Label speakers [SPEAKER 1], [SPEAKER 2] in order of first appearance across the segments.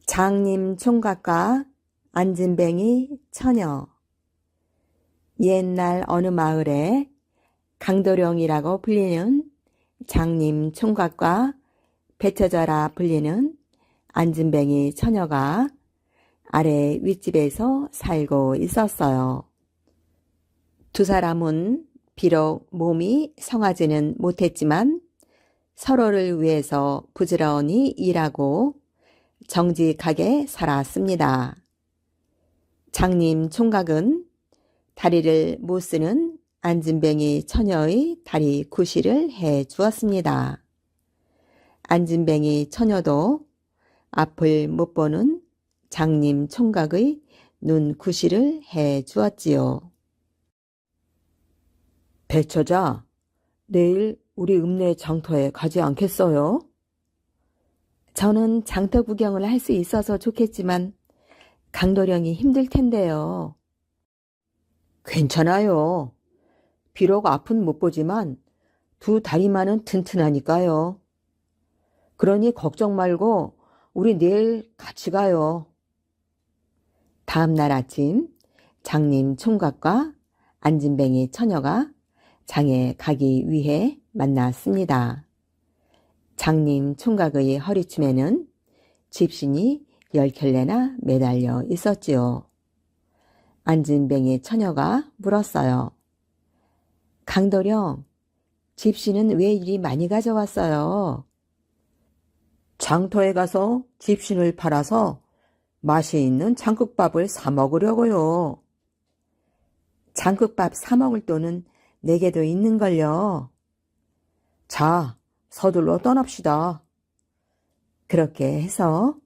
[SPEAKER 1] 장님 총각과 안진뱅이 처녀. 옛날 어느 마을에 강도령이라고 불리는 장님 총각과 배처자라 불리는 안진뱅이 처녀가 아래 윗집에서 살고 있었어요. 두 사람은 비록 몸이 성하지는 못했지만 서로를 위해서 부지런히 일하고 정직하게 살았습니다. 장님 총각은 다리를 못 쓰는 안진뱅이 처녀의 다리 구실을 해 주었습니다. 안진뱅이 처녀도 앞을 못 보는 장님 총각의 눈 구실을 해 주었지요. 배처자, 내일 우리 읍내 장터에 가지 않겠어요? 저는 장터 구경을 할 수 있어서 좋겠지만 강도령이 힘들 텐데요. 괜찮아요. 비록 앞은 못 보지만 두 다리만은 튼튼하니까요. 그러니 걱정 말고 우리 내일 같이 가요. 다음 날 아침 장님 총각과 안진뱅이 처녀가 장에 가기 위해 만났습니다. 장님 총각의 허리춤에는 집신이 10켤레나 매달려 있었지요. 안진뱅이 처녀가 물었어요. 강도령, 집신은 왜 이리 많이 가져왔어요? 장터에 가서 집신을 팔아서 맛이 있는 장국밥을 사 먹으려고요. 장국밥 사 먹을 돈은 내게도 있는걸요. 자, 서둘러 떠납시다. 그렇게 해서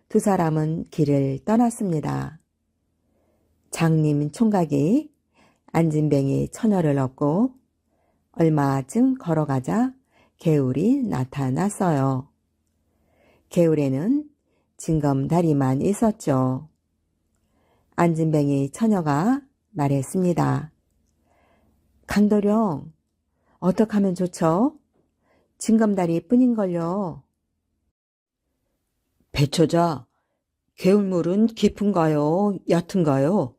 [SPEAKER 1] 두 사람은 길을 떠났습니다. 장님 총각이 안진뱅이 처녀를 얻고 얼마쯤 걸어가자 개울이 나타났어요. 개울에는 징검다리만 있었죠. 안진뱅이 처녀가 말했습니다. 강도령, 어떻게 하면 좋죠? 징검다리 뿐인걸요. 배처자, 개울물은 깊은가요? 얕은가요?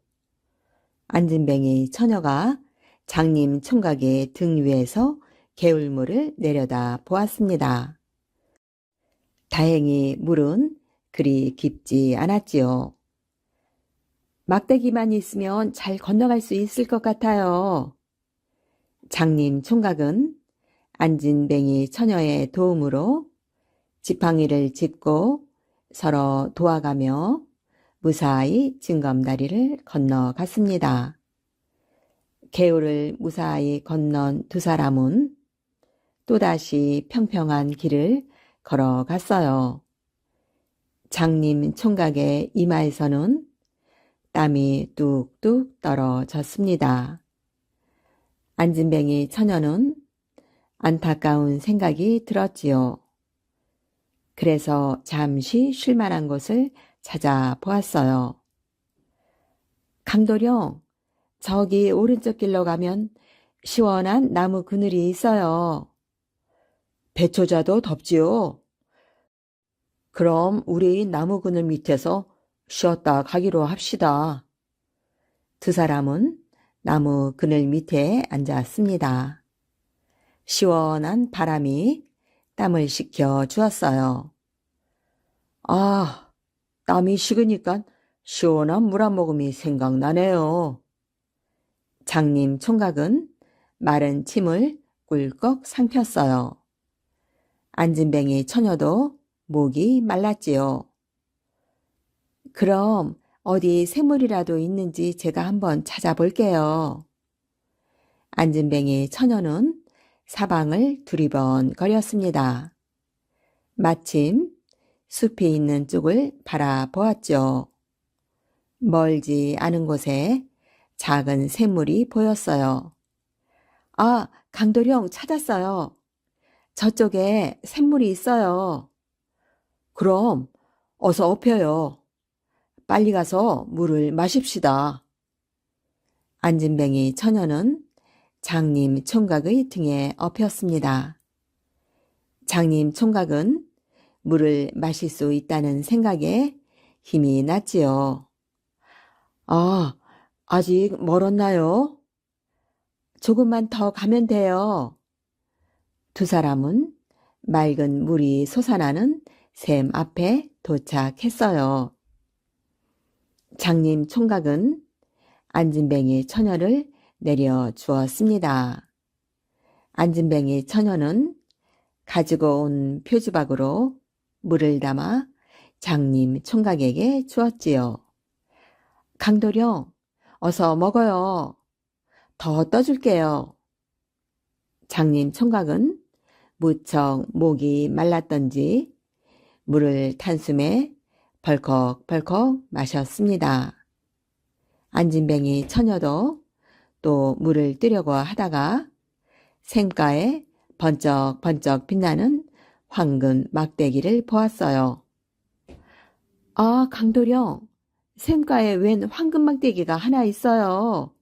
[SPEAKER 1] 안진뱅이 처녀가 장님 총각의 등 위에서 개울물을 내려다 보았습니다. 다행히 물은 그리 깊지 않았지요. 막대기만 있으면 잘 건너갈 수 있을 것 같아요. 장님 총각은 안진뱅이 처녀의 도움으로 지팡이를 짚고 서로 도와가며 무사히 징검다리를 건너갔습니다. 개울을 무사히 건넌 두 사람은 또다시 평평한 길을 걸어갔어요. 장님 총각의 이마에서는 땀이 뚝뚝 떨어졌습니다. 안진뱅이 처녀는 안타까운 생각이 들었지요. 그래서 잠시 쉴 만한 곳을 찾아보았어요. 강도령, 저기 오른쪽 길로 가면 시원한 나무 그늘이 있어요. 배처자도 덥지요? 그럼 우리 나무 그늘 밑에서 쉬었다 가기로 합시다. 두 사람은 나무 그늘 밑에 앉았습니다. 시원한 바람이 땀을 식혀 주었어요. 아, 땀이 식으니까 시원한 물 한 모금이 생각나네요. 장님 총각은 마른 침을 꿀꺽 삼켰어요. 안진뱅이 처녀도 목이 말랐지요. 그럼 어디 샘물이라도 있는지 제가 한번 찾아볼게요. 안진뱅이 처녀는 사방을 두리번거렸습니다. 마침 숲이 있는 쪽을 바라보았죠. 멀지 않은 곳에 작은 샘물이 보였어요. 아, 강도령 찾았어요. 저쪽에 샘물이 있어요. 그럼 어서 엎혀요. 빨리 가서 물을 마십시다. 안진뱅이 처녀는 장님 총각의 등에 엎였습니다. 장님 총각은 물을 마실 수 있다는 생각에 힘이 났지요. 아, 아직 멀었나요? 조금만 더 가면 돼요. 두 사람은 맑은 물이 솟아나는 샘 앞에 도착했어요. 장님 총각은 안진뱅이 처녀를 내려 주었습니다. 안진뱅이 처녀는 가지고 온 표주박으로 물을 담아 장님 총각에게 주었지요. 강도령, 어서 먹어요. 더 떠줄게요. 장님 총각은 무척 목이 말랐던지 물을 탄숨에 벌컥벌컥 마셨습니다. 안진뱅이 처녀도 또 물을 뜨려고 하다가 샘가에 번쩍번쩍 빛나는 황금 막대기를 보았어요. 아, 강도령, 샘가에 웬 황금 막대기가 하나 있어요.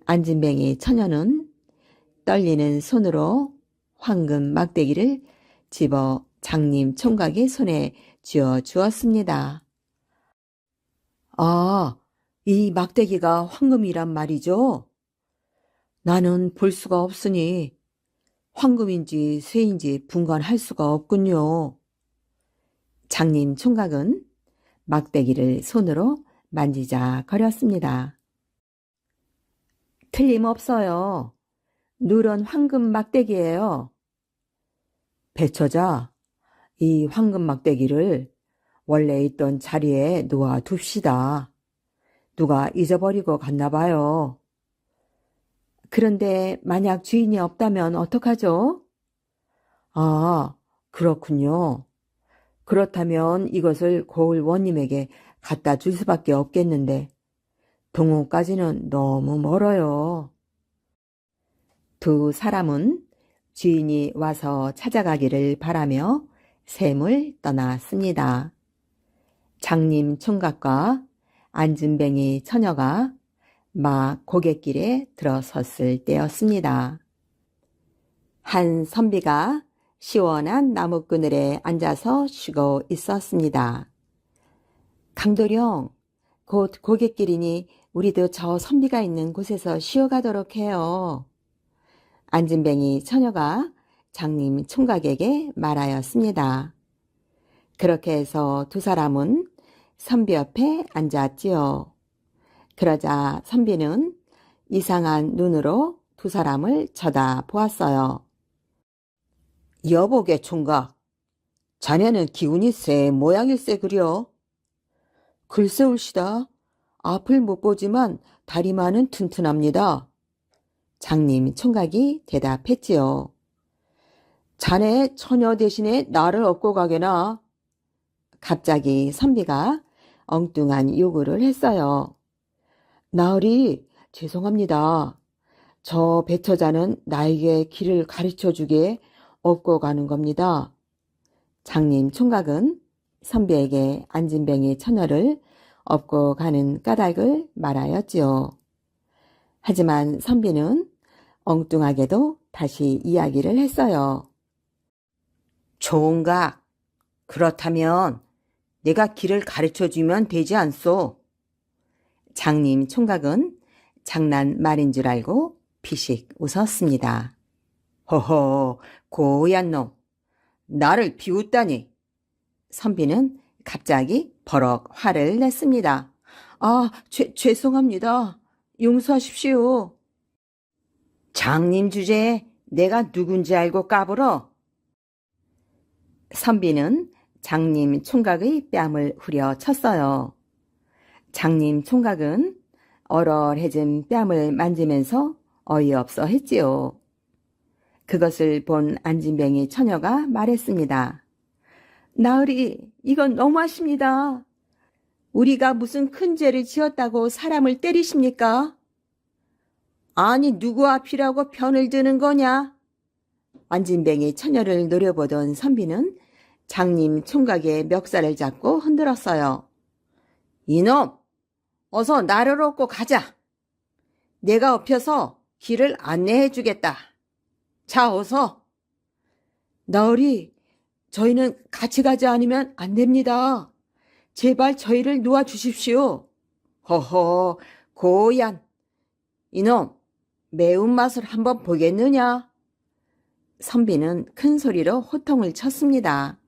[SPEAKER 1] 안진뱅이 처녀는 떨리는 손으로 황금 막대기를 집어 장님 총각의 손에 쥐어 주었습니다. 아, 이 막대기가 황금이란 말이죠? 나는 볼 수가 없으니 황금인지 쇠인지 분간할 수가 없군요. 장님 총각은 막대기를 손으로 만지작거렸습니다. 틀림없어요. 누런 황금 막대기예요. 배처자, 이 황금 막대기를 원래 있던 자리에 놓아둡시다. 누가 잊어버리고 갔나 봐요. 그런데 만약 주인이 없다면 어떡하죠? 아, 그렇군요. 그렇다면 이것을 고을 원님에게 갖다 줄 수밖에 없겠는데 동호까지는 너무 멀어요. 두 사람은 주인이 와서 찾아가기를 바라며 샘을 떠났습니다. 장님 총각과 안진뱅이 처녀가 막 고갯길에 들어섰을 때였습니다. 한 선비가 시원한 나무 그늘에 앉아서 쉬고 있었습니다. 강도령, 곧 고갯길이니 우리도 저 선비가 있는 곳에서 쉬어가도록 해요. 안진뱅이 처녀가 장님 총각에게 말하였습니다. 그렇게 해서 두 사람은 선비 옆에 앉았지요. 그러자 선비는 이상한 눈으로 두 사람을 쳐다보았어요. 여보게 총각, 자네는 기운이 쎄 모양일세 그려. 글쎄올시다. 앞을 못 보지만 다리만은 튼튼합니다. 장님 총각이 대답했지요. 자네 처녀 대신에 나를 업고 가게나. 갑자기 선비가 엉뚱한 요구를 했어요. 나으리, 죄송합니다. 저 배처자는 나에게 길을 가르쳐주게 업고 가는 겁니다. 장님 총각은 선비에게 안진뱅이 처녀를 업고 가는 까닭을 말하였지요. 하지만 선비는 엉뚱하게도 다시 이야기를 했어요. 총각, 그렇다면 내가 길을 가르쳐주면 되지 않소? 장님 총각은 장난 말인 줄 알고 피식 웃었습니다. 허허, 고얀 놈, 나를 비웃다니. 선비는 갑자기 버럭 화를 냈습니다. 아, 죄송합니다. 용서하십시오. 장님 주제에 내가 누군지 알고 까불어? 선비는 장님 총각의 뺨을 후려쳤어요. 장님 총각은 얼얼해진 뺨을 만지면서 어이없어 했지요. 그것을 본 안진뱅이 처녀가 말했습니다. 나으리, 이건 너무하십니다. 우리가 무슨 큰 죄를 지었다고 사람을 때리십니까? 아니, 누구 앞이라고 편을 드는 거냐? 안진뱅이 처녀를 노려보던 선비는 장님 총각의 멱살을 잡고 흔들었어요. 이놈, 어서 나를 업고 가자. 내가 업혀서 길을 안내해 주겠다. 자, 어서. 나으리, 저희는 같이 가지 않으면 안 됩니다. 제발 저희를 놓아주십시오. 허허, 고얀. 이놈, 매운맛을 한번 보겠느냐? 선비는 큰 소리로 호통을 쳤습니다.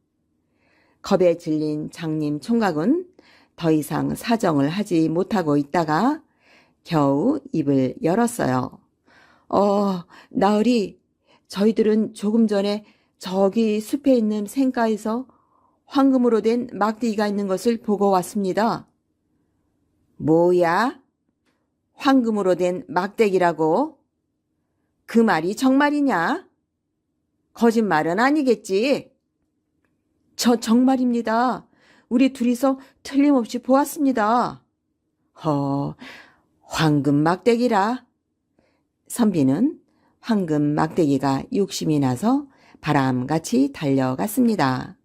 [SPEAKER 1] 겁에 질린 장님 총각은 더 이상 사정을 하지 못하고 있다가 겨우 입을 열었어요. 나으리, 저희들은 조금 전에 저기 숲에 있는 생가에서 황금으로 된 막대기가 있는 것을 보고 왔습니다. 뭐야? 황금으로 된 막대기라고? 그 말이 정말이냐? 거짓말은 아니겠지? 저 정말입니다. 우리 둘이서 틀림없이 보았습니다. 황금 막대기라. 선비는 황금 막대기가 욕심이 나서 바람같이 달려갔습니다.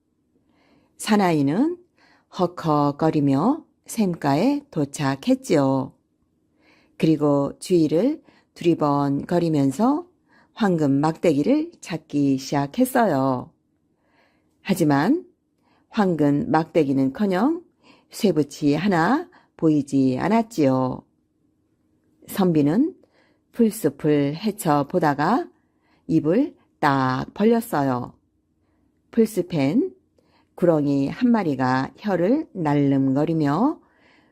[SPEAKER 1] 사나이는 헉헉거리며 샘가에 도착했지요. 그리고 주위를 두리번거리면서 황금 막대기를 찾기 시작했어요. 하지만 황금 막대기는커녕 쇠붙이 하나 보이지 않았지요. 선비는 풀숲을 헤쳐보다가 입을 딱 벌렸어요. 풀숲엔 구렁이 한 마리가 혀를 날름거리며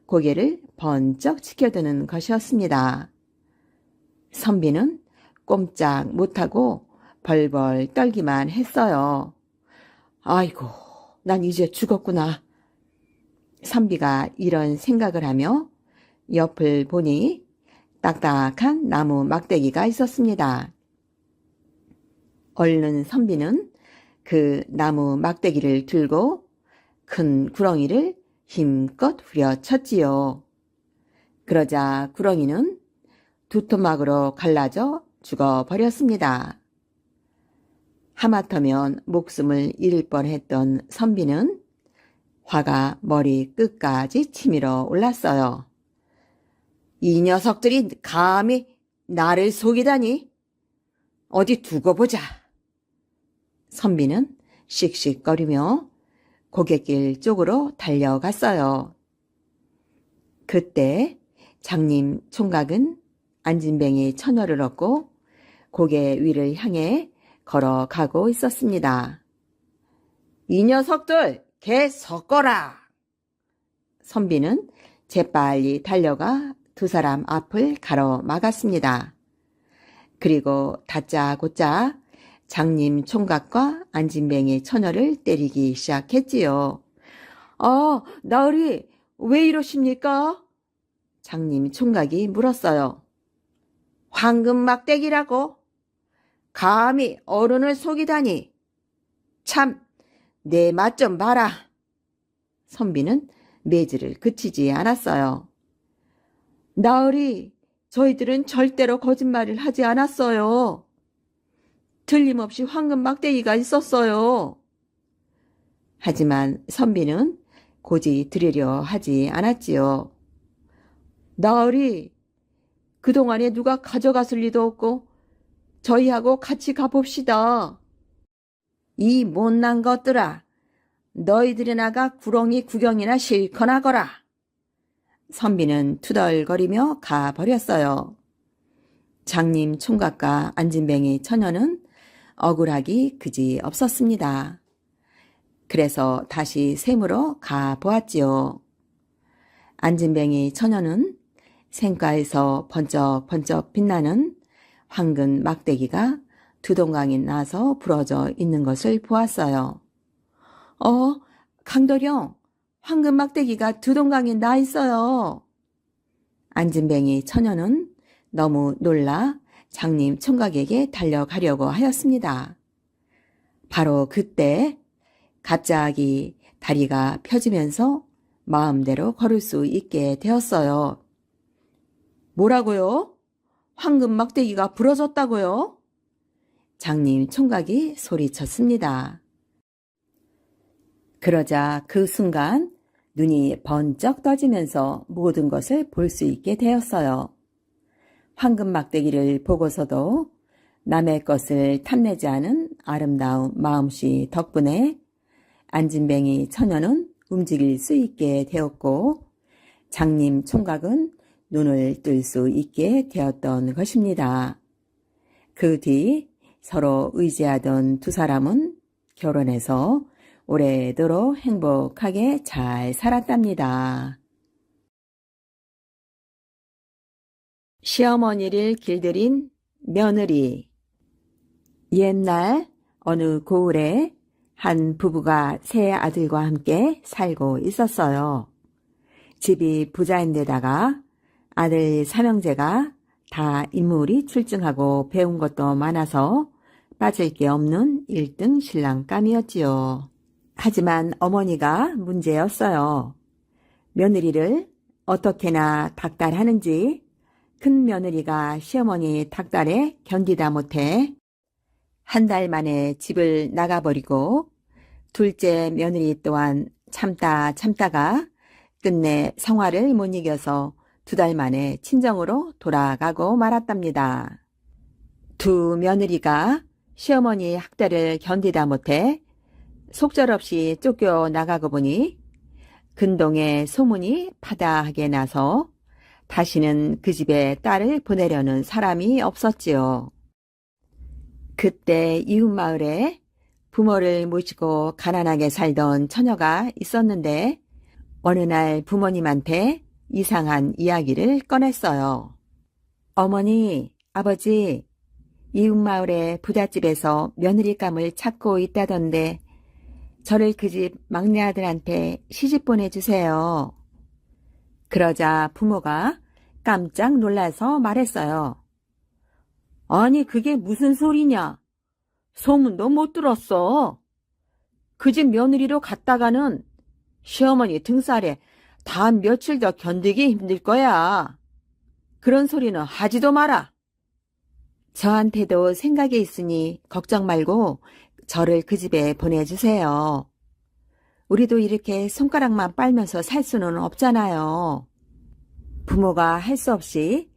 [SPEAKER 1] 고개를 번쩍 치켜드는 것이었습니다. 선비는 꼼짝 못하고 벌벌 떨기만 했어요. 아이고, 난 이제 죽었구나. 선비가 이런 생각을 하며 옆을 보니 딱딱한 나무 막대기가 있었습니다. 얼른 선비는 그 나무 막대기를 들고 큰 구렁이를 힘껏 후려쳤지요. 그러자 구렁이는 두 토막으로 갈라져 죽어버렸습니다. 하마터면 목숨을 잃을 뻔했던 선비는 화가 머리 끝까지 치밀어 올랐어요. 이 녀석들이 감히 나를 속이다니? 어디 두고 보자. 선비는 씩씩거리며 고갯길 쪽으로 달려갔어요. 그때 장님 총각은 안진뱅이 처녀를 얻고 고개 위를 향해 걸어가고 있었습니다. 이 녀석들 개 섞어라. 선비는 재빨리 달려가 두 사람 앞을 가로막았습니다. 그리고 다짜고짜 장님 총각과 안진뱅이 처녀를 때리기 시작했지요. 나으리, 왜 이러십니까? 장님 총각이 물었어요. 황금 막대기라고? 감히 어른을 속이다니. 참, 내 맛 좀 봐라. 선비는 매질을 그치지 않았어요. 나으리, 저희들은 절대로 거짓말을 하지 않았어요. 틀림없이 황금 막대기가 있었어요. 하지만 선비는 고지 들으려 하지 않았지요. 나으리, 그동안에 누가 가져갔을 리도 없고 저희하고 같이 가봅시다. 이 못난 것들아, 너희들이 나가 구렁이 구경이나 실컷 하거라. 선비는 투덜거리며 가버렸어요. 장님 총각과 안진뱅이 처녀는 억울하기 그지 없었습니다. 그래서 다시 샘으로 가보았지요. 안진뱅이 처녀는 생가에서 번쩍번쩍 빛나는 황금 막대기가 두 동강이 나서 부러져 있는 것을 보았어요. 강도령, 황금 막대기가 두 동강에 나 있어요. 안진뱅이 처녀는 너무 놀라 장님 총각에게 달려가려고 하였습니다. 바로 그때 갑자기 다리가 펴지면서 마음대로 걸을 수 있게 되었어요. 뭐라고요? 황금 막대기가 부러졌다고요? 장님 총각이 소리쳤습니다. 그러자 그 순간 눈이 번쩍 떠지면서 모든 것을 볼 수 있게 되었어요. 황금 막대기를 보고서도 남의 것을 탐내지 않은 아름다운 마음씨 덕분에 안진뱅이 처녀는 움직일 수 있게 되었고 장님 총각은 눈을 뜰 수 있게 되었던 것입니다. 그 뒤 서로 의지하던 두 사람은 결혼해서 오래도록 행복하게 잘 살았답니다. 시어머니를 길들인 며느리. 옛날 어느 고을에 한 부부가 세 아들과 함께 살고 있었어요. 집이 부자인데다가 아들 삼형제가 다 인물이 출중하고 배운 것도 많아서 빠질 게 없는 1등 신랑감이었지요. 하지만 어머니가 문제였어요. 며느리를 어떻게나 닥달하는지 큰 며느리가 시어머니 닥달에 견디다 못해 한 달 만에 집을 나가버리고 둘째 며느리 또한 참다가 끝내 성화를 못 이겨서 2달 만에 친정으로 돌아가고 말았답니다. 두 며느리가 시어머니 학대를 견디다 못해 속절없이 쫓겨나가고 보니 근동에 소문이 파다하게 나서 다시는 그 집에 딸을 보내려는 사람이 없었지요. 그때 이웃마을에 부모를 모시고 가난하게 살던 처녀가 있었는데 어느 날 부모님한테 이상한 이야기를 꺼냈어요. 어머니, 아버지, 이웃마을의 부잣집에서 며느리감을 찾고 있다던데 저를 그 집 막내 아들한테 시집 보내주세요. 그러자 부모가 깜짝 놀라서 말했어요. 아니 그게 무슨 소리냐? 소문도 못 들었어. 그 집 며느리로 갔다가는 시어머니 등살에 다 며칠 더 견디기 힘들 거야. 그런 소리는 하지도 마라. 저한테도 생각이 있으니 걱정 말고 저를 그 집에 보내주세요. 우리도 이렇게 손가락만 빨면서 살 수는 없잖아요. 부모가 할 수 없이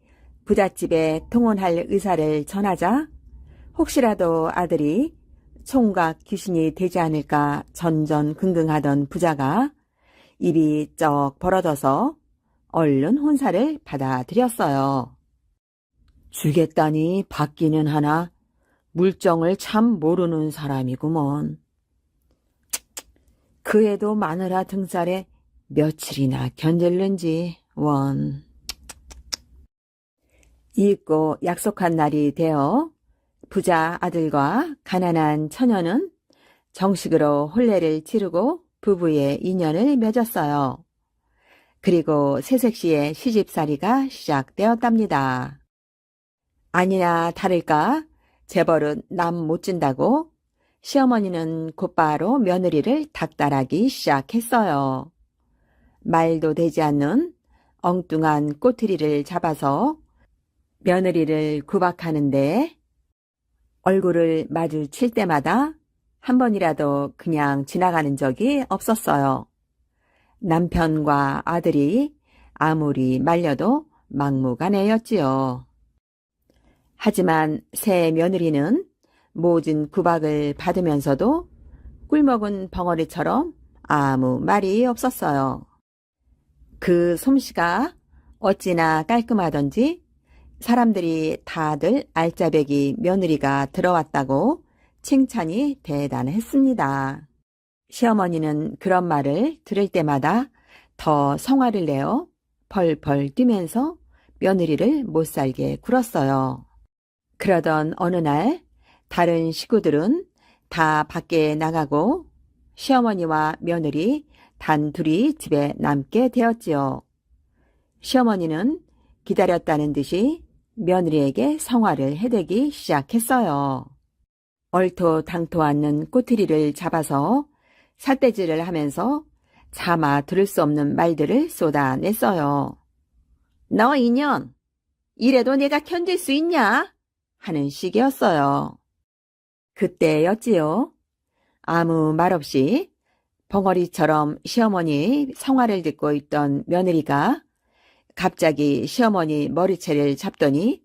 [SPEAKER 1] 부잣집에 통혼할 의사를 전하자 혹시라도 아들이 총각 귀신이 되지 않을까 전전긍긍하던 부자가 입이 쩍 벌어져서 얼른 혼사를 받아들였어요. 주겠다니 받기는 하나 물정을 참 모르는 사람이구먼. 그 애도 마누라 등살에 며칠이나 견딜는지 원. 잊고 약속한 날이 되어 부자 아들과 가난한 처녀는 정식으로 혼례를 치르고 부부의 인연을 맺었어요. 그리고 새색시에 시집살이가 시작되었답니다. 아니나 다를까 재벌은 남 못 준다고 시어머니는 곧바로 며느리를 닥달하기 시작했어요. 말도 되지 않는 엉뚱한 꼬투리를 잡아서 며느리를 구박하는데 얼굴을 마주칠 때마다 한 번이라도 그냥 지나가는 적이 없었어요. 남편과 아들이 아무리 말려도 막무가내였지요. 하지만 새 며느리는 모진 구박을 받으면서도 꿀먹은 벙어리처럼 아무 말이 없었어요. 그 솜씨가 어찌나 깔끔하던지 사람들이 다들 알짜배기 며느리가 들어왔다고 칭찬이 대단했습니다. 시어머니는 그런 말을 들을 때마다 더 성화를 내어 펄펄 뛰면서 며느리를 못살게 굴었어요. 그러던 어느 날 다른 식구들은 다 밖에 나가고 시어머니와 며느리 단 둘이 집에 남게 되었지요. 시어머니는 기다렸다는 듯이 며느리에게 성화를 해대기 시작했어요. 얼토당토 않는 꼬투리를 잡아서 삿대질을 하면서 차마 들을 수 없는 말들을 쏟아냈어요. 너 이년, 이래도 내가 견딜 수 있냐? 하는 식이었어요. 그때였지요. 아무 말 없이 벙어리처럼 시어머니 성화를 듣고 있던 며느리가 갑자기 시어머니 머리채를 잡더니 부엌바닥에 냅다 패대기를 쳤어요. '너 이년, 이래도 내가 견딜 수 있냐?' 하는 식이었어요. 그때였지요. 아무 말 없이 벙어리처럼 시어머니 성화를 듣고 있던 며느리가 갑자기 시어머니 머리채를 잡더니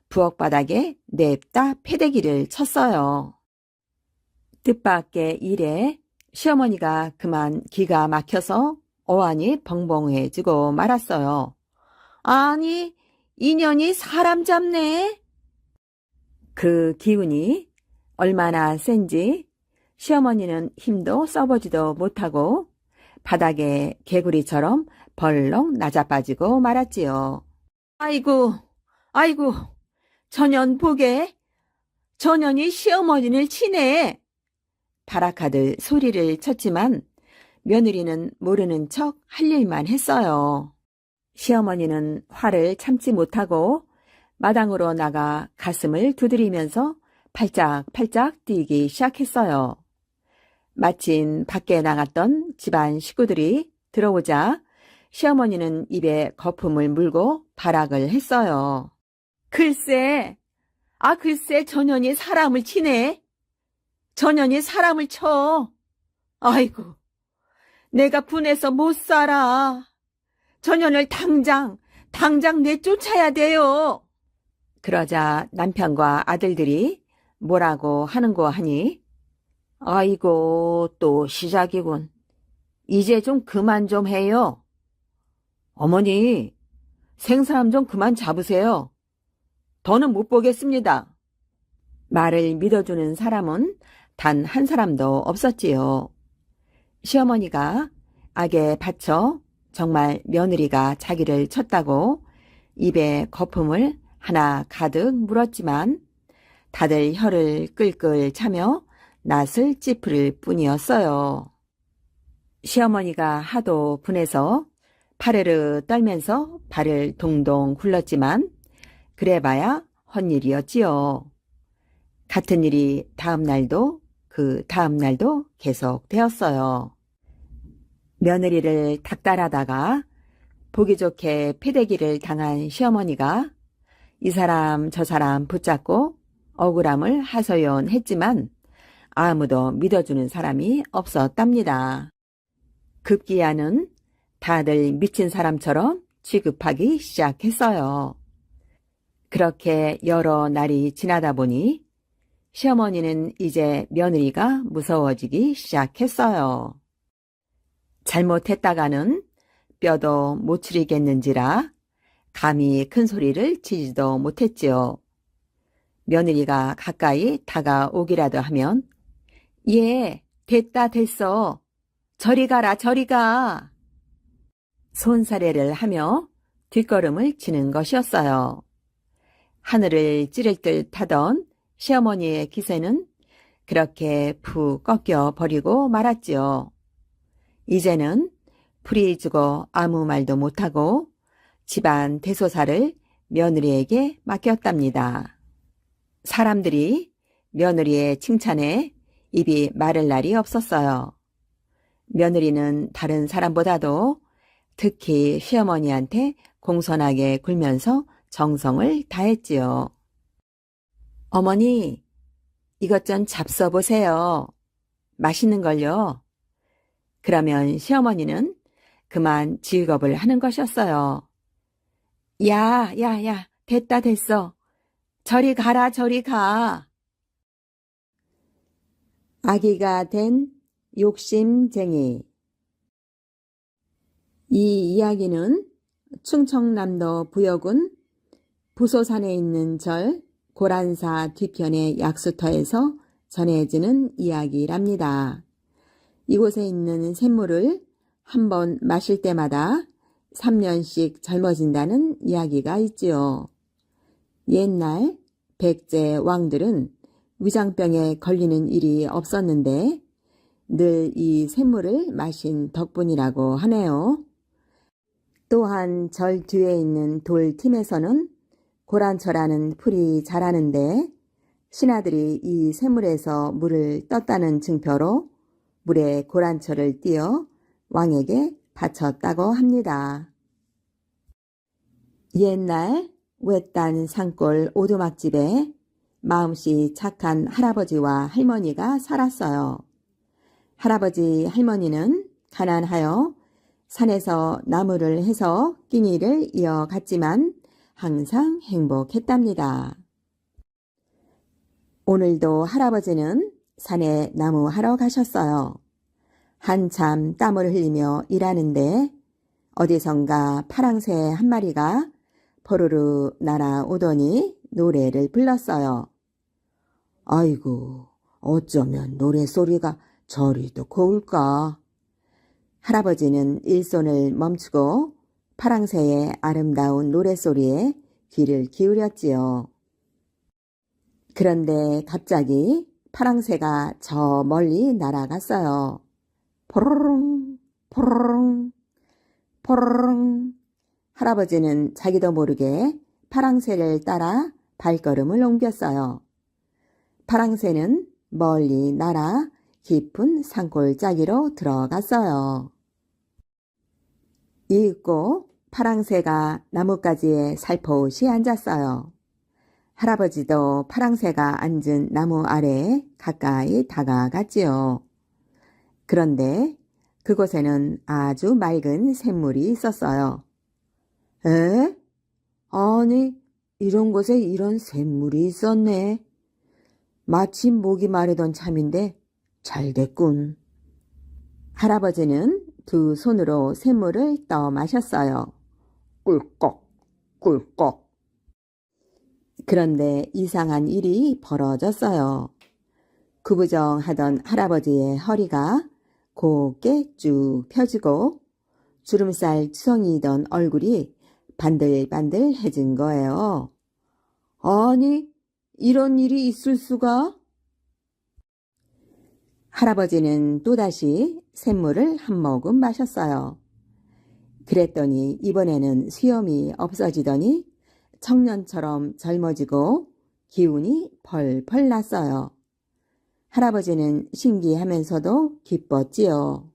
[SPEAKER 1] 부엌바닥에 냅다 패대기를 쳤어요. '너 이년, 이래도 내가 견딜 수 있냐?' 뜻밖의 일에 시어머니가 그만 기가 막혀서 어안이 벙벙해지고 말았어요. 아니, 인연이 사람 잡네. 그 기운이 얼마나 센지 시어머니는 힘도 써보지도 못하고 바닥에 개구리처럼 벌렁 낮아빠지고 말았지요. 아이고, 아이고, 전년 보게, 전년이 시어머니를 치네. 발악하듯 소리를 쳤지만 며느리는 모르는 척 할 일만 했어요. 시어머니는 화를 참지 못하고 마당으로 나가 가슴을 두드리면서 팔짝팔짝 뛰기 시작했어요. 마침 밖에 나갔던 집안 식구들이 들어오자 시어머니는 입에 거품을 물고 발악을 했어요. 글쎄, 글쎄 전년이 사람을 치네. 전년이 사람을 쳐. 아이고, 내가 분해서 못 살아. 전년을 당장 내쫓아야 돼요. 그러자 남편과 아들들이 뭐라고 하는고 하니, 아이고, 또 시작이군. 이제 좀 그만 좀 해요. 어머니, 생사람 좀 그만 잡으세요. 더는 못 보겠습니다. 말을 믿어주는 사람은 단 한 사람도 없었지요. 시어머니가 악에 받쳐 정말 며느리가 자기를 쳤다고 입에 거품을 하나 가득 물었지만 다들 혀를 끌끌 차며 낯을 찌푸릴 뿐이었어요. 시어머니가 하도 분해서 파르르 떨면서 발을 동동 굴렀지만 그래봐야 헛일이었지요. 같은 일이 다음 날도 그 다음 날도 계속되었어요. 며느리를 닥달하다가 보기 좋게 패대기를 당한 시어머니가 이 사람 저 사람 붙잡고 억울함을 하소연했지만 아무도 믿어주는 사람이 없었답니다. 급기야는 다들 미친 사람처럼 취급하기 시작했어요. 그렇게 여러 날이 지나다 보니 시어머니는 이제 며느리가 무서워지기 시작했어요. 잘못했다가는 뼈도 못 추리겠는지라 감히 큰 소리를 치지도 못했지요. 며느리가 가까이 다가오기라도 하면 예, 됐다 됐어. 저리 가라 저리 가. 손사래를 하며 뒷걸음을 치는 것이었어요. 하늘을 찌를 듯 하던 시어머니의 기세는 그렇게 푹 꺾여 버리고 말았지요. 이제는 풀이 죽어 아무 말도 못하고 집안 대소사를 며느리에게 맡겼답니다. 사람들이 며느리의 칭찬에 입이 마를 날이 없었어요. 며느리는 다른 사람보다도 특히 시어머니한테 공손하게 굴면서 정성을 다했지요. 어머니, 이것 좀 잡숴보세요. 맛있는 걸요. 그러면 시어머니는 그만 지읒업을 하는 것이었어요. 야, 됐다 됐어. 저리 가라 저리 가. 아기가 된 욕심쟁이. 이 이야기는 충청남도 부여군 부소산에 있는 절 고란사 뒤편의 약수터에서 전해지는 이야기랍니다. 이곳에 있는 샘물을 한 번 마실 때마다 3년씩 젊어진다는 이야기가 있지요. 옛날 백제 왕들은 위장병에 걸리는 일이 없었는데 늘 이 샘물을 마신 덕분이라고 하네요. 또한 절 뒤에 있는 돌팀에서는 고란처라는 풀이 자라는데 신하들이 이 샘물에서 물을 떴다는 증표로 물에 고란처를 띄어 왕에게 바쳤다고 합니다. 옛날 외딴 산골 오두막집에 마음씨 착한 할아버지와 할머니가 살았어요. 할아버지 할머니는 가난하여 산에서 나무를 해서 끼니를 이어갔지만 항상 행복했답니다. 오늘도 할아버지는 산에 나무하러 가셨어요. 한참 땀을 흘리며 일하는데 어디선가 파랑새 한 마리가 포르르 날아오더니 노래를 불렀어요. 아이고, 어쩌면 노래소리가 저리도 고울까. 할아버지는 일손을 멈추고 파랑새의 아름다운 노래소리에 귀를 기울였지요. 그런데 갑자기 파랑새가 저 멀리 날아갔어요. 포로롱, 포로롱, 포로롱. 할아버지는 자기도 모르게 파랑새를 따라 발걸음을 옮겼어요. 파랑새는 멀리 날아 깊은 산골짜기로 들어갔어요. 이윽고 파랑새가 나뭇가지에 살포시 앉았어요. 할아버지도 파랑새가 앉은 나무 아래에 가까이 다가갔지요. 그런데 그곳에는 아주 맑은 샘물이 있었어요. 에? 아니, 이런 곳에 이런 샘물이 있었네. 마침 목이 마르던 참인데 잘 됐군. 할아버지는 두 손으로 샘물을 떠 마셨어요. 꿀꺽, 꿀꺽. 그런데 이상한 일이 벌어졌어요. 구부정하던 할아버지의 허리가 곱게 쭉 펴지고 주름살 투성이던 얼굴이 반들반들해진 거예요. 아니, 이런 일이 있을 수가? 할아버지는 또다시 샘물을 한 모금 마셨어요. 그랬더니 이번에는 수염이 없어지더니 청년처럼 젊어지고 기운이 펄펄 났어요. 할아버지는 신기하면서도 기뻤지요.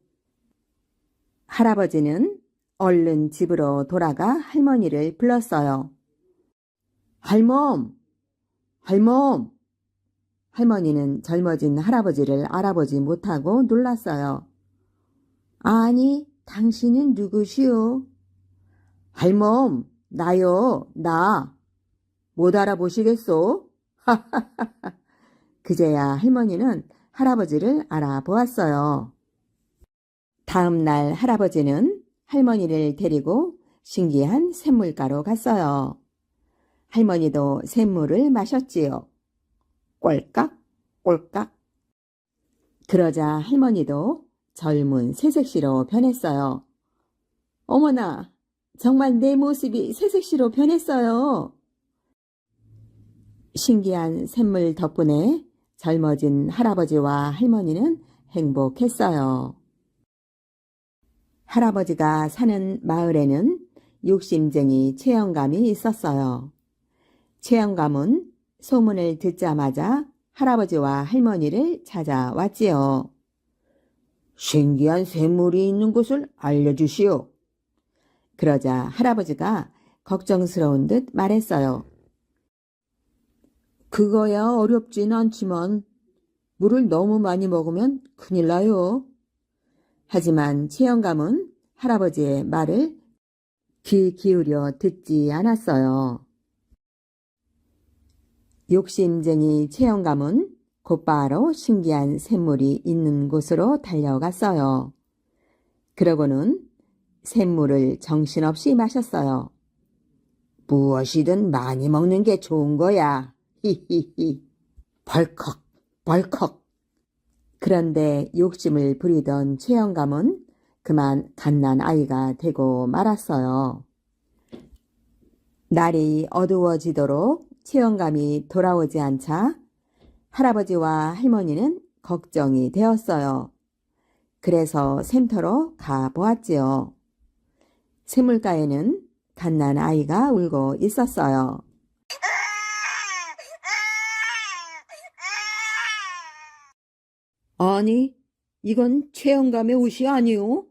[SPEAKER 1] 할아버지는 얼른 집으로 돌아가 할머니를 불렀어요. 할멈! 할멈! 할머니는 젊어진 할아버지를 알아보지 못하고 놀랐어요. 아니, 당신은 누구시오? 할멈, 나요, 나. 못 알아보시겠소? 그제야 할머니는 할아버지를 알아보았어요. 다음 날 할아버지는 할머니를 데리고 신기한 샘물가로 갔어요. 할머니도 샘물을 마셨지요. 꼴깍, 꼴깍. 그러자 할머니도 젊은 새색시로 변했어요. 어머나, 정말 내 모습이 새색시로 변했어요. 신기한 샘물 덕분에 젊어진 할아버지와 할머니는 행복했어요. 할아버지가 사는 마을에는 욕심쟁이 최영감이 있었어요. 최영감은 소문을 듣자마자 할아버지와 할머니를 찾아왔지요. 신기한 샘물이 있는 곳을 알려주시오. 그러자 할아버지가 걱정스러운 듯 말했어요. 그거야 어렵진 않지만 물을 너무 많이 먹으면 큰일 나요. 하지만 최영감은 할아버지의 말을 귀 기울여 듣지 않았어요. 욕심쟁이 최영감은 곧바로 신기한 샘물이 있는 곳으로 달려갔어요. 그러고는 샘물을 정신없이 마셨어요. 무엇이든 많이 먹는 게 좋은 거야. 히히히. 벌컥, 벌컥. 그런데 욕심을 부리던 최영감은 그만 갓난 아이가 되고 말았어요. 날이 어두워지도록 최영감이 돌아오지 않자 할아버지와 할머니는 걱정이 되었어요. 그래서 샘터로 가보았지요. 샘물가에는 갓난 아이가 울고 있었어요. 아니, 이건 최영감의 옷이 아니오?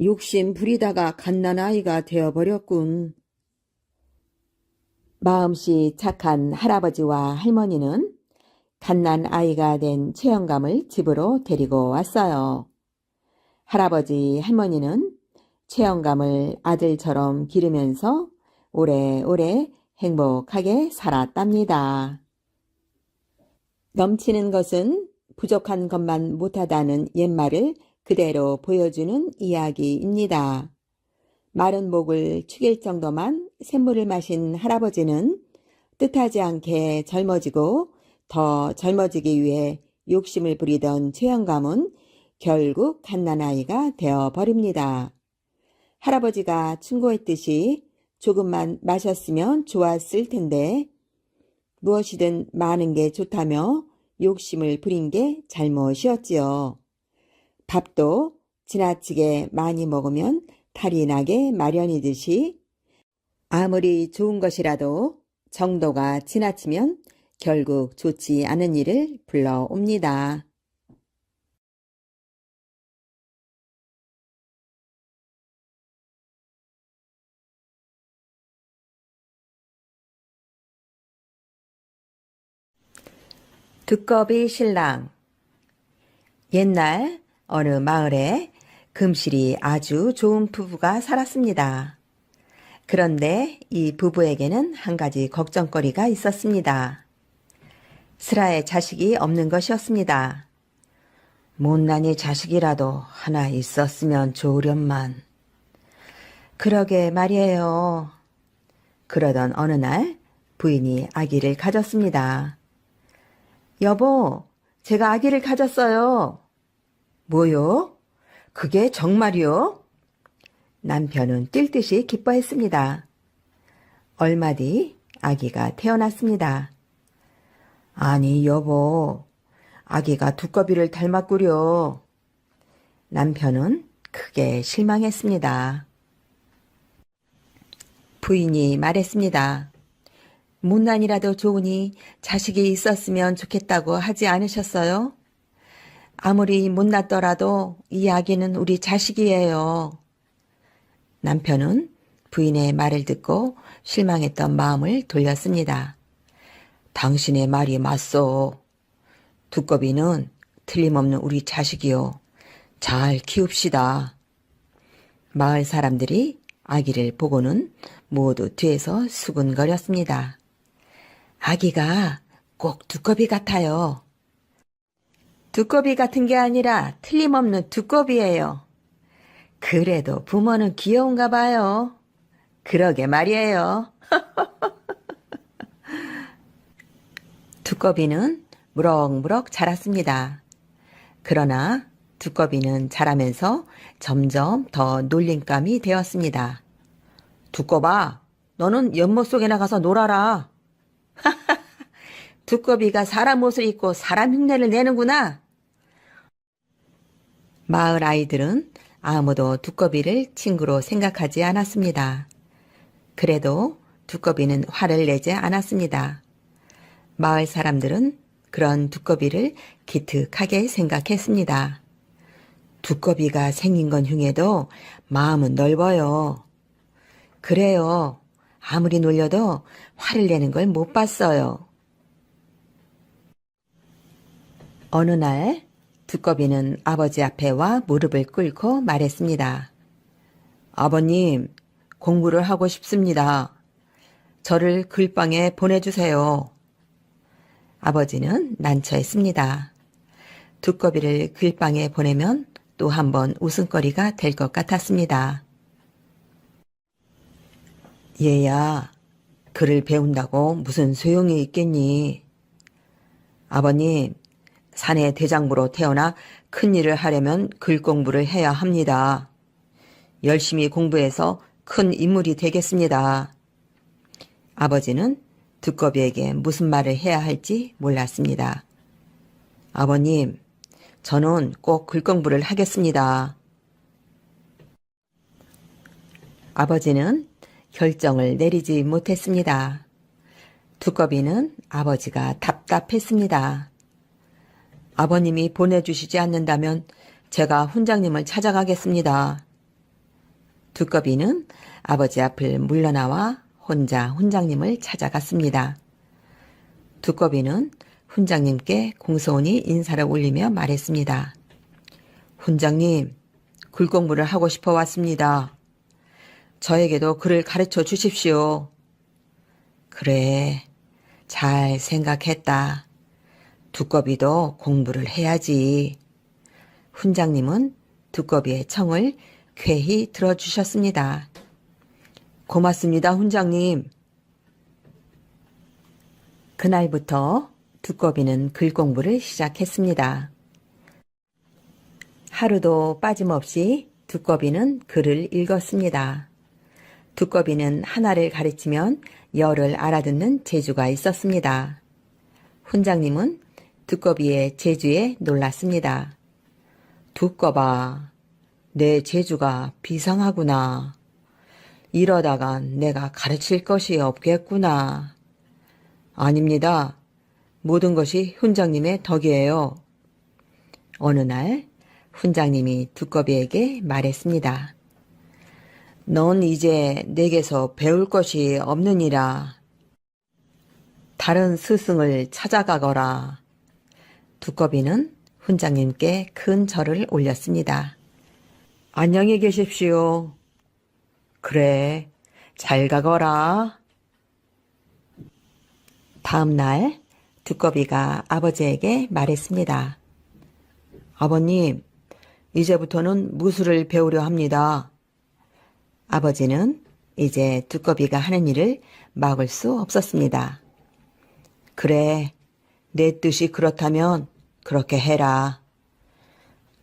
[SPEAKER 1] 욕심 부리다가 갓난 아이가 되어버렸군. 마음씨 착한 할아버지와 할머니는 갓난 아이가 된 최영감을 집으로 데리고 왔어요. 할아버지, 할머니는 최영감을 아들처럼 기르면서 오래오래 행복하게 살았답니다. 넘치는 것은 부족한 것만 못하다는 옛말을 그대로 보여주는 이야기입니다. 마른 목을 축일 정도만 샘물을 마신 할아버지는 뜻하지 않게 젊어지고 더 젊어지기 위해 욕심을 부리던 최영감은 결국 갓난아이가 되어버립니다. 할아버지가 충고했듯이 조금만 마셨으면 좋았을 텐데 무엇이든 많은 게 좋다며 욕심을 부린 게 잘못이었지요. 밥도 지나치게 많이 먹으면 탈이 나게 마련이듯이 아무리 좋은 것이라도 정도가 지나치면 결국 좋지 않은 일을 불러옵니다. 두꺼비 신랑. 옛날 어느 마을에 금실이 아주 좋은 부부가 살았습니다. 그런데 이 부부에게는 한 가지 걱정거리가 있었습니다. 슬하에 자식이 없는 것이었습니다. 못난이 자식이라도 하나 있었으면 좋으련만. 그러게 말이에요. 그러던 어느 날 부인이 아기를 가졌습니다. 여보, 제가 아기를 가졌어요. 뭐요? 그게 정말이요? 남편은 뛸 듯이 기뻐했습니다. 얼마 뒤 아기가 태어났습니다. 아니, 여보, 아기가 두꺼비를 닮았구려. 남편은 크게 실망했습니다. 부인이 말했습니다. 못난이라도 좋으니 자식이 있었으면 좋겠다고 하지 않으셨어요? 아무리 못났더라도 이 아기는 우리 자식이에요. 남편은 부인의 말을 듣고 실망했던 마음을 돌렸습니다. 당신의 말이 맞소. 두꺼비는 틀림없는 우리 자식이요. 잘 키웁시다. 마을 사람들이 아기를 보고는 모두 뒤에서 수군거렸습니다. 아기가 꼭 두꺼비 같아요. 두꺼비 같은 게 아니라 틀림없는 두꺼비예요. 그래도 부모는 귀여운가 봐요. 그러게 말이에요. 두꺼비는 무럭무럭 자랐습니다. 그러나 두꺼비는 자라면서 점점 더 놀림감이 되었습니다. 두꺼봐, 너는 연못 속에 나가서 놀아라. 두꺼비가 사람 옷을 입고 사람 흉내를 내는구나. 마을 아이들은 아무도 두꺼비를 친구로 생각하지 않았습니다. 그래도 두꺼비는 화를 내지 않았습니다. 마을 사람들은 그런 두꺼비를 기특하게 생각했습니다. 두꺼비가 생긴 건 흉해도 마음은 넓어요. 그래요. 아무리 놀려도 화를 내는 걸 못 봤어요. 어느 날 두꺼비는 아버지 앞에 와 무릎을 꿇고 말했습니다. 아버님, 공부를 하고 싶습니다. 저를 글방에 보내주세요. 아버지는 난처했습니다. 두꺼비를 글방에 보내면 또 한 번 웃음거리가 될 것 같았습니다. 얘야, 글을 배운다고 무슨 소용이 있겠니? 아버님, 사내 대장부로 태어나 큰일을 하려면 글 공부를 해야 합니다. 열심히 공부해서 큰 인물이 되겠습니다. 아버지는 두꺼비에게 무슨 말을 해야 할지 몰랐습니다. 아버님, 저는 꼭 글 공부를 하겠습니다. 아버지는 결정을 내리지 못했습니다. 두꺼비는 아버지가 답답했습니다. 아버님이 보내주시지 않는다면 제가 훈장님을 찾아가겠습니다. 두꺼비는 아버지 앞을 물러나와 혼자 훈장님을 찾아갔습니다. 두꺼비는 훈장님께 공손히 인사를 올리며 말했습니다. 훈장님, 글 공부를 하고 싶어 왔습니다. 저에게도 글을 가르쳐 주십시오. 그래, 잘 생각했다. 두꺼비도 공부를 해야지. 훈장님은 두꺼비의 청을 쾌히 들어주셨습니다. 고맙습니다, 훈장님. 그날부터 두꺼비는 글 공부를 시작했습니다. 하루도 빠짐없이 두꺼비는 글을 읽었습니다. 두꺼비는 하나를 가르치면 열을 알아듣는 재주가 있었습니다. 훈장님은 두꺼비의 재주에 놀랐습니다. 두꺼봐, 내 재주가 비상하구나. 이러다간 내가 가르칠 것이 없겠구나. 아닙니다. 모든 것이 훈장님의 덕이에요. 어느 날 훈장님이 두꺼비에게 말했습니다. 넌 이제 내게서 배울 것이 없느니라. 다른 스승을 찾아가거라. 두꺼비는 훈장님께 큰 절을 올렸습니다. 안녕히 계십시오. 그래, 잘 가거라. 다음 날 두꺼비가 아버지에게 말했습니다. 아버님, 이제부터는 무술을 배우려 합니다. 아버지는 이제 두꺼비가 하는 일을 막을 수 없었습니다. 그래, 내 뜻이 그렇다면 그렇게 해라.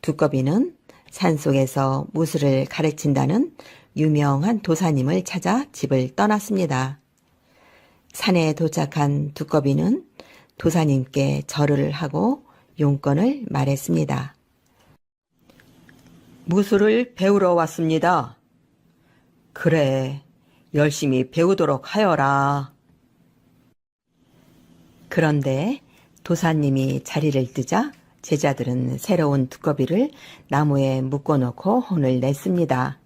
[SPEAKER 1] 두꺼비는 산속에서 무술을 가르친다는 유명한 도사님을 찾아 집을 떠났습니다. 산에 도착한 두꺼비는 도사님께 절을 하고 용건을 말했습니다. 무술을 배우러 왔습니다. 그래, 열심히 배우도록 하여라. 그런데 도사님이 자리를 뜨자 제자들은 새로운 두꺼비를 나무에 묶어놓고 혼을 냈습니다.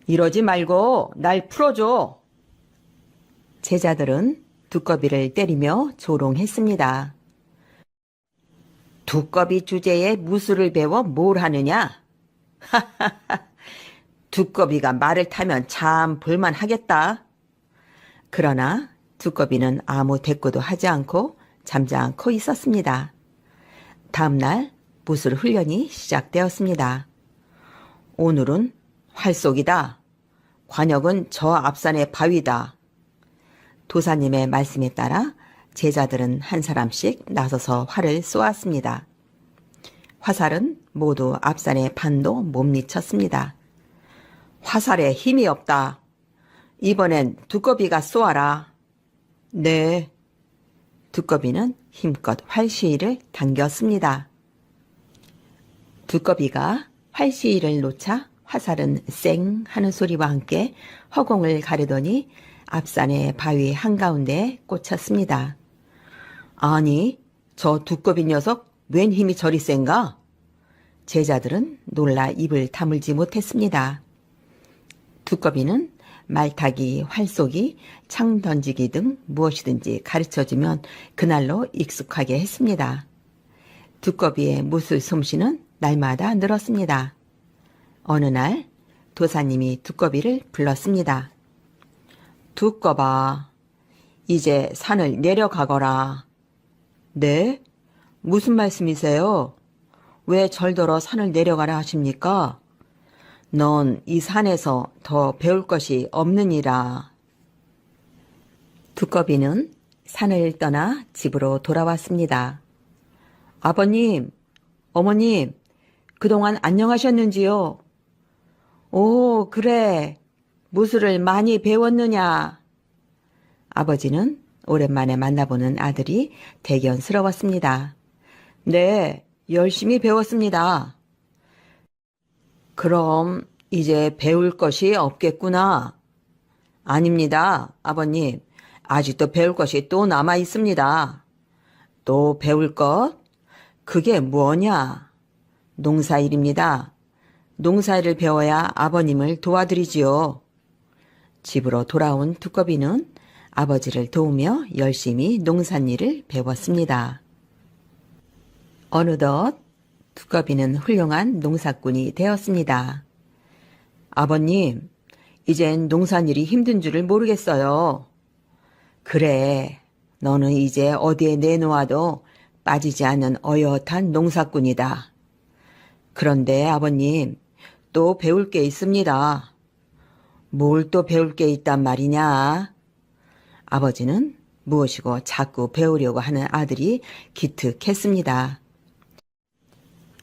[SPEAKER 1] 이러지 말고 날 풀어줘. 제자들은 두꺼비를 때리며 조롱했습니다. 두꺼비 주제에 무술을 배워 뭘 하느냐? 하하하, 두꺼비가 말을 타면 참 볼만하겠다. 그러나 두꺼비는 아무 대꾸도 하지 않고 잠자코 있었습니다. 다음 날 무술 훈련이 시작되었습니다. 오늘은 활쏘기다. 관역은 저 앞산의 바위다. 도사님의 말씀에 따라 제자들은 한 사람씩 나서서 활을 쏘았습니다. 화살은 모두 앞산의 반도 못 미쳤습니다. 화살에 힘이 없다. 이번엔 두꺼비가 쏘아라. 네. 두꺼비는 힘껏 활시위를 당겼습니다. 두꺼비가 활시위를 놓자 화살은 쌩 하는 소리와 함께 허공을 가르더니 앞산의 바위 한가운데에 꽂혔습니다. 아니, 저 두꺼비 녀석 웬 힘이 저리 센가? 제자들은 놀라 입을 다물지 못했습니다. 두꺼비는 말타기, 활쏘기, 창 던지기 등 무엇이든지 가르쳐주면 그날로 익숙하게 했습니다. 두꺼비의 무술 솜씨는 날마다 늘었습니다. 어느 날 도사님이 두꺼비를 불렀습니다. 두꺼봐, 이제 산을 내려가거라. 네? 무슨 말씀이세요? 왜 절더러 산을 내려가라 하십니까? 넌 이 산에서 더 배울 것이 없느니라. 두꺼비는 산을 떠나 집으로 돌아왔습니다. 아버님, 어머님, 그동안 안녕하셨는지요? 오, 그래. 무술을 많이 배웠느냐? 아버지는 오랜만에 만나보는 아들이 대견스러웠습니다. 네, 열심히 배웠습니다. 그럼 이제 배울 것이 없겠구나. 아닙니다, 아버님. 아직도 배울 것이 또 남아 있습니다. 또 배울 것? 그게 뭐냐? 농사일입니다. 농사일을 배워야 아버님을 도와드리지요. 집으로 돌아온 두꺼비는 아버지를 도우며 열심히 농산일을 배웠습니다. 어느덧 두꺼비는 훌륭한 농사꾼이 되었습니다. 아버님, 이젠 농산일이 힘든 줄을 모르겠어요. 그래, 너는 이제 어디에 내놓아도 빠지지 않는 어엿한 농사꾼이다. 그런데 아버님, 또 배울 게 있습니다. 뭘 또 배울 게 있단 말이냐? 아버지는 무엇이고 자꾸 배우려고 하는 아들이 기특했습니다.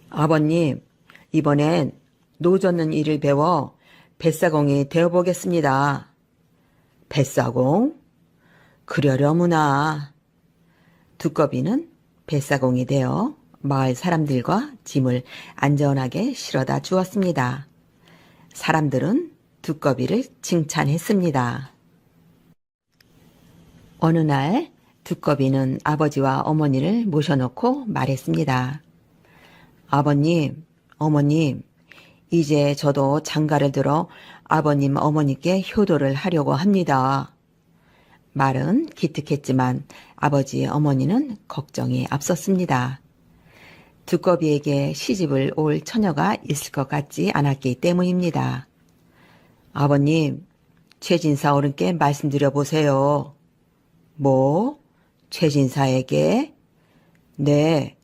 [SPEAKER 1] 아버님, 이번엔 노 젓는 일을 배워 뱃사공이 되어보겠습니다. 뱃사공? 그러려무나. 두꺼비는 뱃사공이 되어 마을 사람들과 짐을 안전하게 실어다 주었습니다. 사람들은 두꺼비를 칭찬했습니다. 어느 날 두꺼비는 아버지와 어머니를 모셔놓고 말했습니다. 아버님, 어머님, 이제 저도 장가를 들어 아버님, 어머니께 효도를 하려고 합니다. 말은 기특했지만 아버지, 어머니는 걱정이 앞섰습니다. 두꺼비에게 시집을 올 처녀가 있을 것 같지 않았기 때문입니다. 아버님, 최진사 어른께 말씀드려 보세요. 뭐? 최진사에게? 네,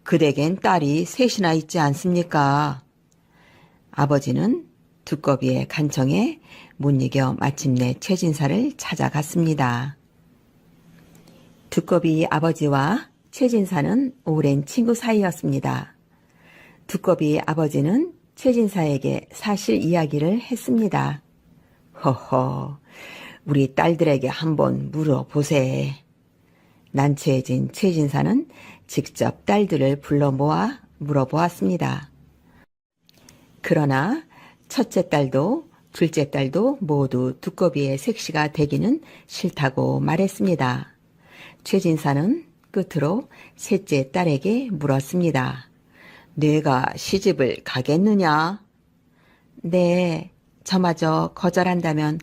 [SPEAKER 1] 그대겐 딸이 셋이나 있지 않습니까? 아버지는 두꺼비의 간청에 못 이겨 마침내 최진사를 찾아갔습니다. 두꺼비 아버지와 최진사는 오랜 친구 사이였습니다. 두꺼비 아버지는 최진사에게 사실 이야기를 했습니다. 허허, 우리 딸들에게 한번 물어보세. 난처해진 최진사는 직접 딸들을 불러 모아 물어보았습니다. 그러나 첫째 딸도 둘째 딸도 모두 두꺼비의 색시가 되기는 싫다고 말했습니다. 최진사는 끝으로 셋째 딸에게 물었습니다. 내가 시집을 가겠느냐? 네, 저마저 거절한다면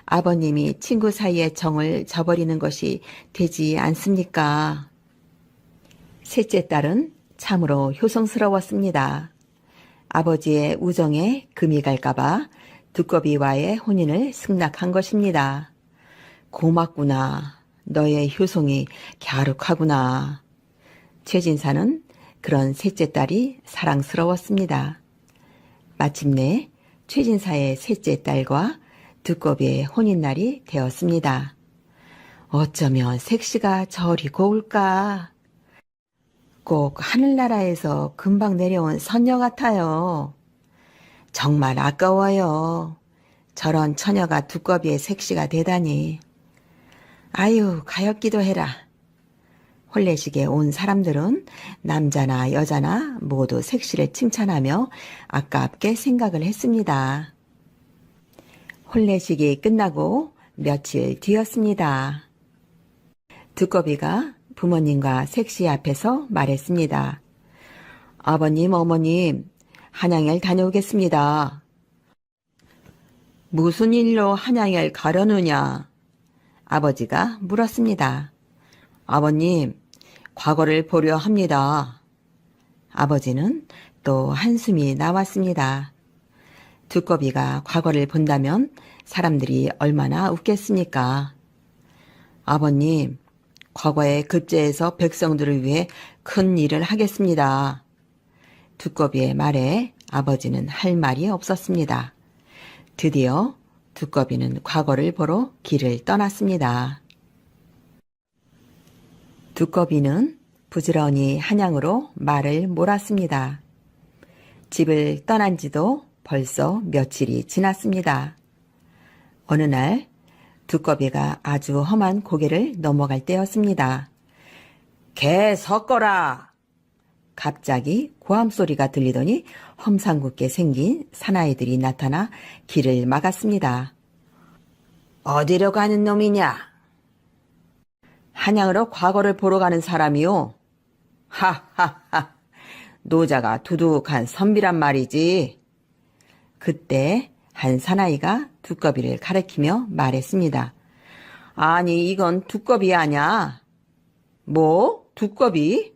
[SPEAKER 1] 아버님이 친구 사이의 정을 저버리는 것이 되지 않습니까? 셋째 딸은 참으로 효성스러웠습니다. 아버지의 우정에 금이 갈까봐 두꺼비와의 혼인을 승낙한 것입니다. 고맙구나. 너의 효성이 갸륵하구나. 최진사는 그런 셋째 딸이 사랑스러웠습니다. 마침내 최진사의 셋째 딸과 두꺼비의 혼인날이 되었습니다. 어쩌면 색시가 저리 고울까? 꼭 하늘나라에서 금방 내려온 선녀 같아요. 정말 아까워요. 저런 처녀가 두꺼비의 색시가 되다니. 아유, 가엾기도 해라. 혼례식에 온 사람들은 남자나 여자나 모두 색시를 칭찬하며 아깝게 생각을 했습니다. 혼례식이 끝나고 며칠 뒤였습니다. 두꺼비가 부모님과 색시 앞에서 말했습니다. 아버님, 어머님, 한양을 다녀오겠습니다. 무슨 일로 한양을 가려느냐? 아버지가 물었습니다. 아버님, 과거를 보려 합니다. 아버지는 또 한숨이 나왔습니다. 두꺼비가 과거를 본다면 사람들이 얼마나 웃겠습니까? 아버님, 과거에 급제해서 백성들을 위해 큰 일을 하겠습니다. 두꺼비의 말에 아버지는 할 말이 없었습니다. 드디어 두꺼비는 과거를 보러 길을 떠났습니다. 두꺼비는 부지런히 한양으로 말을 몰았습니다. 집을 떠난 지도 벌써 며칠이 지났습니다. 어느 날 두꺼비가 아주 험한 고개를 넘어갈 때였습니다. 개 섞어라! 갑자기 고함 소리가 들리더니 험상궂게 생긴 사나이들이 나타나 길을 막았습니다. 어디로 가는 놈이냐? 한양으로 과거를 보러 가는 사람이요. 하하하, 노자가 두둑한 선비란 말이지. 그때 한 사나이가 두꺼비를 가리키며 말했습니다. 아니, 이건 두꺼비 아냐? 뭐? 두꺼비?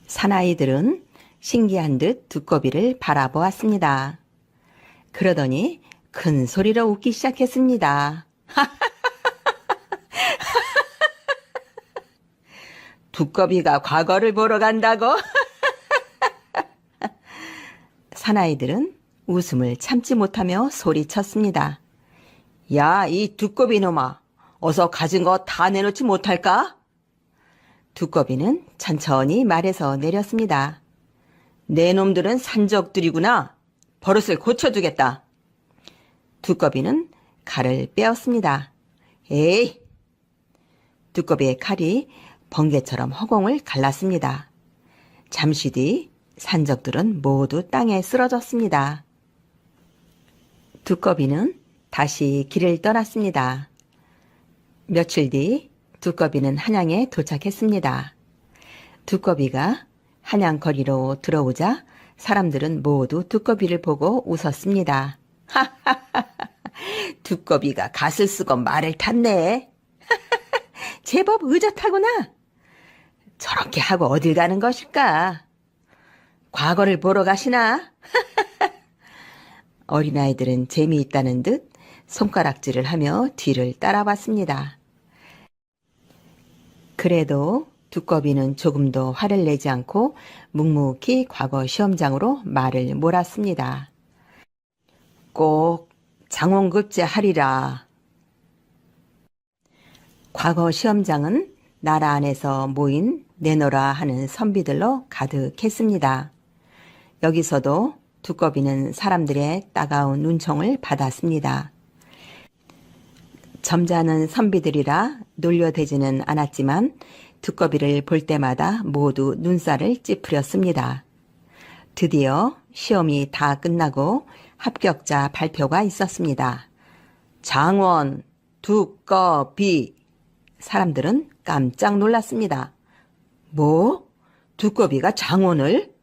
[SPEAKER 1] 사나이들은 신기한 듯 두꺼비를 바라보았습니다. 그러더니 큰 소리로 웃기 시작했습니다. 두꺼비가 과거를 보러 간다고? 사나이들은 웃음을 참지 못하며 소리쳤습니다. 야, 이 두꺼비 놈아, 어서 가진 거 다 내놓지 못할까? 두꺼비는 천천히 말에서 내렸습니다. 내 놈들은 산적들이구나. 버릇을 고쳐주겠다. 두꺼비는 칼을 빼었습니다. 에이! 두꺼비의 칼이 번개처럼 허공을 갈랐습니다. 잠시 뒤 산적들은 모두 땅에 쓰러졌습니다. 두꺼비는 다시 길을 떠났습니다. 며칠 뒤 두꺼비는 한양에 도착했습니다. 두꺼비가 한양 거리로 들어오자 사람들은 모두 두꺼비를 보고 웃었습니다. 하하하하, 두꺼비가 갓을 쓰고 말을 탔네. 제법 의젓하구나. 저렇게 하고 어딜 가는 것일까? 과거를 보러 가시나? 어린아이들은 재미있다는 듯 손가락질을 하며 뒤를 따라봤습니다. 그래도 두꺼비는 조금도 화를 내지 않고 묵묵히 과거 시험장으로 말을 몰았습니다. 꼭 장원급제 하리라. 과거 시험장은 나라 안에서 모인 내노라 하는 선비들로 가득했습니다. 여기서도 두꺼비는 사람들의 따가운 눈총을 받았습니다. 점잖은 선비들이라 놀려대지는 않았지만 두꺼비를 볼 때마다 모두 눈살을 찌푸렸습니다. 드디어 시험이 다 끝나고 합격자 발표가 있었습니다. 장원, 두꺼비. 사람들은 깜짝 놀랐습니다. 뭐? 두꺼비가 장원을?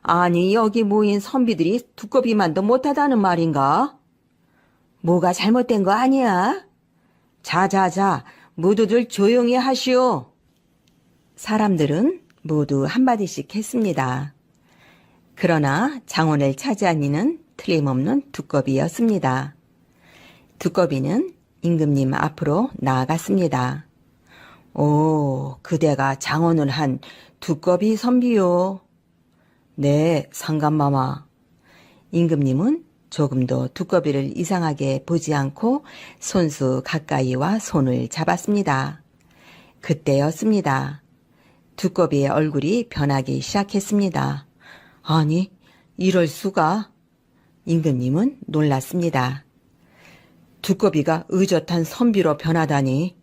[SPEAKER 1] 아니, 여기 모인 선비들이 두꺼비만도 못하다는 말인가? 뭐가 잘못된 거 아니야? 자자자, 모두들 조용히 하시오. 사람들은 모두 한마디씩 했습니다. 그러나 장원을 차지한 이는 틀림없는 두꺼비였습니다. 두꺼비는 임금님 앞으로 나아갔습니다. 오, 그대가 장원을 한 두꺼비 선비요. 네, 상감마마. 임금님은 조금도 두꺼비를 이상하게 보지 않고 손수 가까이와 손을 잡았습니다. 그때였습니다. 두꺼비의 얼굴이 변하기 시작했습니다. 아니, 이럴 수가. 임금님은 놀랐습니다. 두꺼비가 의젓한 선비로 변하다니.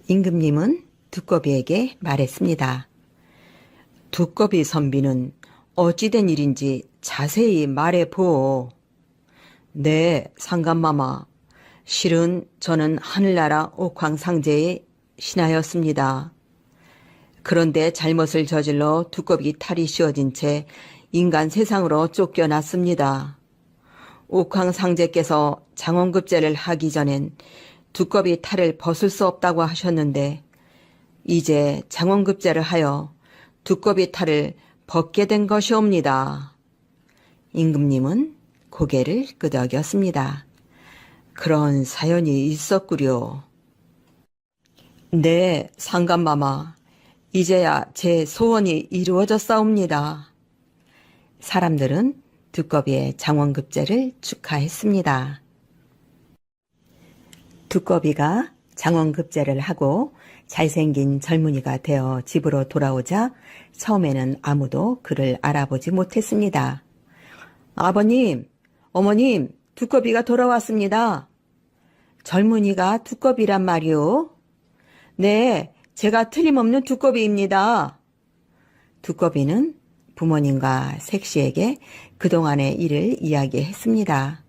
[SPEAKER 1] 임금님은 두꺼비에게 말했습니다. 두꺼비 선비는 어찌된 일인지 자세히 말해보오. 네, 상감마마. 실은 저는 하늘나라 옥황상제의 신하였습니다. 그런데 잘못을 저질러 두꺼비 탈이 씌워진 채 인간 세상으로 쫓겨났습니다. 옥황상제께서 장원급제를 하기 전엔 두꺼비 탈을 벗을 수 없다고 하셨는데 이제 장원급제를 하여 두꺼비 탈을 벗게 된 것이옵니다. 임금님은 고개를 끄덕였습니다. 그런 사연이 있었구려. 네, 상감마마. 이제야 제 소원이 이루어졌사옵니다. 사람들은 두꺼비의 장원급제를 축하했습니다. 두꺼비가 장원급제를 하고 잘생긴 젊은이가 되어 집으로 돌아오자 처음에는 아무도 그를 알아보지 못했습니다. 아버님, 어머님, 두꺼비가 돌아왔습니다. 젊은이가 두꺼비란 말이오? 네, 제가 틀림없는 두꺼비입니다. 두꺼비는 부모님과 색시에게 그동안의 일을 이야기했습니다.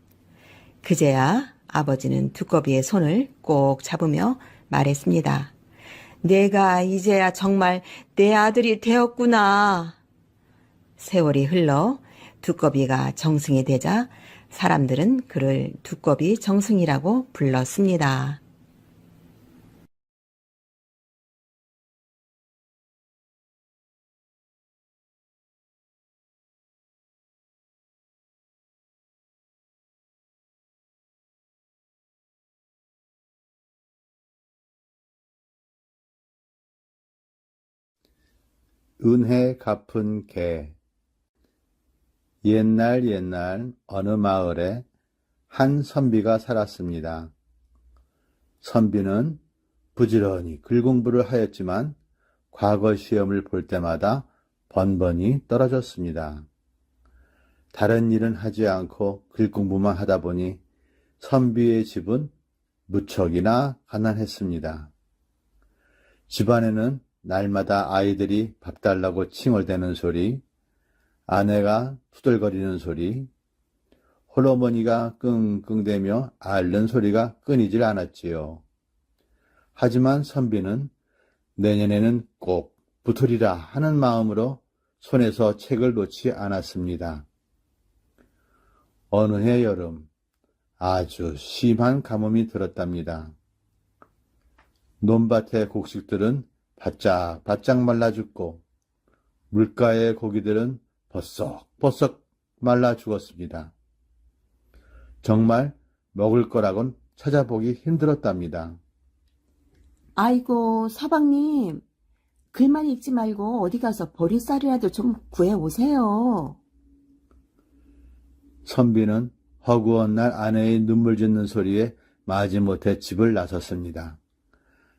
[SPEAKER 1] 그제야 아버지는 두꺼비의 손을 꼭 잡으며 말했습니다. 내가 이제야 정말 내 아들이 되었구나. 세월이 흘러 두꺼비가 정승이 되자 사람들은 그를 두꺼비 정승이라고 불렀습니다.
[SPEAKER 2] 은혜 갚은 개. 옛날 어느 마을에 한 선비가 살았습니다. 선비는 부지런히 글 공부를 하였지만 과거 시험을 볼 때마다 번번이 떨어졌습니다. 다른 일은 하지 않고 글 공부만 하다 보니 선비의 집은 무척이나 가난했습니다. 집안에는 날마다 아이들이 밥 달라고 칭얼대는 소리, 아내가 투덜거리는 소리, 홀어머니가 끙끙대며 앓는 소리가 끊이질 않았지요. 하지만 선비는 내년에는 꼭 붙으리라 하는 마음으로 손에서 책을 놓지 않았습니다. 어느 해 여름, 아주 심한 가뭄이 들었답니다. 논밭의 곡식들은 바짝바짝 말라 죽고 물가의 고기들은 버석버석 말라 죽었습니다. 정말 먹을 거라곤 찾아보기 힘들었답니다.
[SPEAKER 1] 아이고, 서방님, 글만 읽지 말고 어디 가서 보리쌀이라도 좀 구해오세요.
[SPEAKER 2] 선비는 허구한 날 아내의 눈물 짓는 소리에 마지못해 집을 나섰습니다.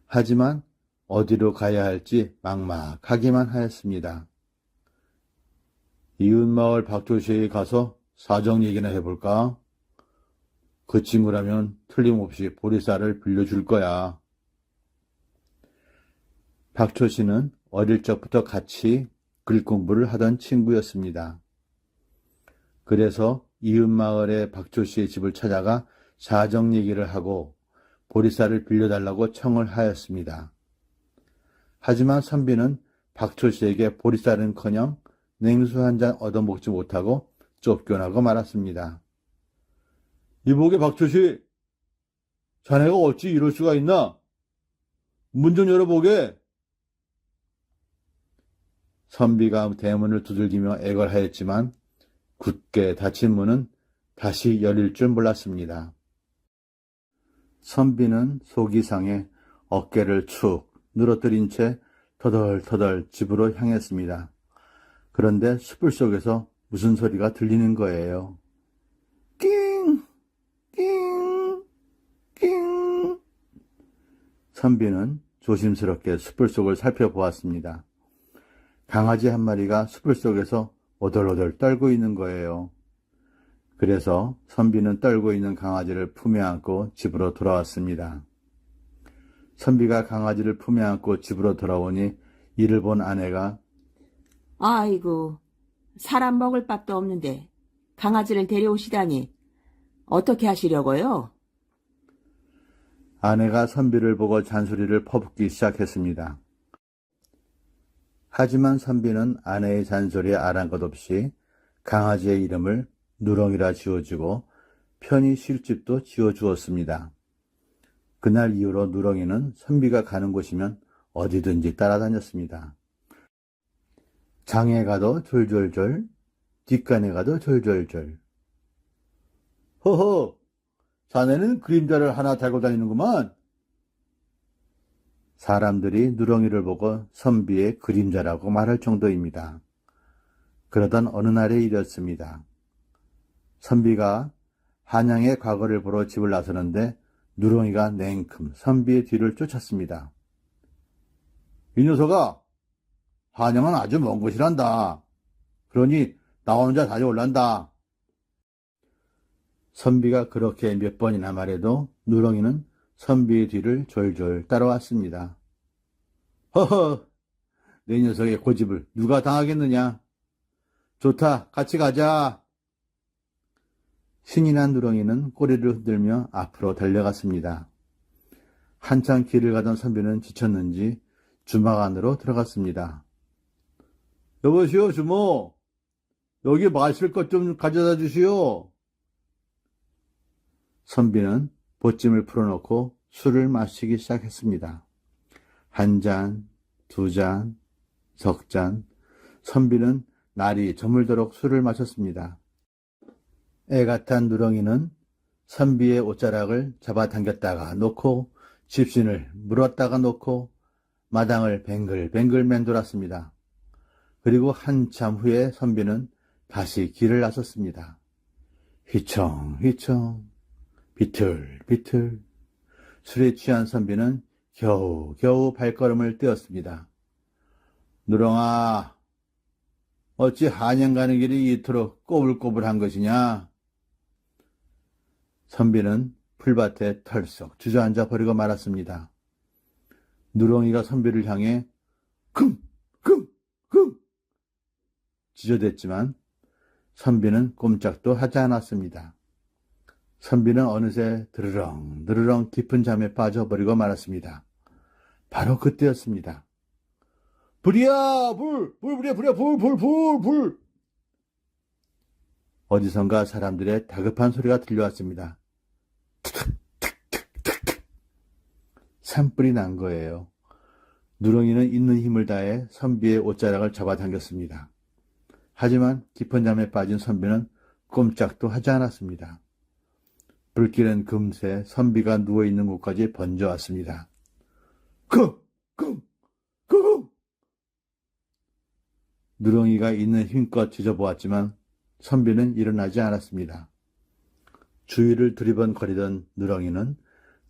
[SPEAKER 2] 하지만 어디로 가야 할지 막막하기만 하였습니다. 이웃마을 박조씨에 가서 사정 얘기나 해볼까? 그 친구라면 틀림없이 보리쌀을 빌려줄 거야. 박조씨는 어릴 적부터 같이 글 공부를 하던 친구였습니다. 그래서 이웃마을의 박조씨의 집을 찾아가 사정 얘기를 하고 보리쌀을 빌려달라고 청을 하였습니다. 하지만 선비는 박조씨에게 보리쌀은커녕 냉수 한 잔 얻어먹지 못하고 쫓겨나고 말았습니다. 이보게 박조씨, 자네가 어찌 이럴 수가 있나? 문 좀 열어보게. 선비가 대문을 두들기며 애걸하였지만 굳게 닫힌 문은 다시 열릴 줄 몰랐습니다. 선비는 속이 상해 어깨를 축 늘어뜨린 채 터덜터덜 집으로 향했습니다. 그런데 숯불 속에서 무슨 소리가 들리는 거예요. 낑! 낑! 낑! 선비는 조심스럽게 숯불 속을 살펴보았습니다. 강아지 한 마리가 숯불 속에서 오돌오돌 떨고 있는 거예요. 그래서 선비는 떨고 있는 강아지를 품에 안고 집으로 돌아왔습니다. 선비가 강아지를 품에 안고 집으로 돌아오니 이를 본 아내가
[SPEAKER 1] 아이고, 사람 먹을 밥도 없는데 강아지를 데려오시다니 어떻게 하시려고요?
[SPEAKER 2] 아내가 선비를 보고 잔소리를 퍼붓기 시작했습니다. 하지만 선비는 아내의 잔소리에 아랑곳 없이 강아지의 이름을 누렁이라 지어주고 편히 쉴 집도 지어주었습니다. 그날 이후로 누렁이는 선비가 가는 곳이면 어디든지 따라다녔습니다. 장에 가도 졸졸졸, 뒷간에 가도 졸졸졸. 허허, 자네는 그림자를 하나 달고 다니는구만. 사람들이 누렁이를 보고 선비의 그림자라고 말할 정도입니다. 그러던 어느 날의 일이었습니다. 선비가 한양의 과거를 보러 집을 나서는데 누렁이가 냉큼 선비의 뒤를 쫓았습니다. 이 녀석아, 한양은 아주 먼 곳이란다. 그러니 나 혼자 다녀올란다. 선비가 그렇게 몇 번이나 말해도 누렁이는 선비의 뒤를 졸졸 따라왔습니다. 허허, 내 녀석의 고집을 누가 당하겠느냐. 좋다, 같이 가자. 신이 난 누렁이는 꼬리를 흔들며 앞으로 달려갔습니다. 한참 길을 가던 선비는 지쳤는지 주막 안으로 들어갔습니다. 여보시오, 주모. 여기 마실 것 좀 가져다 주시오. 선비는 보찜을 풀어놓고 술을 마시기 시작했습니다. 한 잔, 두 잔, 석 잔. 선비는 날이 저물도록 술을 마셨습니다. 애가 탄 누렁이는 선비의 옷자락을 잡아당겼다가 놓고 집신을 물었다가 놓고 마당을 뱅글뱅글 맴돌았습니다. 그리고 한참 후에 선비는 다시 길을 나섰습니다. 휘청휘청, 비틀비틀. 술에 취한 선비는 겨우겨우 발걸음을 떼었습니다. 누렁아, 어찌 한양 가는 길이 이토록 꼬불꼬불한 것이냐? 선비는 풀밭에 털썩 주저앉아 버리고 말았습니다. 누렁이가 선비를 향해 금! 지저댔지만 선비는 꼼짝도 하지 않았습니다. 선비는 어느새 드르렁 깊은 잠에 빠져버리고 말았습니다. 바로 그때였습니다. 불이야! 불! 어디선가 사람들의 다급한 소리가 들려왔습니다. 산불이 난 거예요. 누렁이는 있는 힘을 다해 선비의 옷자락을 잡아당겼습니다. 하지만 깊은 잠에 빠진 선비는 꼼짝도 하지 않았습니다. 불길은 금세 선비가 누워있는 곳까지 번져왔습니다. 누렁이가 있는 힘껏 지져보았지만 선비는 일어나지 않았습니다. 주위를 두리번거리던 누렁이는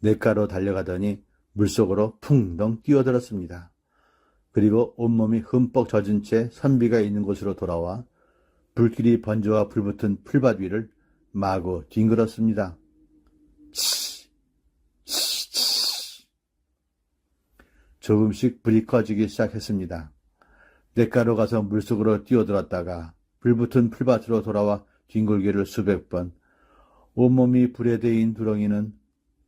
[SPEAKER 2] 냇가로 달려가더니 물속으로 풍덩 뛰어들었습니다. 그리고 온몸이 흠뻑 젖은 채 선비가 있는 곳으로 돌아와 불길이 번져와 불붙은 풀밭 위를 마구 뒹굴었습니다. 치. 조금씩 불이 꺼지기 시작했습니다. 냇가로 가서 물속으로 뛰어들었다가 불붙은 풀밭으로 돌아와 뒹굴기를 수백 번. 온몸이 불에 데인 누렁이는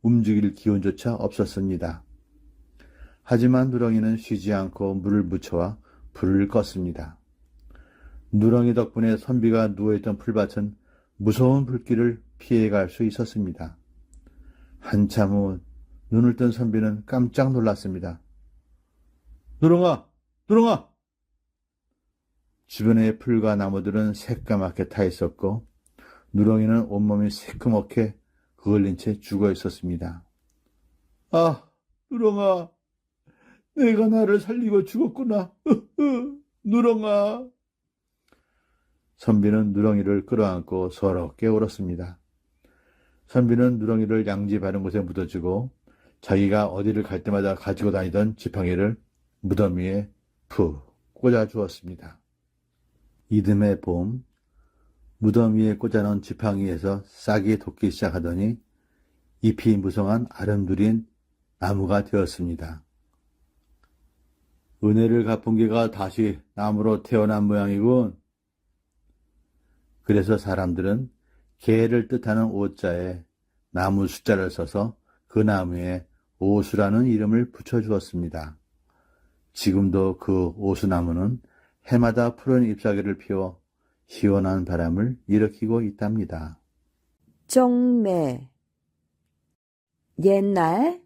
[SPEAKER 2] 움직일 기운조차 없었습니다. 하지만 누렁이는 쉬지 않고 물을 묻혀와 불을 껐습니다. 누렁이 덕분에 선비가 누워있던 풀밭은 무서운 불길을 피해갈 수 있었습니다. 한참 후 눈을 뜬 선비는 깜짝 놀랐습니다. 누렁아! 주변의 풀과 나무들은 새까맣게 타 있었고 누렁이는 온몸이 새끄맣게 그을린 채 죽어 있었습니다. 아, 누렁아, 내가 나를 살리고 죽었구나. 누렁아. 선비는 누렁이를 끌어안고 서럽게 울었습니다. 선비는 누렁이를 양지 바른 곳에 묻어주고 자기가 어디를 갈 때마다 가지고 다니던 지팡이를 무덤 위에 푹 꽂아 주었습니다. 이듬해 봄, 무덤 위에 꽂아놓은 지팡이에서 싹이 돋기 시작하더니 잎이 무성한 아름드린 나무가 되었습니다. 은혜를 갚은 개가 다시 나무로 태어난 모양이군. 그래서 사람들은 개를 뜻하는 오자에 나무 숫자를 써서 그 나무에 오수라는 이름을 붙여주었습니다. 지금도 그 오수나무는 해마다 푸른 잎사귀를 피워 시원한 바람을 일으키고 있답니다.
[SPEAKER 1] 쪽매. 옛날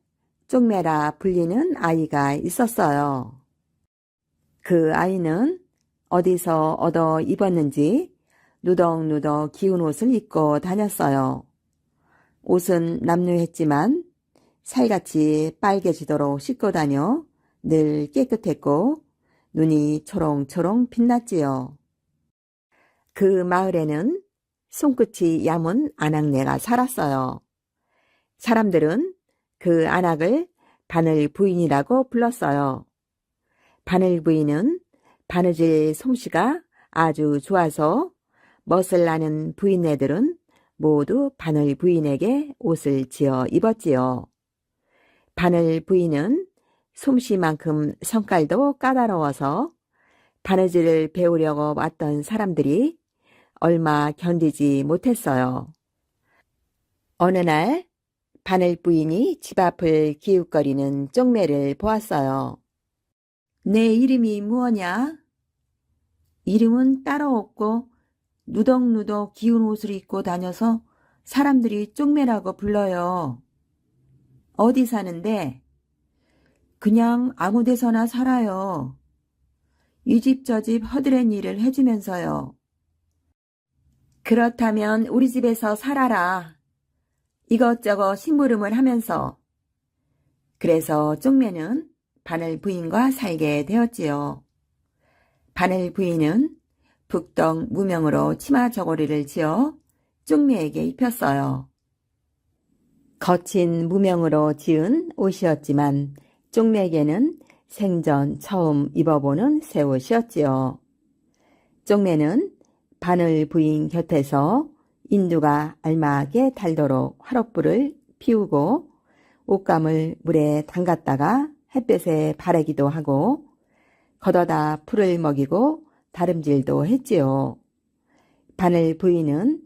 [SPEAKER 1] 쪽매라 불리는 아이가 있었어요. 그 아이는 어디서 얻어 입었는지 누덕누덕 기운 옷을 입고 다녔어요. 옷은 남루했지만 살같이 빨개지도록 씻고 다녀 늘 깨끗했고 눈이 초롱초롱 빛났지요. 그 마을에는 손끝이 얇은 아낙네가 살았어요. 사람들은 그 아낙을 바늘 부인이라고 불렀어요. 바늘 부인은 바느질 솜씨가 아주 좋아서 멋을 나는 부인네들은 모두 바늘 부인에게 옷을 지어 입었지요. 바늘 부인은 솜씨만큼 성깔도 까다로워서 바느질을 배우려고 왔던 사람들이 얼마 견디지 못했어요. 어느 날 바늘 부인이 집 앞을 기웃거리는 쪽매를 보았어요. 내 이름이 무엇냐? 이름은 따로 없고 누덕누덕 기운 옷을 입고 다녀서 사람들이 쪽매라고 불러요. 어디 사는데? 그냥 아무 데서나 살아요. 이 집 저 집 허드렛 일을 해주면서요. 그렇다면 우리 집에서 살아라. 이것저것 심부름을 하면서. 그래서 쪽매는 바늘 부인과 살게 되었지요. 바늘 부인은 북덩 무명으로 치마 저고리를 지어 쪽매에게 입혔어요. 거친 무명으로 지은 옷이었지만 쪽매에게는 생전 처음 입어보는 새 옷이었지요. 쪽매는 바늘 부인 곁에서 인두가 알맞게 달도록 화롯불을 피우고 옷감을 물에 담갔다가 햇볕에 바르기도 하고 걷어다 풀을 먹이고 다름질도 했지요. 바늘 부인은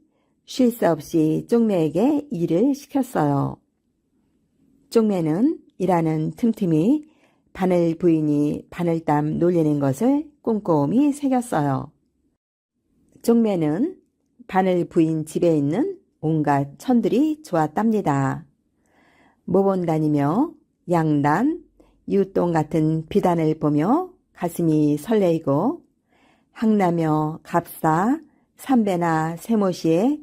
[SPEAKER 1] 쉴 새 없이 쪽매에게 일을 시켰어요. 쪽매는 일하는 틈틈이 바늘 부인이 바늘땀 놀리는 것을 꼼꼼히 새겼어요. 쪽매는 바늘 부인 집에 있는 온갖 천들이 좋았답니다. 모본 다니며 양단, 유똥 같은 비단을 보며 가슴이 설레이고 항나며 갑사, 삼배나 세모시에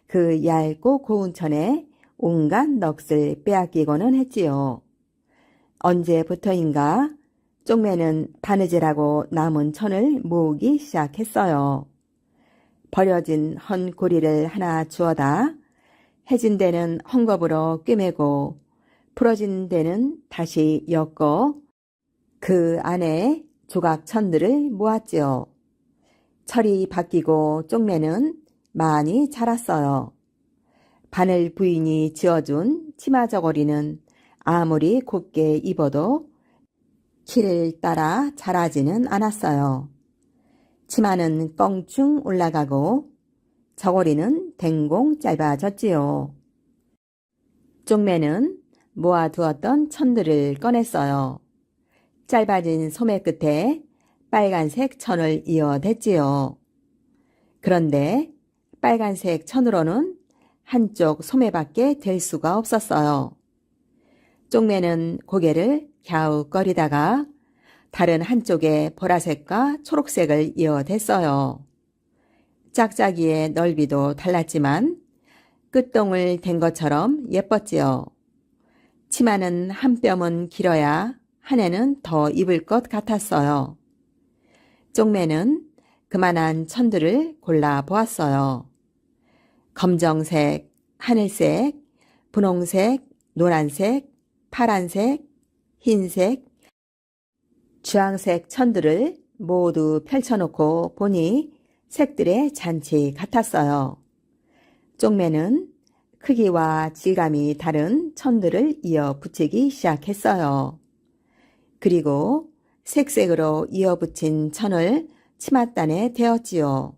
[SPEAKER 1] 그 얇고 고운 천에 온갖 넋을 빼앗기고는 했지요. 언제부터인가 쪽매는 바느질하고 남은 천을 모으기 시작했어요. 버려진 헌 고리를 하나 주워다 해진 데는 헝겊으로 꿰매고 풀어진 데는 다시 엮어 그 안에 조각 천들을 모았지요. 철이 바뀌고 쪽매는 많이 자랐어요. 바늘 부인이 지어준 치마 저고리는 아무리 곱게 입어도 키를 따라 자라지는 않았어요. 치마는 껑충 올라가고 저고리는 댕공 짧아졌지요. 쪽매는 모아두었던 천들을 꺼냈어요. 짧아진 소매 끝에 빨간색 천을 이어댔지요. 그런데 빨간색 천으로는 한쪽 소매밖에 될 수가 없었어요. 쪽매는 고개를 갸웃거리다가 다른 한쪽에 보라색과 초록색을 이어댔어요. 짝짝이의 넓이도 달랐지만 끝동을 댄 것처럼 예뻤지요. 치마는 한 뼘은 길어야 한 해는 더 입을 것 같았어요. 쪽매는 그만한 천들을 골라 보았어요. 검정색, 하늘색, 분홍색, 노란색, 파란색, 흰색, 주황색 천들을 모두 펼쳐놓고 보니 색들의 잔치 같았어요. 쪽매는 크기와 질감이 다른 천들을 이어 붙이기 시작했어요. 그리고 색색으로 이어 붙인 천을 치맛단에 대었지요.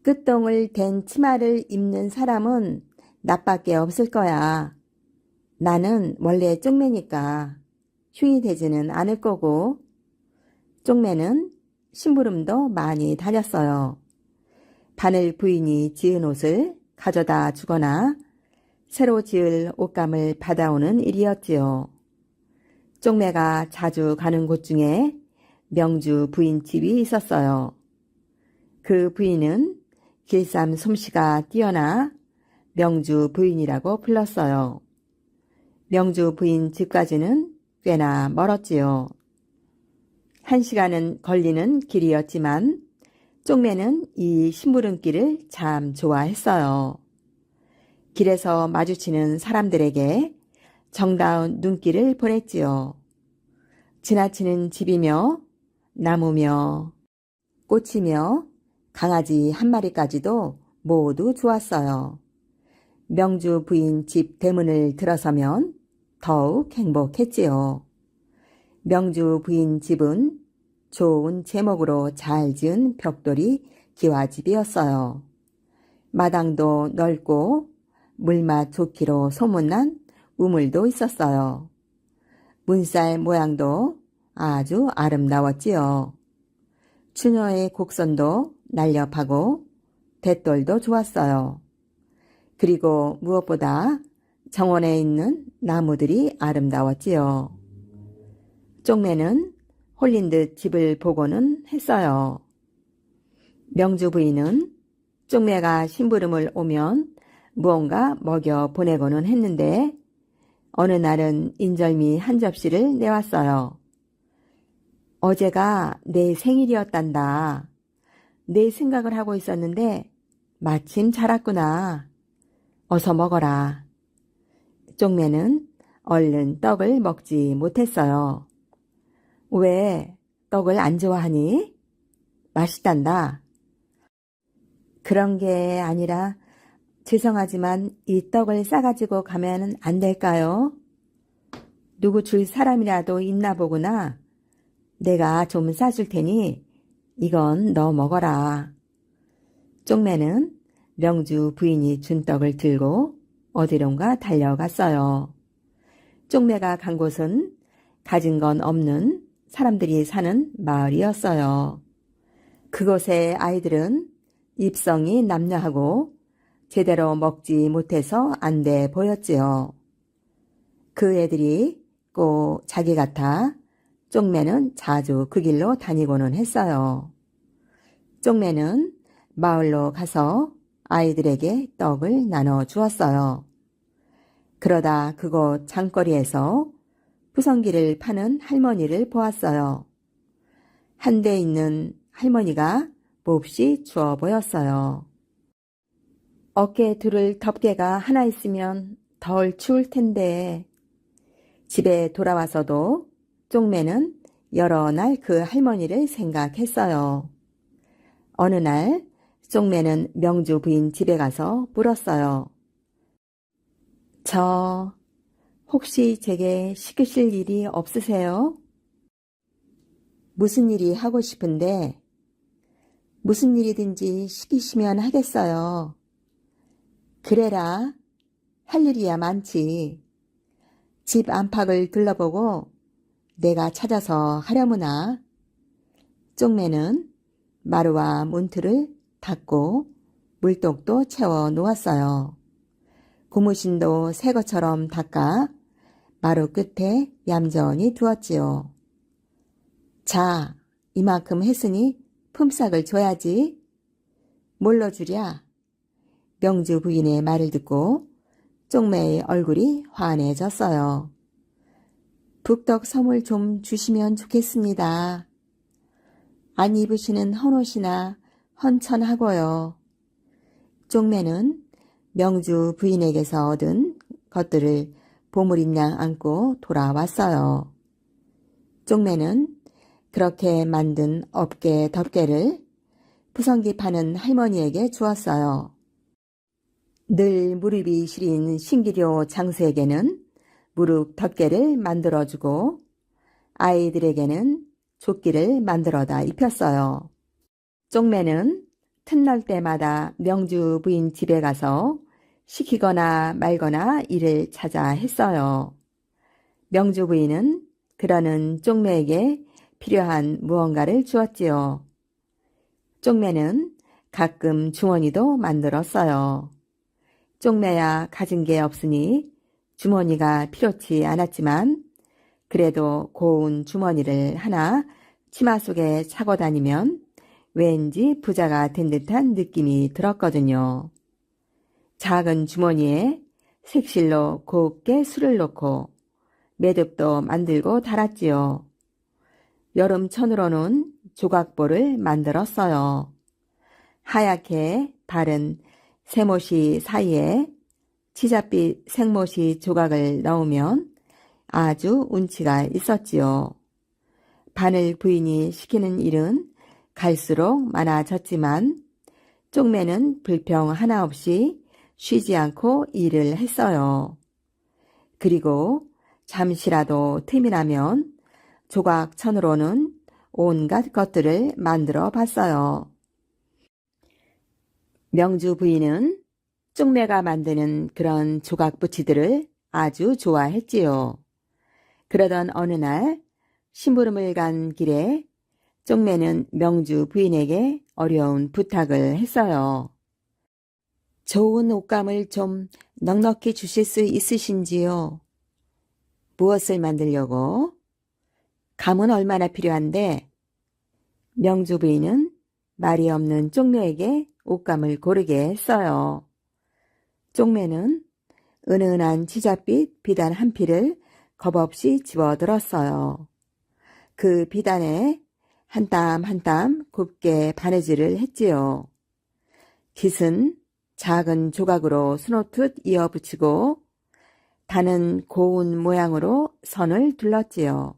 [SPEAKER 1] 끝동을 댄 치마를 입는 사람은 나밖에 없을 거야. 나는 원래 쪽매니까 흉이 되지는 않을 거고. 쪽매는 심부름도 많이 다녔어요. 바늘 부인이 지은 옷을 가져다 주거나 새로 지을 옷감을 받아오는 일이었지요. 쪽매가 자주 가는 곳 중에 명주 부인집이 있었어요. 그 부인은 길쌈 솜씨가 뛰어나 명주 부인이라고 불렀어요. 명주 부인 집까지는 꽤나 멀었지요. 1시간은 걸리는 길이었지만 쪽매는 이 심부름길을 참 좋아했어요. 길에서 마주치는 사람들에게 정다운 눈길을 보냈지요. 지나치는 집이며 나무며 꽃이며 강아지 한 마리까지도 모두 좋았어요. 명주 부인 집 대문을 들어서면 더욱 행복했지요. 명주 부인 집은 좋은 제목으로 잘 지은 벽돌이 기와집이었어요. 마당도 넓고 물맛 좋기로 소문난 우물도 있었어요. 문살 모양도 아주 아름다웠지요. 추녀의 곡선도 날렵하고 돛돌도 좋았어요. 그리고 무엇보다 정원에 있는 나무들이 아름다웠지요. 쪽매는 홀린 듯 집을 보고는 했어요. 명주 부인은 쪽매가 심부름을 오면 무언가 먹여 보내고는 했는데 어느 날은 인절미 한 접시를 내왔어요. 어제가 내 생일이었단다. 내 생각을 하고 있었는데 마침 잘 왔구나. 어서 먹어라. 쪽매는 얼른 떡을 먹지 못했어요. 왜 떡을 안 좋아하니? 맛있단다. 그런 게 아니라 죄송하지만 이 떡을 싸가지고 가면 안 될까요? 누구 줄 사람이라도 있나 보구나. 내가 좀 싸줄 테니 이건 너 먹어라. 쪽매는 명주 부인이 준 떡을 들고 어디론가 달려갔어요. 쪽매가 간 곳은 가진 건 없는 사람들이 사는 마을이었어요. 그곳의 아이들은 입성이 남녀하고 제대로 먹지 못해서 안 돼 보였지요. 그 애들이 꼭 자기 같아 쪽매는 자주 그 길로 다니고는 했어요. 쪽매는 마을로 가서 아이들에게 떡을 나눠 주었어요. 그러다 그곳 장거리에서 부성기를 파는 할머니를 보았어요. 한 대 있는 할머니가 몹시 추워 보였어요. 어깨에 두를 덮개가 하나 있으면 덜 추울 텐데. 집에 돌아와서도 쪽매는 여러 날 그 할머니를 생각했어요. 어느 날 쪽매는 명주 부인 집에 가서 물었어요. 저 혹시 제게 시키실 일이 없으세요? 무슨 일이 하고 싶은데 무슨 일이든지 시키시면 하겠어요. 그래라, 할 일이야 많지. 집 안팎을 둘러보고 내가 찾아서 하려무나. 쪽매는 마루와 문틀을 닫고 물독도 채워 놓았어요. 고무신도 새 것처럼 닦아 마루 끝에 얌전히 두었지요. 자, 이만큼 했으니 품삯을 줘야지. 뭘로 주랴? 명주 부인의 말을 듣고 쪽매의 얼굴이 환해졌어요. 북덕 섬을 좀 주시면 좋겠습니다. 안 입으시는 헌옷이나 헌천하고요. 쪽매는 명주 부인에게서 얻은 것들을 보물인 양 안고 돌아왔어요. 쪽매는 그렇게 만든 어깨 덮개를 부성기 파는 할머니에게 주었어요. 늘 무릎이 시린 신기료 장수에게는 무릎 덮개를 만들어주고 아이들에게는 조끼를 만들어다 입혔어요. 쪽매는 틈날 때마다 명주 부인 집에 가서 시키거나 말거나 일을 찾아 했어요. 명주 부인은 그러는 쪽매에게 필요한 무언가를 주었지요. 쪽매는 가끔 주머니도 만들었어요. 쪽매야 가진 게 없으니 주머니가 필요치 않았지만 그래도 고운 주머니를 하나 치마 속에 차고 다니면 왠지 부자가 된 듯한 느낌이 들었거든요. 작은 주머니에 색실로 곱게 술을 넣고 매듭도 만들고 달았지요. 여름천으로는 조각보를 만들었어요. 하얗게 바른 새못이 사이에 치읓빛 생못이 조각을 넣으면 아주 운치가 있었지요. 바늘 부인이 시키는 일은 갈수록 많아졌지만 쪽매는 불평 하나 없이 쉬지 않고 일을 했어요. 그리고 잠시라도 틈이 나면 조각천으로는 온갖 것들을 만들어 봤어요. 명주 부인은 쪽매가 만드는 그런 조각부치들을 아주 좋아했지요. 그러던 어느 날 심부름을 간 길에 쪽매는 명주 부인에게 어려운 부탁을 했어요. 좋은 옷감을 좀 넉넉히 주실 수 있으신지요? 무엇을 만들려고? 감은 얼마나 필요한데? 명주 부인은 말이 없는 쪽매에게 옷감을 고르게 했어요. 쪽매는 은은한 치읓빛 비단 한 필을 겁없이 집어들었어요. 그 비단에 한 땀 한 땀 곱게 바느질을 했지요. 깃은 작은 조각으로 수놓듯 이어붙이고 단은 고운 모양으로 선을 둘렀지요.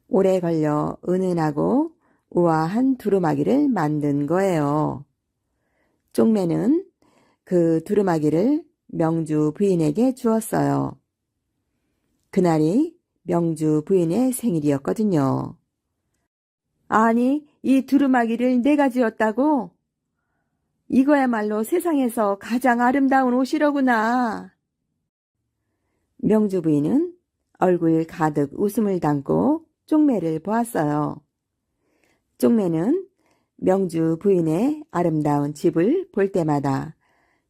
[SPEAKER 1] 오래 걸려 은은하고 우아한 두루마기를 만든 거예요. 쪽매는 그 두루마기를 명주 부인에게 주었어요. 그날이 명주 부인의 생일이었거든요. 아니, 이 두루마기를 내가 지었다고? 이거야말로 세상에서 가장 아름다운 옷이로구나. 명주 부인은 얼굴 가득 웃음을 담고 쪽매를 보았어요. 쪽매는 명주 부인의 아름다운 집을 볼 때마다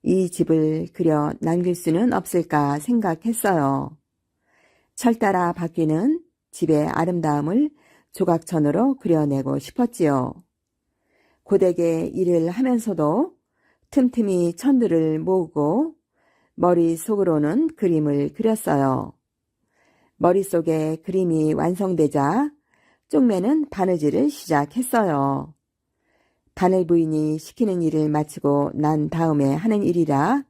[SPEAKER 1] 이 집을 그려 남길 수는 없을까 생각했어요. 철 따라 바뀌는 집의 아름다움을 조각천으로 그려내고 싶었지요. 고되게 일을 하면서도 틈틈이 천들을 모으고 머릿속으로는 그림을 그렸어요. 머릿속에 그림이 완성되자 쪽매는 바느질을 시작했어요. 바늘 부인이 시키는 일을 마치고 난 다음에 하는 일이라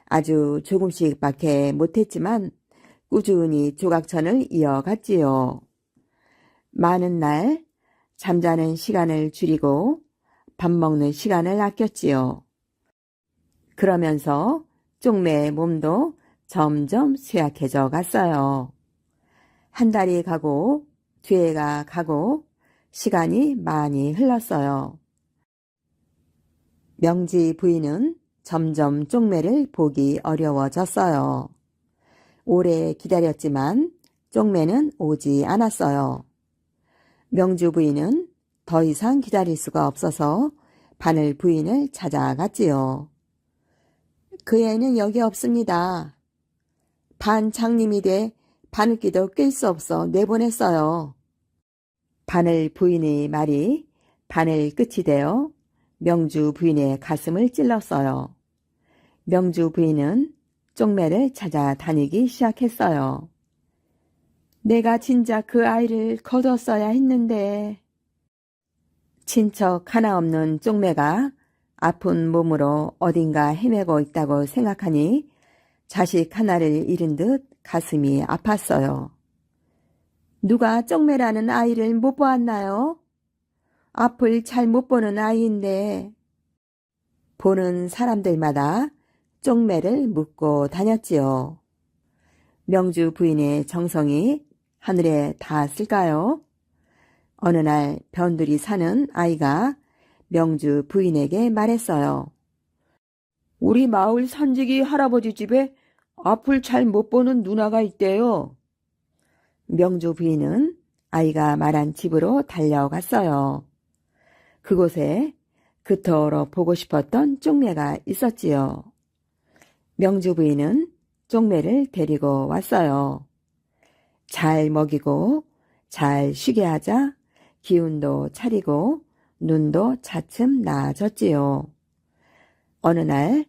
[SPEAKER 1] 아주 조금씩밖에 못했지만 꾸준히 조각천을 이어갔지요. 많은 날 잠자는 시간을 줄이고 밥 먹는 시간을 아꼈지요. 그러면서 쪽매의 몸도 점점 쇠약해져 갔어요. 한 달이 가고 뒤에가 가고 시간이 많이 흘렀어요. 명지 부인은 점점 쪽매를 보기 어려워졌어요. 오래 기다렸지만 쪽매는 오지 않았어요. 명주 부인은 더 이상 기다릴 수가 없어서 바늘 부인을 찾아갔지요. 그 애는 여기 없습니다. 반장님이 돼 바늘기도 낄 수 없어 내보냈어요. 바늘 부인의 말이 바늘 끝이 되어 명주 부인의 가슴을 찔렀어요. 명주 부인은 쪽매를 찾아다니기 시작했어요. 내가 진작 그 아이를 거뒀어야 했는데. 친척 하나 없는 쪽매가 아픈 몸으로 어딘가 헤매고 있다고 생각하니 자식 하나를 잃은 듯 가슴이 아팠어요. 누가 쪽매라는 아이를 못 보았나요? 앞을 잘 못 보는 아이인데. 보는 사람들마다 쪽매를 묻고 다녔지요. 명주 부인의 정성이 하늘에 닿았을까요? 어느 날 변두리 사는 아이가 명주 부인에게 말했어요. 우리 마을 산지기 할아버지 집에 앞을 잘 못 보는 누나가 있대요. 명주 부인은 아이가 말한 집으로 달려갔어요. 그곳에 그토록 보고 싶었던 쪽매가 있었지요. 명주 부인은 쪽매를 데리고 왔어요. 잘 먹이고 잘 쉬게 하자 기운도 차리고 눈도 차츰 나아졌지요. 어느 날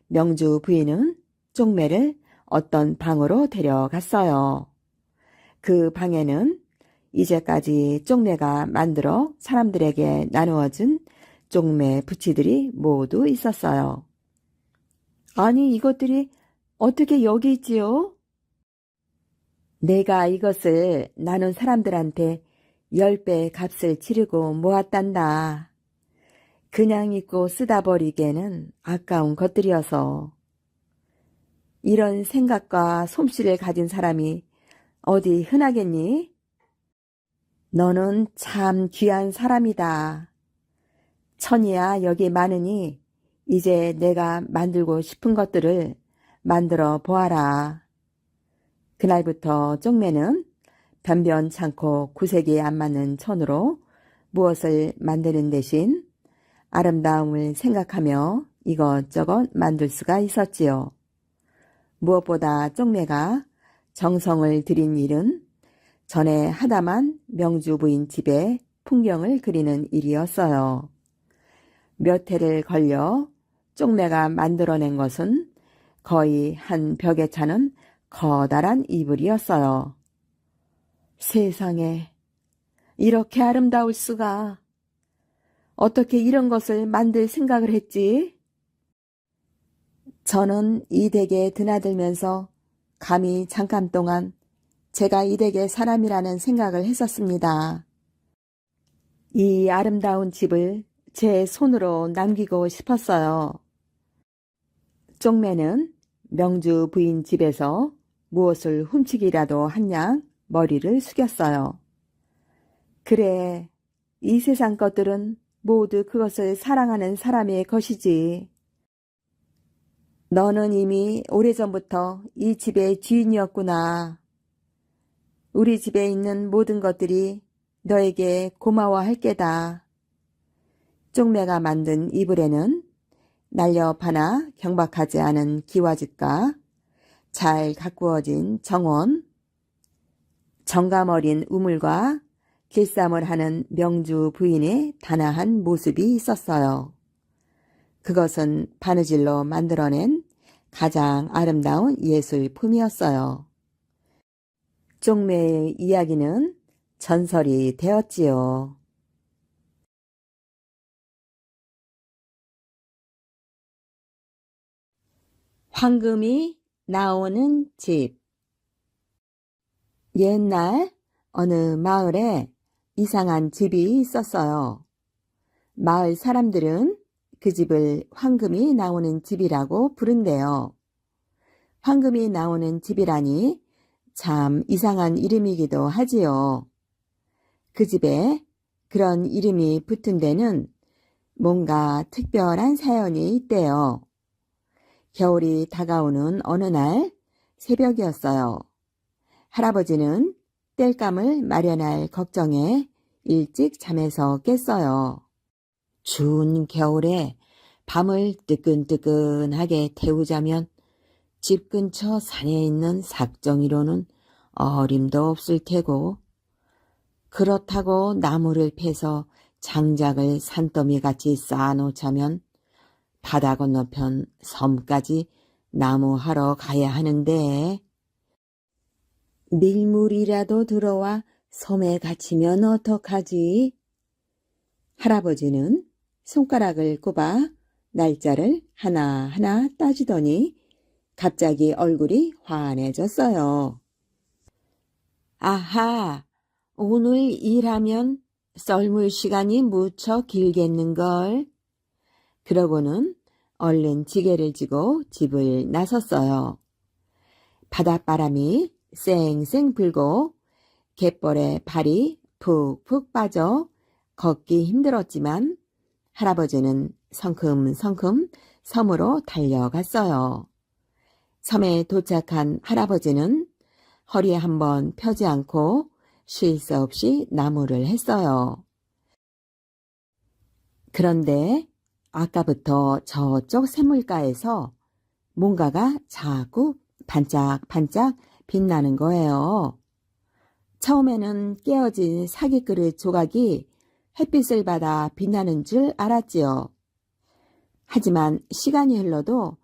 [SPEAKER 1] 명주 부인은 쪽매를 어떤 방으로 데려갔어요. 그 방에는 이제까지 쪽매가 만들어 사람들에게 나누어준 쪽매 부치들이 모두 있었어요. 아니, 이것들이 어떻게 여기 있지요? 내가 이것을 나눈 사람들한테 10배 값을 치르고 모았단다. 그냥 입고 쓰다 버리기에는 아까운 것들이어서. 이런 생각과 솜씨를 가진 사람이 어디 흔하겠니? 너는 참 귀한 사람이다. 천이야 여기 많으니 이제 내가 만들고 싶은 것들을 만들어 보아라. 그날부터 쪽매는 변변찮고 구색이 안 맞는 천으로 무엇을 만드는 대신 아름다움을 생각하며 이것저것 만들 수가 있었지요. 무엇보다 쪽매가 정성을 들인 일은 전에 하다만 명주 부인 집에 풍경을 그리는 일이었어요. 몇 해를 걸려 쪽매가 만들어낸 것은 거의 한 벽에 차는 커다란 이불이었어요. 세상에, 이렇게 아름다울 수가. 어떻게 이런 것을 만들 생각을 했지? 저는 이 댁에 드나들면서 감히 잠깐 동안 제가 이 댁의 사람이라는 생각을 했었습니다. 이 아름다운 집을 제 손으로 남기고 싶었어요. 쪽매는 명주 부인 집에서 무엇을 훔치기라도 한 양 머리를 숙였어요. 그래, 이 세상 것들은 모두 그것을 사랑하는 사람의 것이지. 너는 이미 오래전부터 이 집의 주인이었구나. 우리 집에 있는 모든 것들이 너에게 고마워할 게다. 쪽매가 만든 이불에는 날렵하나 경박하지 않은 기와집과 잘 가꾸어진 정원, 정감 어린 우물과 길쌈을 하는 명주 부인의 단아한 모습이 있었어요. 그것은 바느질로 만들어낸 가장 아름다운 예술품이었어요. 쪽매의 이야기는 전설이 되었지요. 황금이 나오는 집. 옛날 어느 마을에 이상한 집이 있었어요. 마을 사람들은 그 집을 황금이 나오는 집이라고 부른대요. 황금이 나오는 집이라니 참 이상한 이름이기도 하지요. 그 집에 그런 이름이 붙은 데는 뭔가 특별한 사연이 있대요. 겨울이 다가오는 어느 날 새벽이었어요. 할아버지는 땔감을 마련할 걱정에 일찍 잠에서 깼어요. 추운 겨울에 밤을 뜨끈뜨끈하게 태우자면 집 근처 산에 있는 삭정이로는 어림도 없을 테고, 그렇다고 나무를 패서 장작을 산더미같이 쌓아놓자면 바다 건너편 섬까지 나무하러 가야 하는데, 밀물이라도 들어와 섬에 갇히면 어떡하지? 할아버지는 손가락을 꼽아 날짜를 하나하나 따지더니 갑자기 얼굴이 환해졌어요. 아하, 오늘 일하면 썰물 시간이 무척 길겠는걸. 그러고는 얼른 지게를 지고 집을 나섰어요. 바닷바람이 쌩쌩 불고 갯벌에 발이 푹푹 빠져 걷기 힘들었지만 할아버지는 성큼성큼 섬으로 달려갔어요. 섬에 도착한 할아버지는 허리 한번 펴지 않고 쉴 새 없이 나무를 했어요. 그런데 아까부터 저쪽 샘물가에서 뭔가가 자꾸 반짝반짝 빛나는 거예요. 처음에는 깨어진 사기그릇 조각이 햇빛을 받아 빛나는 줄 알았지요. 하지만 시간이 흘러도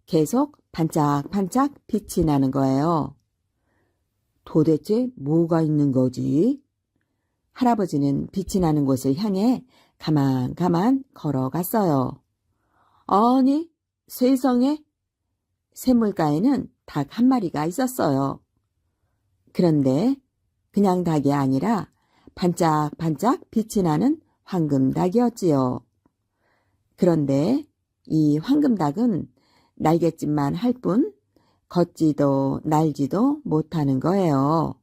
[SPEAKER 1] 계속 반짝반짝 빛이 나는 거예요. 도대체 뭐가 있는 거지? 할아버지는 빛이 나는 곳을 향해 가만 걸어갔어요. 아니, 세상에! 샘물가에는 닭 한 마리가 있었어요. 그런데 그냥 닭이 아니라 반짝반짝 빛이 나는 황금닭이었지요. 그런데 이 황금닭은 날갯짓만 할 뿐 걷지도 날지도 못하는 거예요.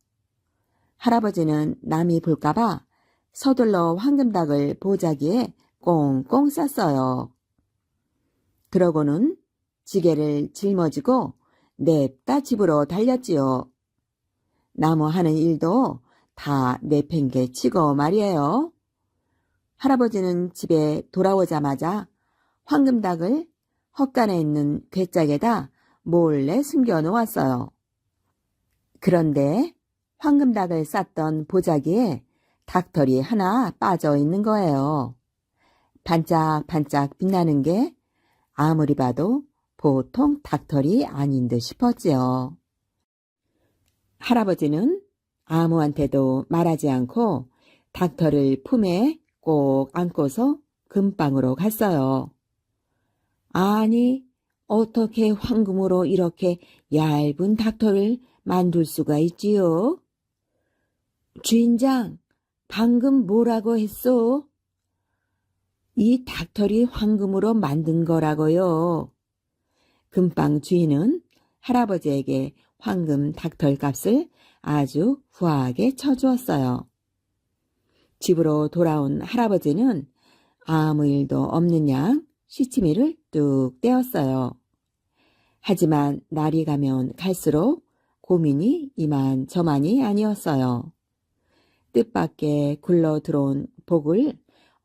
[SPEAKER 1] 할아버지는 남이 볼까봐 서둘러 황금닭을 보자기에 꽁꽁 쌌어요. 그러고는 지게를 짊어지고 냅다 집으로 달렸지요. 나무 하는 일도 다 내팽개치고 말이에요. 할아버지는 집에 돌아오자마자 황금닭을 헛간에 있는 괴짝에다 몰래 숨겨 놓았어요. 그런데 황금닭을 쌌던 보자기에 닭털이 하나 빠져 있는 거예요. 반짝반짝 빛나는 게 아무리 봐도 보통 닭털이 아닌 듯 싶었지요. 할아버지는 아무한테도 말하지 않고 닥터를 품에 꼭 안고서 금방으로 갔어요. 아니, 어떻게 황금으로 이렇게 얇은 닥터를 만들 수가 있지요? 주인장, 방금 뭐라고 했소? 이 닥터리 황금으로 만든 거라고요. 금방 주인은 할아버지에게 황금 닥털 값을 아주 후하게 쳐주었어요. 집으로 돌아온 할아버지는 아무 일도 없는 양 시치미를 뚝 떼었어요. 하지만 날이 가면 갈수록 고민이 이만저만이 아니었어요. 뜻밖의 굴러 들어온 복을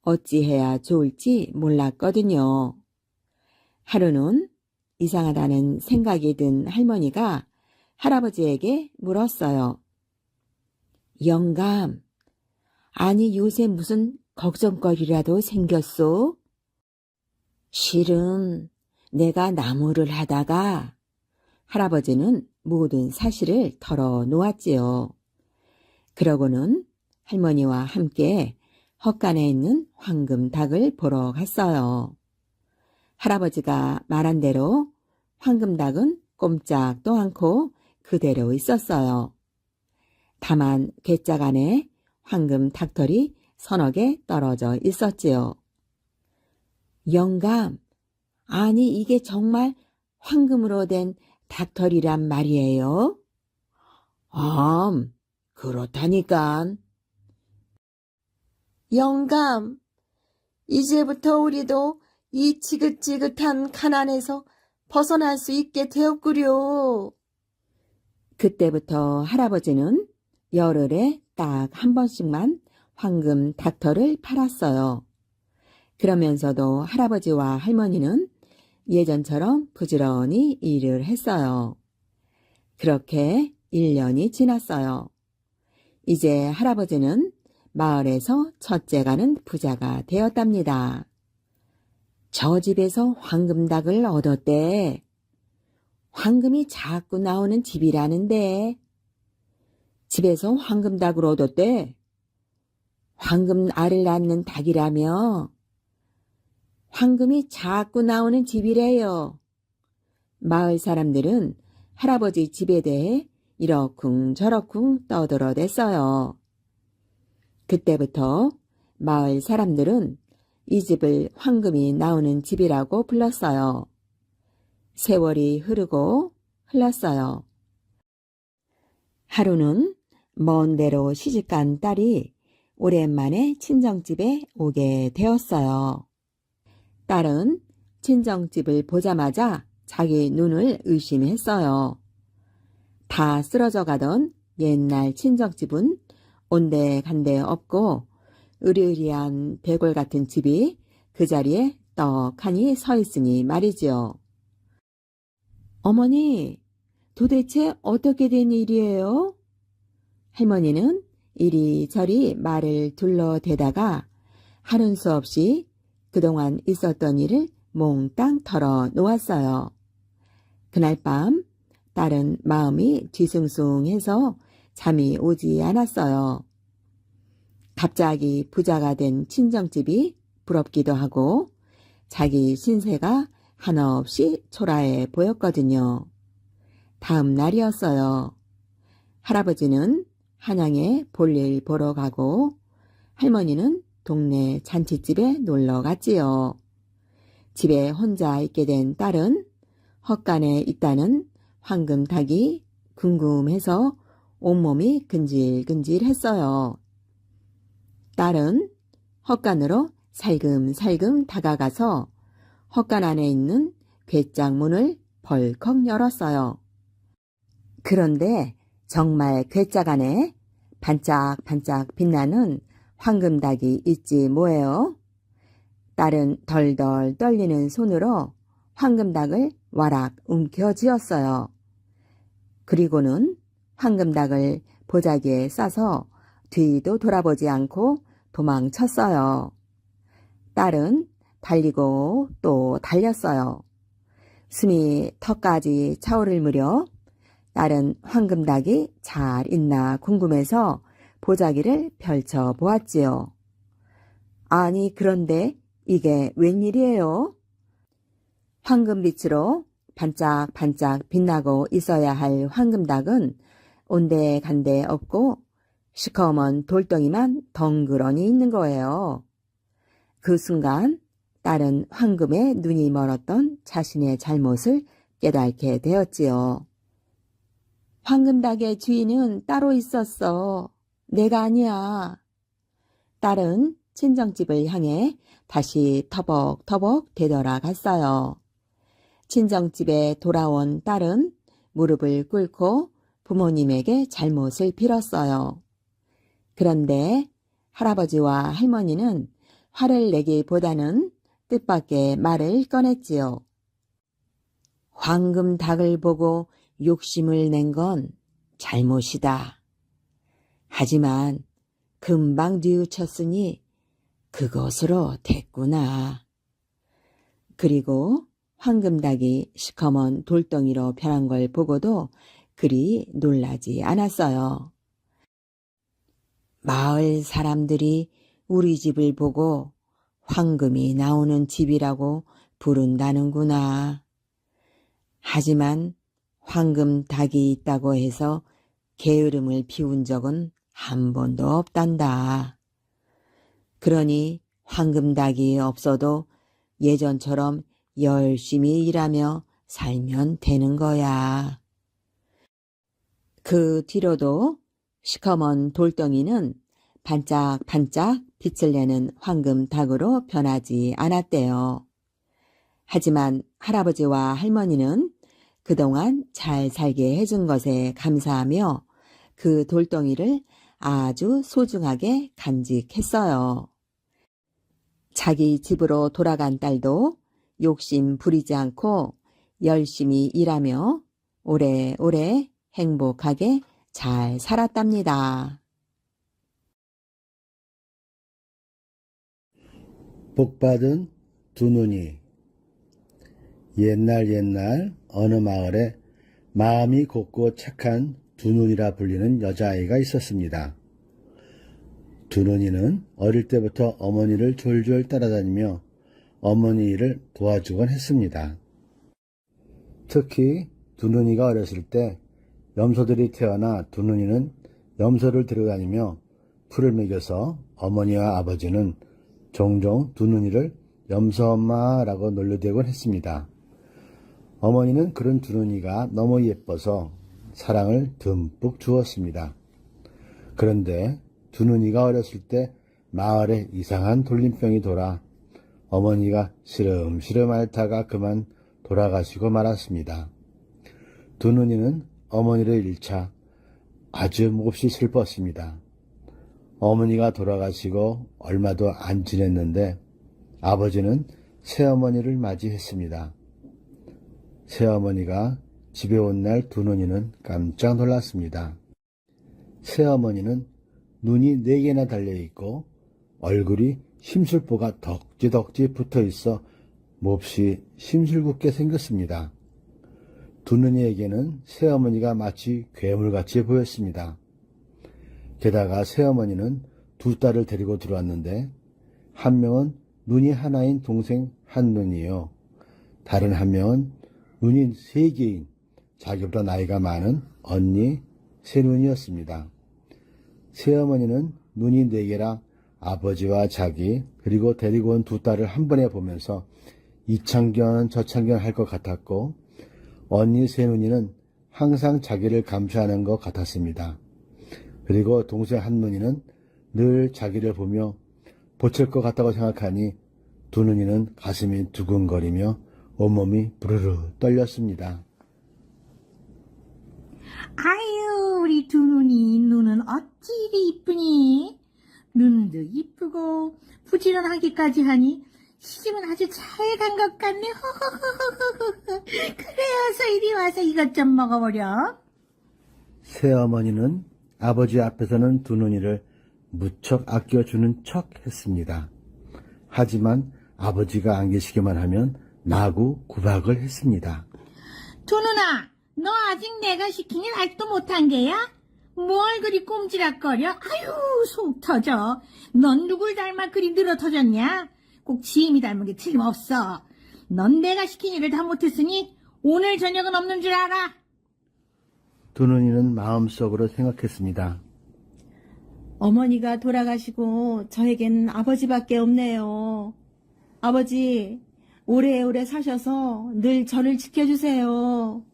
[SPEAKER 1] 어찌해야 좋을지 몰랐거든요. 하루는 이상하다는 생각이 든 할머니가 할아버지에게 물었어요. 영감, 아니 요새 무슨 걱정거리라도 생겼소? 실은 내가 나무를 하다가 할아버지는 모든 사실을 털어놓았지요. 그러고는 할머니와 함께 헛간에 있는 황금 닭을 보러 갔어요. 할아버지가 말한 대로 황금 닭은 꼼짝도 않고 그대로 있었어요. 다만 괴짝 안에 황금 닭털이 서너 개 떨어져 있었지요. 영감, 아니 이게 정말 황금으로 된 닭털이란 말이에요? 그렇다니깐. 영감, 이제부터 우리도 이 지긋지긋한 가난에서 벗어날 수 있게 되었구려. 그때부터 할아버지는 열흘에 딱 한 번씩만 황금 닥터를 팔았어요. 그러면서도 할아버지와 할머니는 예전처럼 부지런히 일을 했어요. 그렇게 1년이 지났어요. 이제 할아버지는 마을에서 첫째 가는 부자가 되었답니다. 저 집에서 황금닭을 얻었대. 황금이 자꾸 나오는 집이라는데. 집에서 황금닭을 얻었대. 황금 알을 낳는 닭이라며. 황금이 자꾸 나오는 집이래요. 마을 사람들은 할아버지 집에 대해 이러쿵저러쿵 떠들어댔어요. 그때부터 마을 사람들은 이 집을 황금이 나오는 집이라고 불렀어요. 세월이 흐르고 흘렀어요. 하루는 먼 데로 시집간 딸이 오랜만에 친정집에 오게 되었어요. 딸은 친정집을 보자마자 자기 눈을 의심했어요. 다 쓰러져 가던 옛날 친정집은 온데간데 없고 으리으리한 대골 같은 집이 그 자리에 떡하니 서 있으니 말이지요. 어머니, 도대체 어떻게 된 일이에요? 할머니는 이리저리 말을 둘러대다가 하는 수 없이 그동안 있었던 일을 몽땅 털어놓았어요. 그날 밤 딸은 마음이 뒤숭숭해서 잠이 오지 않았어요. 갑자기 부자가 된 친정집이 부럽기도 하고 자기 신세가 한없이 초라해 보였거든요. 다음 날이었어요. 할아버지는 한양에 볼일 보러 가고 할머니는 동네 잔치집에 놀러 갔지요. 집에 혼자 있게 된 딸은 헛간에 있다는 황금 닭이 궁금해서 온몸이 근질근질했어요. 딸은 헛간으로 살금살금 다가가서 헛간 안에 있는 괴짝 문을 벌컥 열었어요. 그런데 정말 괴짝 안에 반짝반짝 빛나는 황금닭이 있지 뭐예요. 딸은 덜덜 떨리는 손으로 황금닭을 와락 움켜쥐었어요. 그리고는 황금닭을 보자기에 싸서 뒤도 돌아보지 않고 도망쳤어요. 딸은 달리고 또 달렸어요. 숨이 턱까지 차오를 무렵 딸은 황금닭이 잘 있나 궁금해서 보자기를 펼쳐 보았지요. 아니, 그런데 이게 웬일이에요? 황금빛으로 반짝반짝 빛나고 있어야 할 황금닭은 온데간데 없고 시커먼 돌덩이만 덩그러니 있는 거예요. 그 순간 딸은 황금에 눈이 멀었던 자신의 잘못을 깨닫게 되었지요. 황금닭의 주인은 따로 있었어. 내가 아니야. 딸은 친정집을 향해 다시 터벅터벅 되돌아갔어요. 친정집에 돌아온 딸은 무릎을 꿇고 부모님에게 잘못을 빌었어요. 그런데 할아버지와 할머니는 화를 내기보다는 뜻밖의 말을 꺼냈지요. 황금닭을 보고 욕심을 낸 건 잘못이다. 하지만 금방 뉘우쳤으니 그것으로 됐구나. 그리고 황금닭이 시커먼 돌덩이로 변한 걸 보고도 그리 놀라지 않았어요. 마을 사람들이 우리 집을 보고 황금이 나오는 집이라고 부른다는구나. 하지만 황금닭이 있다고 해서 게으름을 피운 적은 한 번도 없단다. 그러니 황금닭이 없어도 예전처럼 열심히 일하며 살면 되는 거야. 그 뒤로도 시커먼 돌덩이는 반짝반짝 빛을 내는 황금닭으로 변하지 않았대요. 하지만 할아버지와 할머니는 그동안 잘 살게 해준 것에 감사하며 그 돌덩이를 아주 소중하게 간직했어요. 자기 집으로 돌아간 딸도 욕심 부리지 않고 열심히 일하며 오래오래 행복하게 잘 살았답니다.
[SPEAKER 2] 복받은 두 눈이. 옛날 어느 마을에 마음이 곱고 착한 두 눈이라 불리는 여자아이가 있었습니다. 두 눈이는 어릴 때부터 어머니를 졸졸 따라다니며 어머니 일을 도와주곤 했습니다. 특히 두 눈이가 어렸을 때 염소들이 태어나 두 눈이는 염소를 데려다니며 풀을 먹여서 어머니와 아버지는 종종 두 눈이를 염소엄마라고 놀려대곤 했습니다. 어머니는 그런 두 눈이가 너무 예뻐서 사랑을 듬뿍 주었습니다. 그런데 두 눈이가 어렸을 때 마을에 이상한 돌림병이 돌아 어머니가 시름시름 앓다가 그만 돌아가시고 말았습니다. 두 눈이는 어머니를 잃자 아주 몹시 슬펐습니다. 어머니가 돌아가시고 얼마도 안 지냈는데 아버지는 새어머니를 맞이했습니다. 새어머니가 집에 온 날 두 눈이는 깜짝 놀랐습니다. 새어머니는 눈이 4개나 달려있고 얼굴이 심술보가 덕지덕지 붙어있어 몹시 심술궂게 생겼습니다. 두 눈이에게는 새어머니가 마치 괴물같이 보였습니다. 게다가 새어머니는 두 딸을 데리고 들어왔는데 한 명은 눈이 하나인 동생 한눈이요. 다른 한 명은 눈이 3개인 자기보다 나이가 많은 언니 새눈이었습니다. 새어머니는 눈이 4개라 아버지와 자기 그리고 데리고 온 두 딸을 한 번에 보면서 이창견 저창견 할 것 같았고 언니 새눈이는 항상 자기를 감시하는 것 같았습니다. 그리고 동생 한눈이는 늘 자기를 보며 보챌 것 같다고 생각하니 두 눈이는 가슴이 두근거리며 온몸이 부르르 떨렸습니다.
[SPEAKER 3] 아유, 우리 두 눈이 눈은 어찌 이리 이쁘니? 눈도 이쁘고 부지런하기까지 하니 시집은 아주 잘 간 것 같네. 허허허허허. 그래서 이리 와서 이것 좀 먹어보렴.
[SPEAKER 2] 새어머니는 아버지 앞에서는 두 눈이를 무척 아껴주는 척 했습니다. 하지만 아버지가 안 계시기만 하면 마구 구박을 했습니다.
[SPEAKER 3] 두 눈아, 너 아직 내가 시키니 아직도 못한 게야? 뭘 그리 꼼지락거려? 아유, 속 터져. 넌 누굴 닮아 그리 늘어 터졌냐? 꼭 지임이 닮은 게 틀림없어. 넌 내가 시킨 일을 다 못했으니 오늘 저녁은 없는 줄 알아.
[SPEAKER 2] 두눈이는 마음속으로 생각했습니다.
[SPEAKER 1] 어머니가 돌아가시고 저에겐 아버지밖에 없네요. 아버지, 오래오래 사셔서 늘 저를 지켜주세요.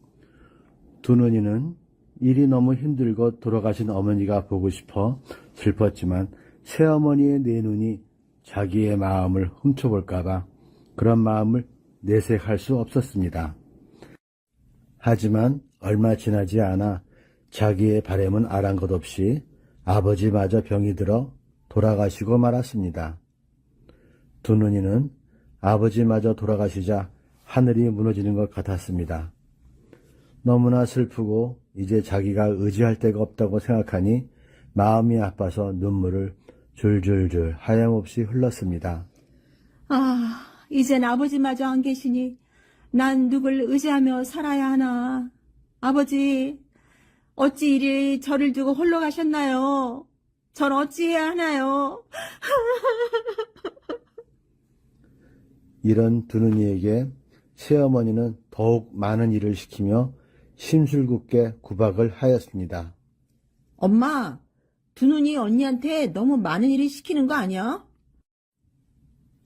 [SPEAKER 2] 두눈이는 일이 너무 힘들고 돌아가신 어머니가 보고 싶어 슬펐지만 새어머니의 내 눈이 자기의 마음을 훔쳐볼까봐 그런 마음을 내색할 수 없었습니다. 하지만 얼마 지나지 않아 자기의 바람은 아랑곳 없이 아버지마저 병이 들어 돌아가시고 말았습니다. 두눈이는 아버지마저 돌아가시자 하늘이 무너지는 것 같았습니다. 너무나 슬프고 이제 자기가 의지할 데가 없다고 생각하니 마음이 아파서 눈물을 줄줄줄 하염없이 흘렀습니다.
[SPEAKER 1] 아, 이젠 아버지마저 안 계시니 난 누굴 의지하며 살아야 하나. 아버지, 어찌 이리 저를 두고 홀로 가셨나요? 전 어찌해야 하나요?
[SPEAKER 2] 이런 두눈이에게 새어머니는 더욱 많은 일을 시키며 심술궂게 구박을 하였습니다.
[SPEAKER 1] 엄마, 두눈이 언니한테 너무 많은 일을 시키는 거 아니야?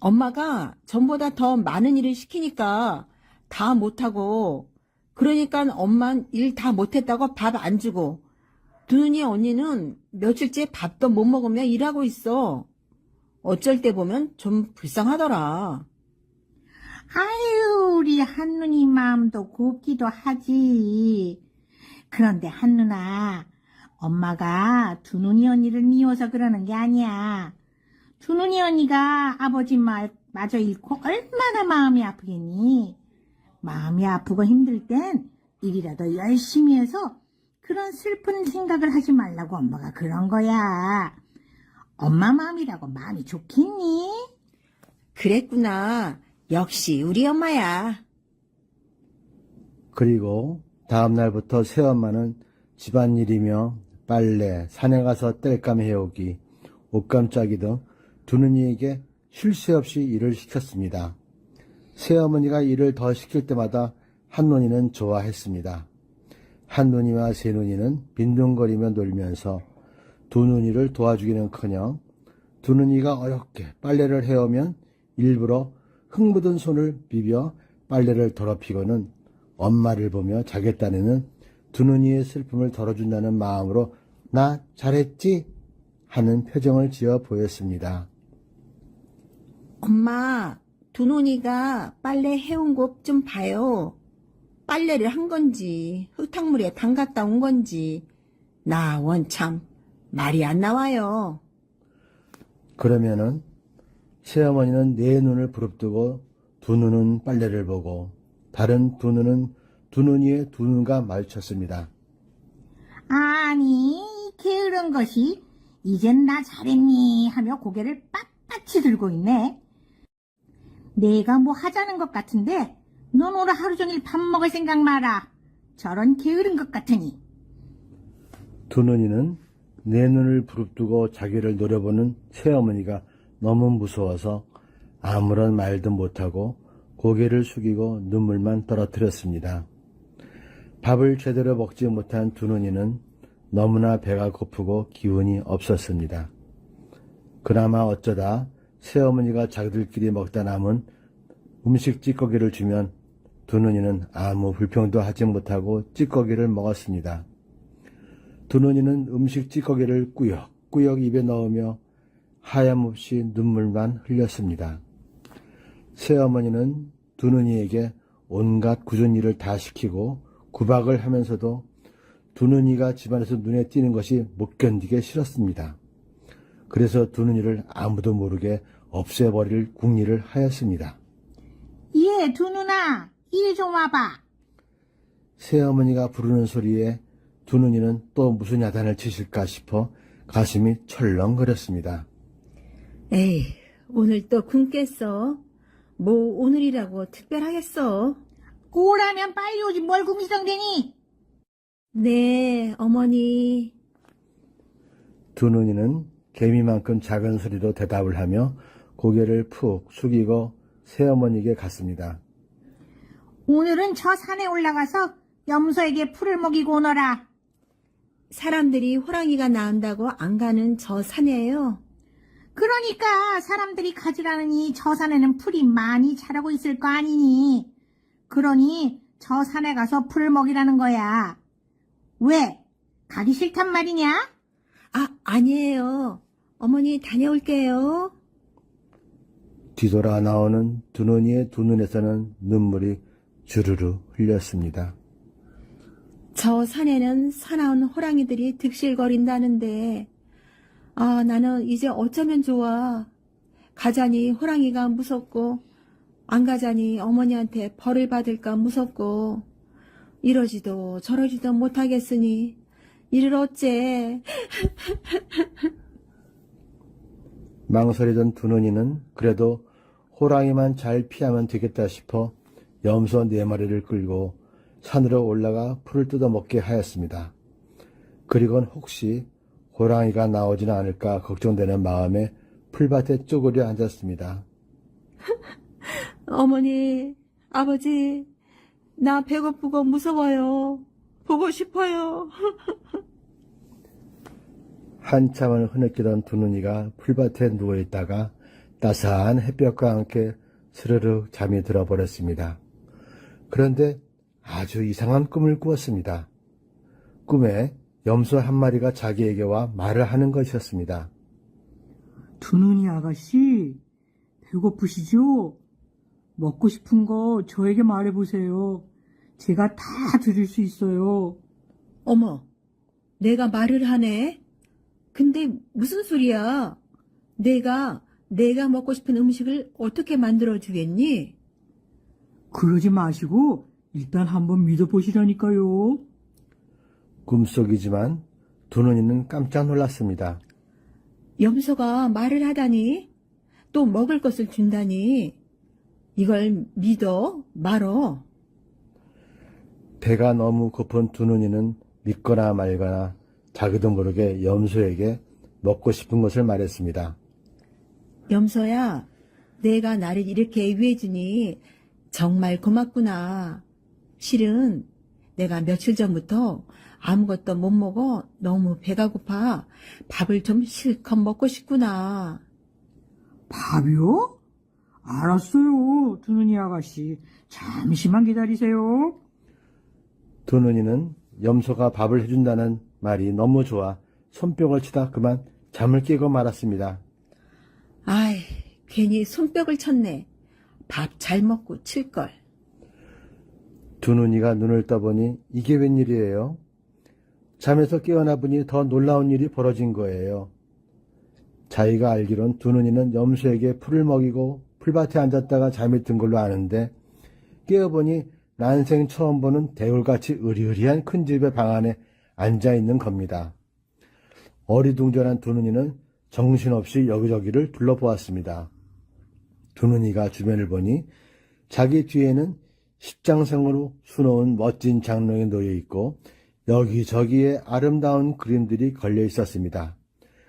[SPEAKER 1] 엄마가 전보다 더 많은 일을 시키니까 다 못하고, 그러니까 엄만 일 다 못했다고 밥 안 주고, 두눈이 언니는 며칠째 밥도 못 먹으며 일하고 있어. 어쩔 때 보면 좀 불쌍하더라.
[SPEAKER 3] 아유, 우리 한눈이 마음도 곱기도 하지. 그런데 한눈아, 엄마가 두눈이 언니를 미워서 그러는 게 아니야. 두눈이 언니가 아버지 마저 잃고 얼마나 마음이 아프겠니? 마음이 아프고 힘들 땐 일이라도 열심히 해서 그런 슬픈 생각을 하지 말라고 엄마가 그런 거야. 엄마 마음이라고 마음이 좋겠니?
[SPEAKER 1] 그랬구나. 역시 우리 엄마야.
[SPEAKER 2] 그리고 다음 날부터 새엄마는 집안일이며 빨래, 산에 가서 땔감 해오기, 옷감 짜기 등 두눈이에게 쉴 새 없이 일을 시켰습니다. 새어머니가 일을 더 시킬 때마다 한눈이는 좋아했습니다. 한눈이와 새눈이는 빈둥거리며 놀면서 두눈이를 도와주기는커녕 두눈이가 어렵게 빨래를 해오면 일부러 흙 묻은 손을 비벼 빨래를 더럽히고는 엄마를 보며 자기 딴에는 두눈이의 슬픔을 덜어준다는 마음으로 나 잘했지? 하는 표정을 지어 보였습니다.
[SPEAKER 1] 엄마, 두눈이가 빨래 해온 곳 좀 봐요. 빨래를 한 건지 흙탕물에 담갔다 온 건지 나 원참 말이 안 나와요.
[SPEAKER 2] 그러면은 새어머니는 네 눈을 부릅뜨고 두 눈은 빨래를 보고 다른 두 눈은 두눈이의 두 눈과 마주쳤습니다.
[SPEAKER 3] 아니, 게으른 것이 이젠 나 잘했니 하며 고개를 빳빳이 들고 있네. 내가 뭐 하자는 것 같은데 넌 오늘 하루 종일 밥 먹을 생각 마라. 저런 게으른 것 같으니.
[SPEAKER 2] 두눈이는 네 눈을 부릅뜨고 자기를 노려보는 새어머니가 너무 무서워서 아무런 말도 못하고 고개를 숙이고 눈물만 떨어뜨렸습니다. 밥을 제대로 먹지 못한 두눈이는 너무나 배가 고프고 기운이 없었습니다. 그나마 어쩌다 새어머니가 자기들끼리 먹다 남은 음식 찌꺼기를 주면 두눈이는 아무 불평도 하지 못하고 찌꺼기를 먹었습니다. 두눈이는 음식 찌꺼기를 꾸역꾸역 입에 넣으며 하염없이 눈물만 흘렸습니다. 새어머니는 두눈이에게 온갖 굳은 일을 다 시키고 구박을 하면서도 두눈이가 집안에서 눈에 띄는 것이 못 견디게 싫었습니다. 그래서 두눈이를 아무도 모르게 없애버릴 궁리를 하였습니다.
[SPEAKER 3] 예, 두누나, 이리 좀 와봐.
[SPEAKER 2] 새어머니가 부르는 소리에 두눈이는 또 무슨 야단을 치실까 싶어 가슴이 철렁거렸습니다.
[SPEAKER 1] 에이, 오늘 또 굶겠어. 뭐 오늘이라고 특별하겠어.
[SPEAKER 3] 오라면 빨리 오지 뭘 궁시렁대니.
[SPEAKER 1] 네, 어머니.
[SPEAKER 2] 두 눈이는 개미만큼 작은 소리로 대답을 하며 고개를 푹 숙이고 새어머니에게 갔습니다.
[SPEAKER 3] 오늘은 저 산에 올라가서 염소에게 풀을 먹이고 오너라.
[SPEAKER 1] 사람들이 호랑이가 나온다고 안 가는 저 산이에요.
[SPEAKER 3] 그러니까 사람들이 가지라느니 저 산에는 풀이 많이 자라고 있을 거 아니니. 그러니 저 산에 가서 풀을 먹이라는 거야. 왜? 가기 싫단 말이냐?
[SPEAKER 1] 아니에요. 어머니 다녀올게요.
[SPEAKER 2] 뒤돌아 나오는 두 눈이의 두 눈에서는 눈물이 주르르 흘렸습니다.
[SPEAKER 1] 저 산에는 사나운 호랑이들이 득실거린다는데 나는 이제 어쩌면 좋아. 가자니 호랑이가 무섭고 안 가자니 어머니한테 벌을 받을까 무섭고 이러지도 저러지도 못하겠으니 이를 어째.
[SPEAKER 2] 망설이던 두 눈이는 그래도 호랑이만 잘 피하면 되겠다 싶어 염소 4마리를 끌고 산으로 올라가 풀을 뜯어먹게 하였습니다. 그리곤 혹시 호랑이가 나오지는 않을까 걱정되는 마음에 풀밭에 쪼그려 앉았습니다.
[SPEAKER 1] 어머니, 아버지, 나 배고프고 무서워요. 보고 싶어요.
[SPEAKER 2] 한참을 흐느끼던 두 눈이가 풀밭에 누워있다가 따스한 햇볕과 함께 스르르 잠이 들어버렸습니다. 그런데 아주 이상한 꿈을 꾸었습니다. 꿈에 염소 한 마리가 자기에게 와 말을 하는 것이었습니다.
[SPEAKER 3] 두눈이 아가씨, 배고프시죠? 먹고 싶은 거 저에게 말해보세요. 제가 다 드릴 수 있어요.
[SPEAKER 1] 어머, 내가 말을 하네? 근데 무슨 소리야? 내가 먹고 싶은 음식을 어떻게 만들어주겠니?
[SPEAKER 3] 그러지 마시고 일단 한번 믿어보시라니까요.
[SPEAKER 2] 꿈속이지만 두 눈이는 깜짝 놀랐습니다.
[SPEAKER 1] 염소가 말을 하다니? 또 먹을 것을 준다니? 이걸 믿어? 말어?
[SPEAKER 2] 배가 너무 고픈 두 눈이는 믿거나 말거나 자기도 모르게 염소에게 먹고 싶은 것을 말했습니다.
[SPEAKER 1] 염소야, 내가 나를 이렇게 위해주니 정말 고맙구나. 실은 내가 며칠 전부터 아무것도 못 먹어 너무 배가 고파 밥을 좀 실컷 먹고 싶구나.
[SPEAKER 3] 밥이요? 알았어요, 두눈이 아가씨. 잠시만 기다리세요.
[SPEAKER 2] 두 눈이는 염소가 밥을 해준다는 말이 너무 좋아 손뼉을 치다 그만 잠을 깨고 말았습니다.
[SPEAKER 1] 아이, 괜히 손뼉을 쳤네. 밥 잘 먹고 칠걸.
[SPEAKER 2] 두 눈이가 눈을 떠보니 이게 웬일이에요? 잠에서 깨어나 보니 더 놀라운 일이 벌어진 거예요. 자기가 알기론 두 눈이는 염소에게 풀을 먹이고 풀밭에 앉았다가 잠이 든 걸로 아는데 깨어보니 난생 처음 보는 대울같이 으리으리한 큰 집의 방 안에 앉아있는 겁니다. 어리둥절한 두 눈이는 정신없이 여기저기를 둘러보았습니다. 두 눈이가 주변을 보니 자기 뒤에는 십장상으로 수놓은 멋진 장롱이 놓여있고 여기저기에 아름다운 그림들이 걸려 있었습니다.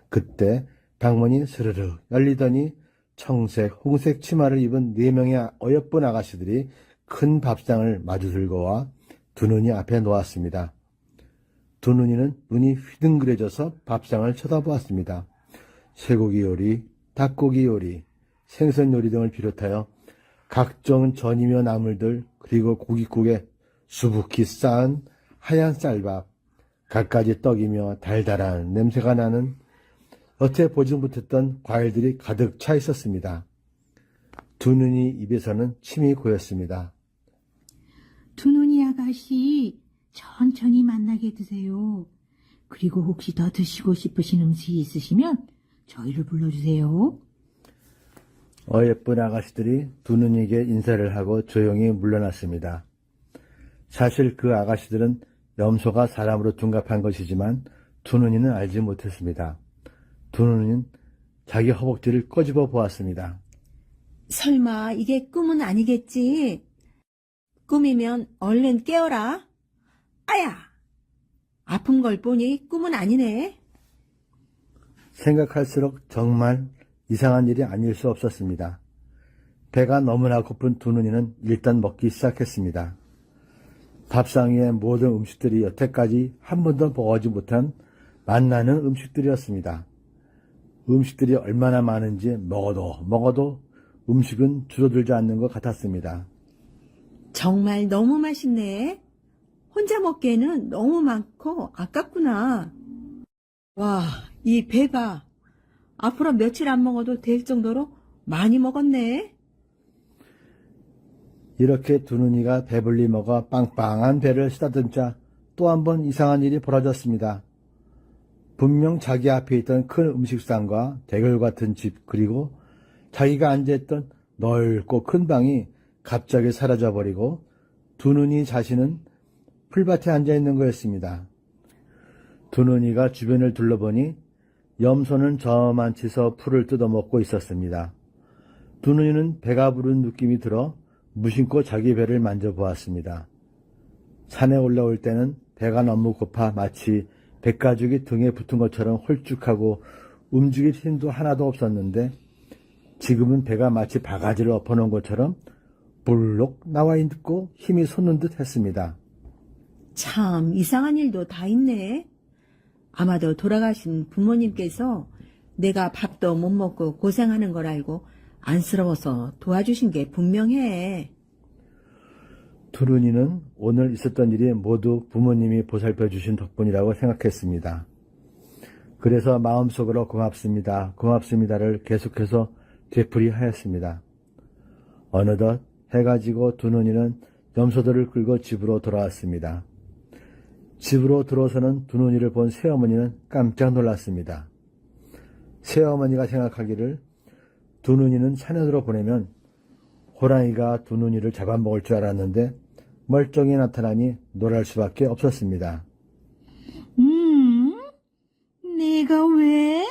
[SPEAKER 2] 그때 방문이 스르르 열리더니 청색, 홍색 치마를 입은 4명의 어여쁜 아가씨들이 큰 밥상을 마주 들고 와 두 눈이 앞에 놓았습니다. 두 눈이는 눈이 휘둥그레져서 밥상을 쳐다보았습니다. 쇠고기 요리, 닭고기 요리, 생선 요리 등을 비롯하여 각종 전이며 나물들 그리고 고깃국에 수북히 쌓은 하얀 쌀밥, 갖가지 떡이며 달달한 냄새가 나는 여태 보지 못했던 과일들이 가득 차 있었습니다. 두 눈이 입에서는 침이 고였습니다.
[SPEAKER 3] 두눈이 아가씨, 천천히 만나게 드세요. 그리고 혹시 더 드시고 싶으신 음식이 있으시면 저희를 불러주세요.
[SPEAKER 2] 어예쁜 아가씨들이 두 눈이에게 인사를 하고 조용히 물러났습니다. 사실 그 아가씨들은 염소가 사람으로 둔갑한 것이지만 두 눈이는 알지 못했습니다. 두 눈이는 자기 허벅지를 꼬집어 보았습니다.
[SPEAKER 1] 설마 이게 꿈은 아니겠지? 꿈이면 얼른 깨어라. 아야! 아픈 걸 보니 꿈은 아니네.
[SPEAKER 2] 생각할수록 정말 이상한 일이 아닐 수 없었습니다. 배가 너무나 고픈 두 눈이는 일단 먹기 시작했습니다. 밥상 위의 모든 음식들이 여태까지 한 번도 먹어보지 못한 맛나는 음식들이었습니다. 음식들이 얼마나 많은지 먹어도 음식은 줄어들지 않는 것 같았습니다.
[SPEAKER 1] 정말 너무 맛있네. 혼자 먹기에는 너무 많고 아깝구나. 와, 이 배가 앞으로 며칠 안 먹어도 될 정도로 많이 먹었네.
[SPEAKER 2] 이렇게 두 눈이가 배불리 먹어 빵빵한 배를 쓰다듬자 또 한 번 이상한 일이 벌어졌습니다. 분명 자기 앞에 있던 큰 음식상과 대결 같은 집, 그리고 자기가 앉아있던 넓고 큰 방이 갑자기 사라져버리고 두 눈이 자신은 풀밭에 앉아있는 거였습니다. 두 눈이가 주변을 둘러보니 염소는 저만치서 풀을 뜯어먹고 있었습니다. 두 눈이는 배가 부른 느낌이 들어 무심코 자기 배를 만져보았습니다. 산에 올라올 때는 배가 너무 고파 마치 백가죽이 등에 붙은 것처럼 홀쭉하고 움직일 힘도 하나도 없었는데 지금은 배가 마치 바가지를 엎어놓은 것처럼 볼록 나와 있고 힘이 솟는 듯 했습니다.
[SPEAKER 1] 참 이상한 일도 다 있네. 아마도 돌아가신 부모님께서 내가 밥도 못 먹고 고생하는 걸 알고 안쓰러워서 도와주신 게 분명해.
[SPEAKER 2] 두루니는 오늘 있었던 일이 모두 부모님이 보살펴 주신 덕분이라고 생각했습니다. 그래서 마음속으로 고맙습니다를 계속해서 되풀이하였습니다. 어느덧 해가 지고 두눈이는 염소들을 끌고 집으로 돌아왔습니다. 집으로 들어서는 두눈이를 본 새어머니는 깜짝 놀랐습니다. 새어머니가 생각하기를 두눈이는 산으로 보내면 호랑이가 두눈이를 잡아먹을 줄 알았는데 멀쩡히 나타나니 놀랄 수밖에 없었습니다.
[SPEAKER 3] 내가 왜?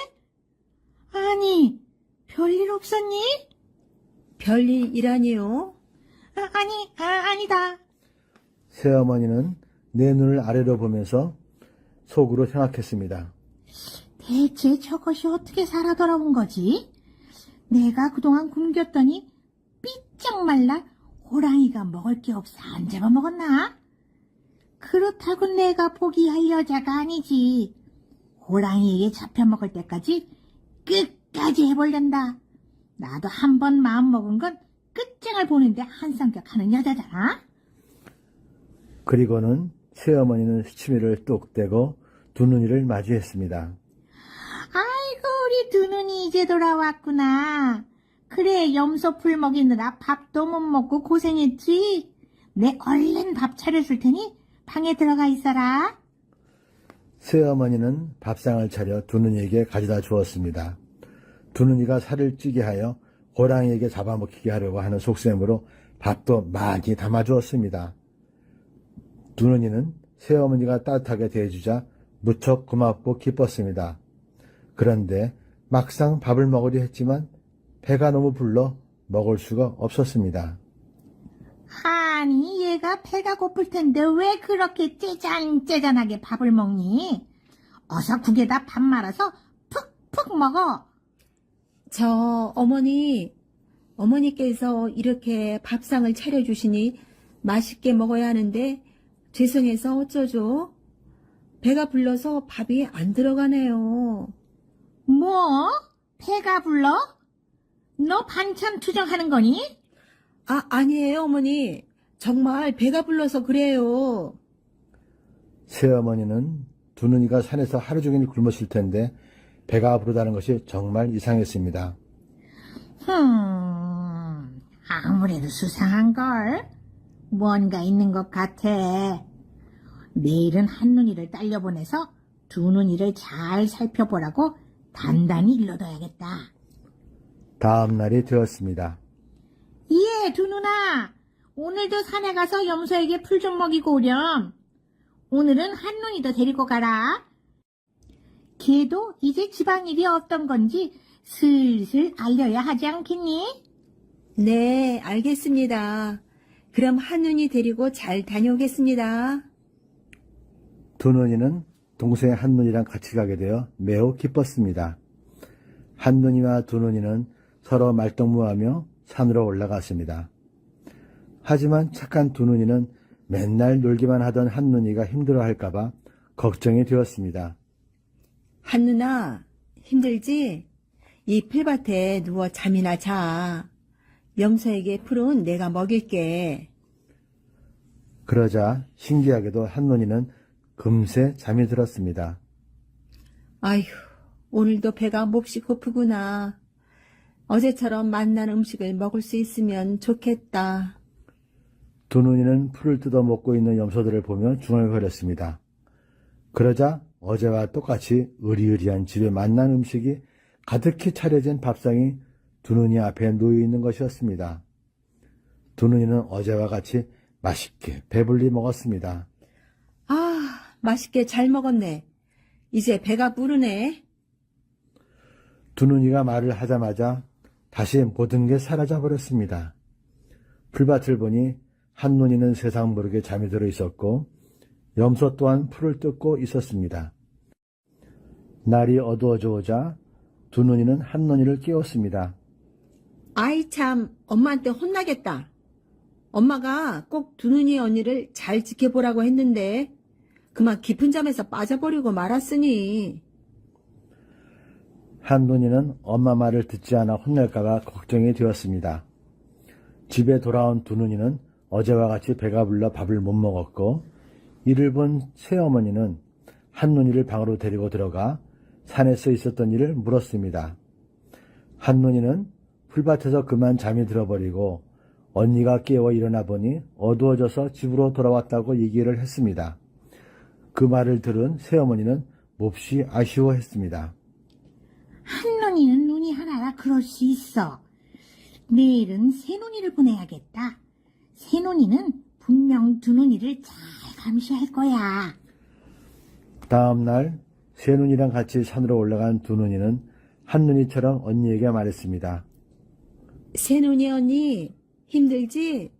[SPEAKER 3] 아니, 별일 없었니?
[SPEAKER 1] 별일이라니요?
[SPEAKER 3] 아니다.
[SPEAKER 2] 새어머니는 내 눈을 아래로 보면서 속으로 생각했습니다.
[SPEAKER 3] 대체 저것이 어떻게 살아 돌아온 거지? 내가 그동안 굶겼더니 삐쩍 말라 호랑이가 먹을 게 없어 안 잡아먹었나? 그렇다고 내가 포기할 여자가 아니지. 호랑이에게 잡혀먹을 때까지 끝까지 해보련다. 나도 한 번 마음먹은 건 끝장을 보는데 한성격하는 여자잖아.
[SPEAKER 2] 그리고는 새어머니는 시치미를 뚝 떼고 두눈이를 마주했습니다.
[SPEAKER 3] 아이고 우리 두눈이 이제 돌아왔구나. 그래 염소풀 먹이느라 밥도 못 먹고 고생했지. 내 얼른 밥 차려줄 테니 방에 들어가 있어라.
[SPEAKER 2] 새어머니는 밥상을 차려 두눈이에게 가져다 주었습니다. 두눈이가 살을 찌게 하여 호랑이에게 잡아먹히게 하려고 하는 속셈으로 밥도 많이 담아주었습니다. 두눈이는 새어머니가 따뜻하게 대해주자 무척 고맙고 기뻤습니다. 그런데 막상 밥을 먹으려 했지만 배가 너무 불러 먹을 수가 없었습니다.
[SPEAKER 3] 아니 얘가 배가 고플 텐데 왜 그렇게 째잔째잔하게 밥을 먹니? 어서 국에다 밥 말아서 푹푹 먹어.
[SPEAKER 1] 저 어머니께서 이렇게 밥상을 차려주시니 맛있게 먹어야 하는데 죄송해서 어쩌죠? 배가 불러서 밥이 안 들어가네요.
[SPEAKER 3] 뭐? 배가 불러? 너 반찬 투정하는 거니?
[SPEAKER 1] 아니에요, 어머니. 정말 배가 불러서 그래요.
[SPEAKER 2] 새어머니는 두눈이가 산에서 하루 종일 굶었을 텐데 배가 부르다는 것이 정말 이상했습니다.
[SPEAKER 3] 아무래도 수상한걸. 뭔가 있는 것 같아. 내일은 한눈이를 딸려보내서 두눈이를 잘 살펴보라고 단단히 일러둬야겠다.
[SPEAKER 2] 다음 날이 되었습니다.
[SPEAKER 3] 예, 두눈아. 오늘도 산에 가서 염소에게 풀 좀 먹이고 오렴. 오늘은 한눈이도 데리고 가라. 걔도 이제 집안일이 어떤 건지 슬슬 알려야 하지 않겠니?
[SPEAKER 1] 네, 알겠습니다. 그럼 한눈이 데리고 잘 다녀오겠습니다.
[SPEAKER 2] 두눈이는 동생 한눈이랑 같이 가게 되어 매우 기뻤습니다. 한눈이와 두눈이는 서로 말동무하며 산으로 올라갔습니다. 하지만 착한 두눈이는 맨날 놀기만 하던 한눈이가 힘들어할까봐 걱정이 되었습니다.
[SPEAKER 1] 한누나, 힘들지? 이 풀밭에 누워 잠이나 자. 염소에게 풀은 내가 먹일게.
[SPEAKER 2] 그러자 신기하게도 한눈이는 금세 잠이 들었습니다.
[SPEAKER 1] 아휴, 오늘도 배가 몹시 고프구나. 어제처럼 맛난 음식을 먹을 수 있으면 좋겠다.
[SPEAKER 2] 두눈이는 풀을 뜯어 먹고 있는 염소들을 보며 중얼거렸습니다. 그러자 어제와 똑같이 으리으리한 집에 맛난 음식이 가득히 차려진 밥상이 두눈이 앞에 놓여 있는 것이었습니다. 두눈이는 어제와 같이 맛있게 배불리 먹었습니다.
[SPEAKER 1] 아, 맛있게 잘 먹었네. 이제 배가 부르네.
[SPEAKER 2] 두눈이가 말을 하자마자 다시 모든 게 사라져 버렸습니다. 풀밭을 보니 한눈이는 세상 모르게 잠이 들어 있었고 염소 또한 풀을 뜯고 있었습니다. 날이 어두워져 오자 두눈이는 한눈이를 깨웠습니다.
[SPEAKER 1] 아이 참, 엄마한테 혼나겠다. 엄마가 꼭 두눈이 언니를 잘 지켜보라고 했는데 그만 깊은 잠에서 빠져버리고 말았으니.
[SPEAKER 2] 한눈이는 엄마 말을 듣지 않아 혼날까봐 걱정이 되었습니다. 집에 돌아온 두눈이는 어제와 같이 배가 불러 밥을 못 먹었고 이를 본 새어머니는 한눈이를 방으로 데리고 들어가 산에서 있었던 일을 물었습니다. 한눈이는 풀밭에서 그만 잠이 들어버리고 언니가 깨워 일어나 보니 어두워져서 집으로 돌아왔다고 얘기를 했습니다. 그 말을 들은 새어머니는 몹시 아쉬워했습니다.
[SPEAKER 3] 한눈이는 눈이 하나라 그럴 수 있어. 내일은 새눈이를 보내야겠다. 새눈이는 분명 두눈이를 잘 감시할 거야.
[SPEAKER 2] 다음 날 새눈이랑 같이 산으로 올라간 두눈이는 한눈이처럼 언니에게 말했습니다.
[SPEAKER 1] 새눈이 언니, 힘들지?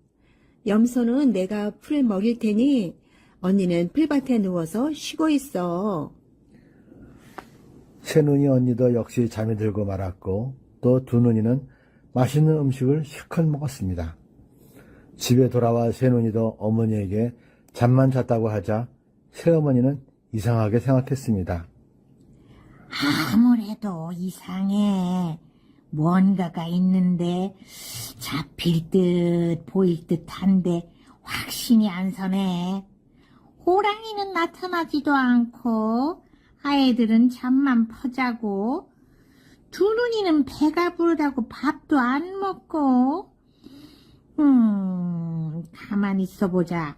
[SPEAKER 1] 염소는 내가 풀 먹일 테니 언니는 풀밭에 누워서 쉬고 있어.
[SPEAKER 2] 새눈이 언니도 역시 잠이 들고 말았고 또 두눈이는 맛있는 음식을 실컷 먹었습니다. 집에 돌아와 새눈이도 어머니에게 잠만 잤다고 하자 새어머니는 이상하게 생각했습니다.
[SPEAKER 3] 아무래도 이상해. 뭔가가 있는데 잡힐 듯 보일 듯한데 확신이 안 서네. 호랑이는 나타나지도 않고 아이들은 잠만 퍼자고 두눈이는 배가 부르다고 밥도 안 먹고. 가만히 있어보자.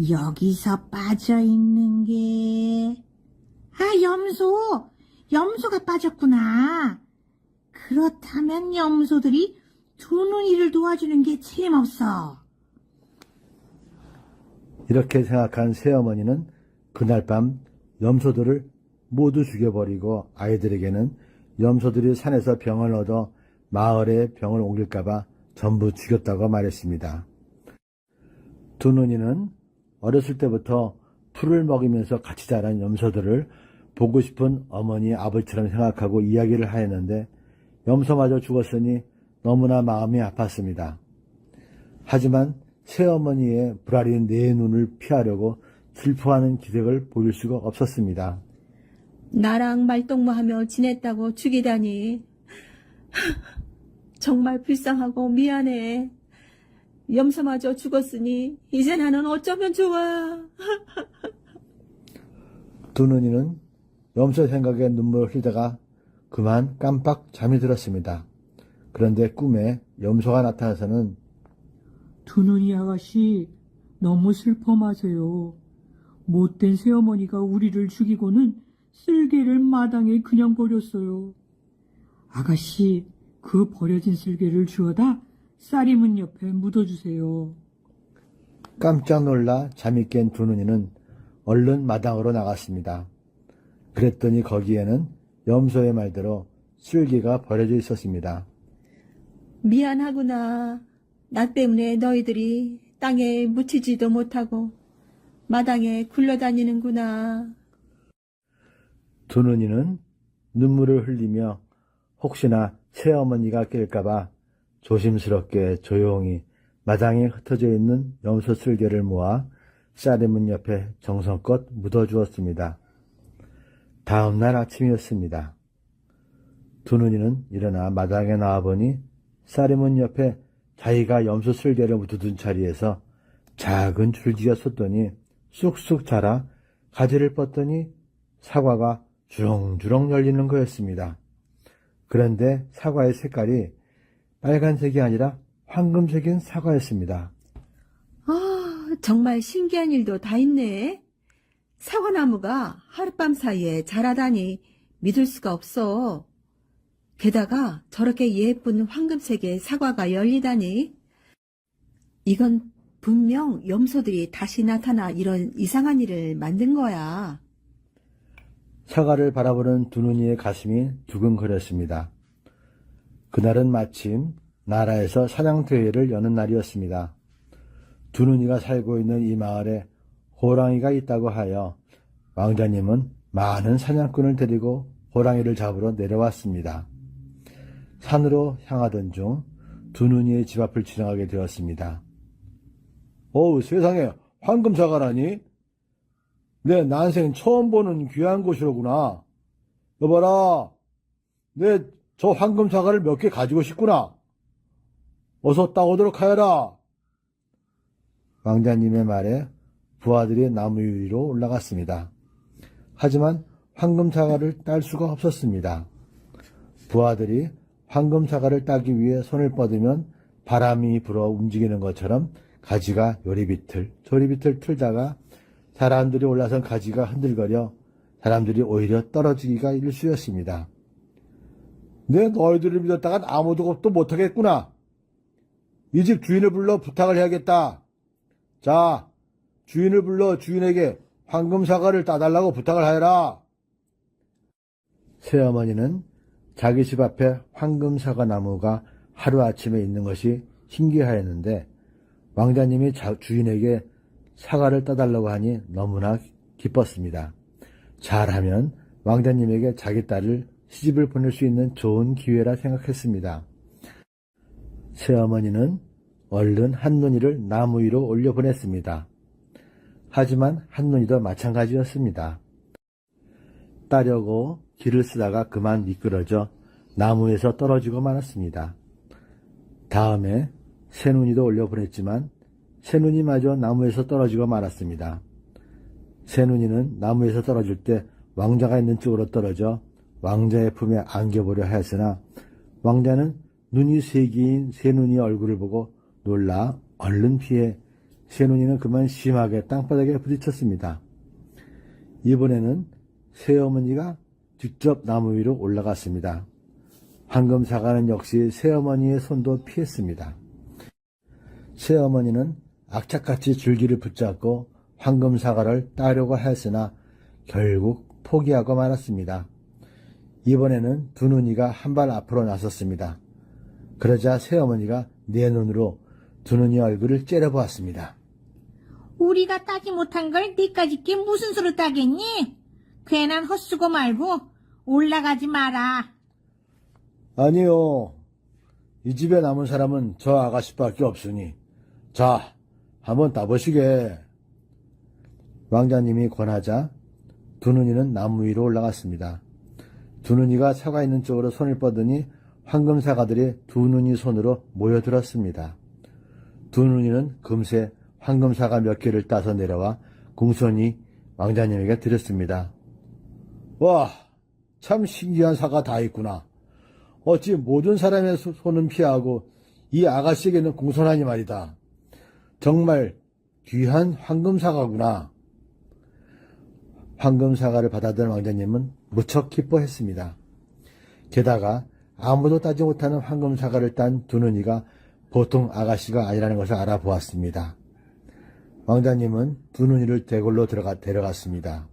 [SPEAKER 3] 여기서 빠져있는 게 염소가 빠졌구나. 그렇다면 염소들이 두눈이를 도와주는 게 틀림없어.
[SPEAKER 2] 이렇게 생각한 새어머니는 그날 밤 염소들을 모두 죽여버리고 아이들에게는 염소들이 산에서 병을 얻어 마을에 병을 옮길까봐 전부 죽였다고 말했습니다. 두눈이는 어렸을 때부터 풀을 먹이면서 같이 자란 염소들을 보고 싶은 어머니 아버지처럼 생각하고 이야기를 하였는데 염소마저 죽었으니 너무나 마음이 아팠습니다. 하지만 새어머니의 불알인 내 눈을 피하려고 슬퍼하는 기색을 보일 수가 없었습니다.
[SPEAKER 1] 나랑 말동무하며 지냈다고 죽이다니. 정말 불쌍하고 미안해. 염소마저 죽었으니 이제 나는 어쩌면 좋아.
[SPEAKER 2] 두눈이는 염소 생각에 눈물을 흘리다가 그만 깜빡 잠이 들었습니다. 그런데 꿈에 염소가 나타나서는
[SPEAKER 4] 두눈이 아가씨, 너무 슬퍼 마세요. 못된 새어머니가 우리를 죽이고는 쓸개를 마당에 그냥 버렸어요. 아가씨, 그 버려진 쓸개를 주워다 쌀이문 옆에 묻어주세요.
[SPEAKER 2] 깜짝 놀라 잠이 깬 두눈이는 얼른 마당으로 나갔습니다. 그랬더니 거기에는 염소의 말대로 쓸개가 버려져 있었습니다.
[SPEAKER 1] 미안하구나. 나 때문에 너희들이 땅에 묻히지도 못하고 마당에 굴러다니는구나.
[SPEAKER 2] 두눈이는 눈물을 흘리며 혹시나 새어머니가 깰까봐 조심스럽게 조용히 마당에 흩어져 있는 염소 쓸개를 모아 쌀이문 옆에 정성껏 묻어주었습니다. 다음 날 아침이었습니다. 두눈이는 일어나 마당에 나와보니 쌀이문 옆에 자기가 염소 쓸개를 묻어둔 자리에서 작은 줄기가 솟더니 쑥쑥 자라 가지를 뻗더니 사과가 주렁주렁 열리는 거였습니다. 그런데 사과의 색깔이 빨간색이 아니라 황금색인 사과였습니다.
[SPEAKER 1] 아, 정말 신기한 일도 다 있네. 사과나무가 하룻밤 사이에 자라다니 믿을 수가 없어. 게다가 저렇게 예쁜 황금색의 사과가 열리다니. 이건 분명 염소들이 다시 나타나 이런 이상한 일을 만든 거야.
[SPEAKER 2] 사과를 바라보는 두눈이의 가슴이 두근거렸습니다. 그날은 마침 나라에서 사냥대회를 여는 날이었습니다. 두눈이가 살고 있는 이 마을에 호랑이가 있다고 하여 왕자님은 많은 사냥꾼을 데리고 호랑이를 잡으러 내려왔습니다. 산으로 향하던 중 두눈이의 집 앞을 지나가게 되었습니다. 어우, 세상에 황금사과라니? 내 난생 처음 보는 귀한 곳이로구나. 여봐라, 내 저 황금사과를 몇 개 가지고 싶구나. 어서 따오도록 하여라. 왕자님의 말에 부하들이 나무 위로 올라갔습니다. 하지만 황금사과를 딸 수가 없었습니다. 부하들이 황금사과를 따기 위해 손을 뻗으면 바람이 불어 움직이는 것처럼 가지가 요리비틀 조리비틀 틀다가 사람들이 올라선 가지가 흔들거려 사람들이 오히려 떨어지기가 일쑤였습니다. 내 너희들을 믿었다간 아무도 또 못하겠구나. 이 집 주인을 불러 부탁을 해야겠다. 자, 주인을 불러 주인에게 황금사과를 따달라고 부탁을 하여라. 새어머니는 자기 집 앞에 황금사과 나무가 하루아침에 있는 것이 신기하였는데 왕자님이 주인에게 사과를 따달라고 하니 너무나 기뻤습니다. 잘하면 왕자님에게 자기 딸을 시집을 보낼 수 있는 좋은 기회라 생각했습니다. 새어머니는 얼른 한눈이를 나무 위로 올려보냈습니다. 하지만 한눈이도 마찬가지였습니다. 따려고 길을 쓰다가 그만 미끄러져 나무에서 떨어지고 말았습니다. 다음에 새눈이도 올려보냈지만 새눈이마저 나무에서 떨어지고 말았습니다. 새눈이는 나무에서 떨어질 때 왕자가 있는 쪽으로 떨어져 왕자의 품에 안겨보려 하였으나 왕자는 눈이 세 개인 새눈이 얼굴을 보고 놀라 얼른 피해 새눈이는 그만 심하게 땅바닥에 부딪혔습니다. 이번에는 새어머니가 직접 나무 위로 올라갔습니다. 황금사과는 역시 새어머니의 손도 피했습니다. 새어머니는 악착같이 줄기를 붙잡고 황금사과를 따려고 하였으나 결국 포기하고 말았습니다. 이번에는 두눈이가 한 발 앞으로 나섰습니다. 그러자 새어머니가 내 눈으로 두눈이 얼굴을 째려보았습니다.
[SPEAKER 3] 우리가 따지 못한 걸 니까지 게 무슨 수로 따겠니? 괜한 헛수고 말고 올라가지 마라.
[SPEAKER 2] 아니요. 이 집에 남은 사람은 저 아가씨밖에 없으니 자, 한번 따보시게. 왕자님이 권하자 두눈이는 나무 위로 올라갔습니다. 두눈이가 사과 있는 쪽으로 손을 뻗으니 황금사과들이 두눈이 손으로 모여들었습니다. 두눈이는 금세 황금사과 몇 개를 따서 내려와 궁손히 왕자님에게 드렸습니다. 와, 참 신기한 사과 다 있구나. 어찌 모든 사람의 손은 피하고 이 아가씨에게는 공손하니 말이다. 정말 귀한 황금사과구나. 황금사과를 받아든 왕자님은 무척 기뻐했습니다. 게다가 아무도 따지 못하는 황금사과를 딴 두눈이가 보통 아가씨가 아니라는 것을 알아보았습니다. 왕자님은 두눈이를 대궐로 데려갔습니다.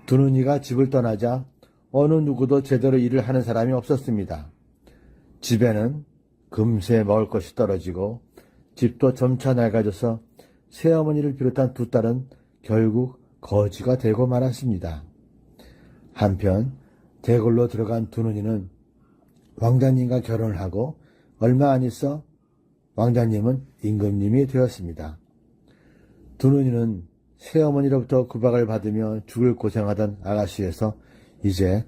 [SPEAKER 2] 두눈이가 집을 떠나자 어느 누구도 제대로 일을 하는 사람이 없었습니다. 집에는 금세 먹을 것이 떨어지고 집도 점차 낡아져서 새어머니를 비롯한 두 딸은 결국 거지가 되고 말았습니다. 한편 대궐로 들어간 두눈이는 왕자님과 결혼을 하고 얼마 안 있어 왕자님은 임금님이 되었습니다. 두눈이는 새어머니로부터 구박을 받으며 죽을 고생하던 아가씨에서 이제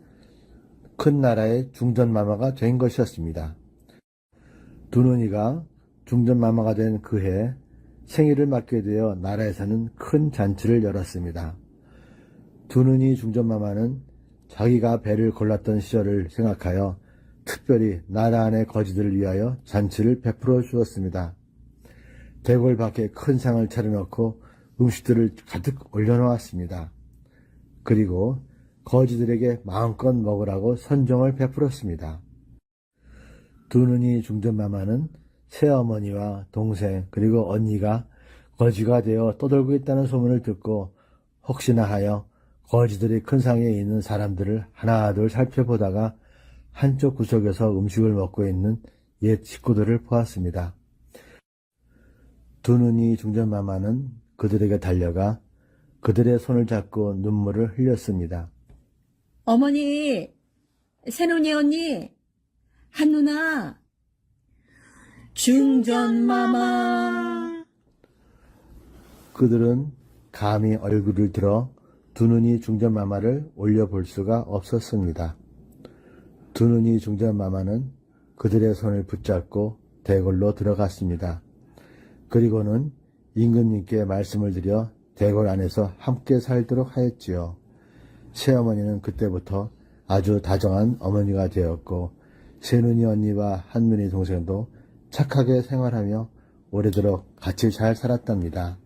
[SPEAKER 2] 큰 나라의 중전마마가 된 것이었습니다. 두눈이가 중전마마가 된 그 해 생일을 맞게 되어 나라에서는 큰 잔치를 열었습니다. 두눈이 중전마마는 자기가 배를 골랐던 시절을 생각하여 특별히 나라 안의 거지들을 위하여 잔치를 베풀어 주었습니다. 대궐 밖에 큰 상을 차려놓고 음식들을 가득 올려놓았습니다. 그리고 거지들에게 마음껏 먹으라고 선정을 베풀었습니다. 두눈이 중전마마는 새어머니와 동생 그리고 언니가 거지가 되어 떠돌고 있다는 소문을 듣고 혹시나 하여 거지들이 큰 상에 있는 사람들을 하나둘 살펴보다가 한쪽 구석에서 음식을 먹고 있는 옛 식구들을 보았습니다. 두눈이 중전마마는 그들에게 달려가 그들의 손을 잡고 눈물을 흘렸습니다.
[SPEAKER 1] 어머니, 새눈이 언니, 한누나, 중전마마.
[SPEAKER 2] 그들은 감히 얼굴을 들어 두눈이 중전마마를 올려볼 수가 없었습니다. 두눈이 중전마마는 그들의 손을 붙잡고 대궐로 들어갔습니다. 그리고는 임금님께 말씀을 드려 대궐 안에서 함께 살도록 하였지요. 새어머니는 그때부터 아주 다정한 어머니가 되었고 새눈이 언니와 한눈이 동생도 착하게 생활하며 오래도록 같이 잘 살았답니다.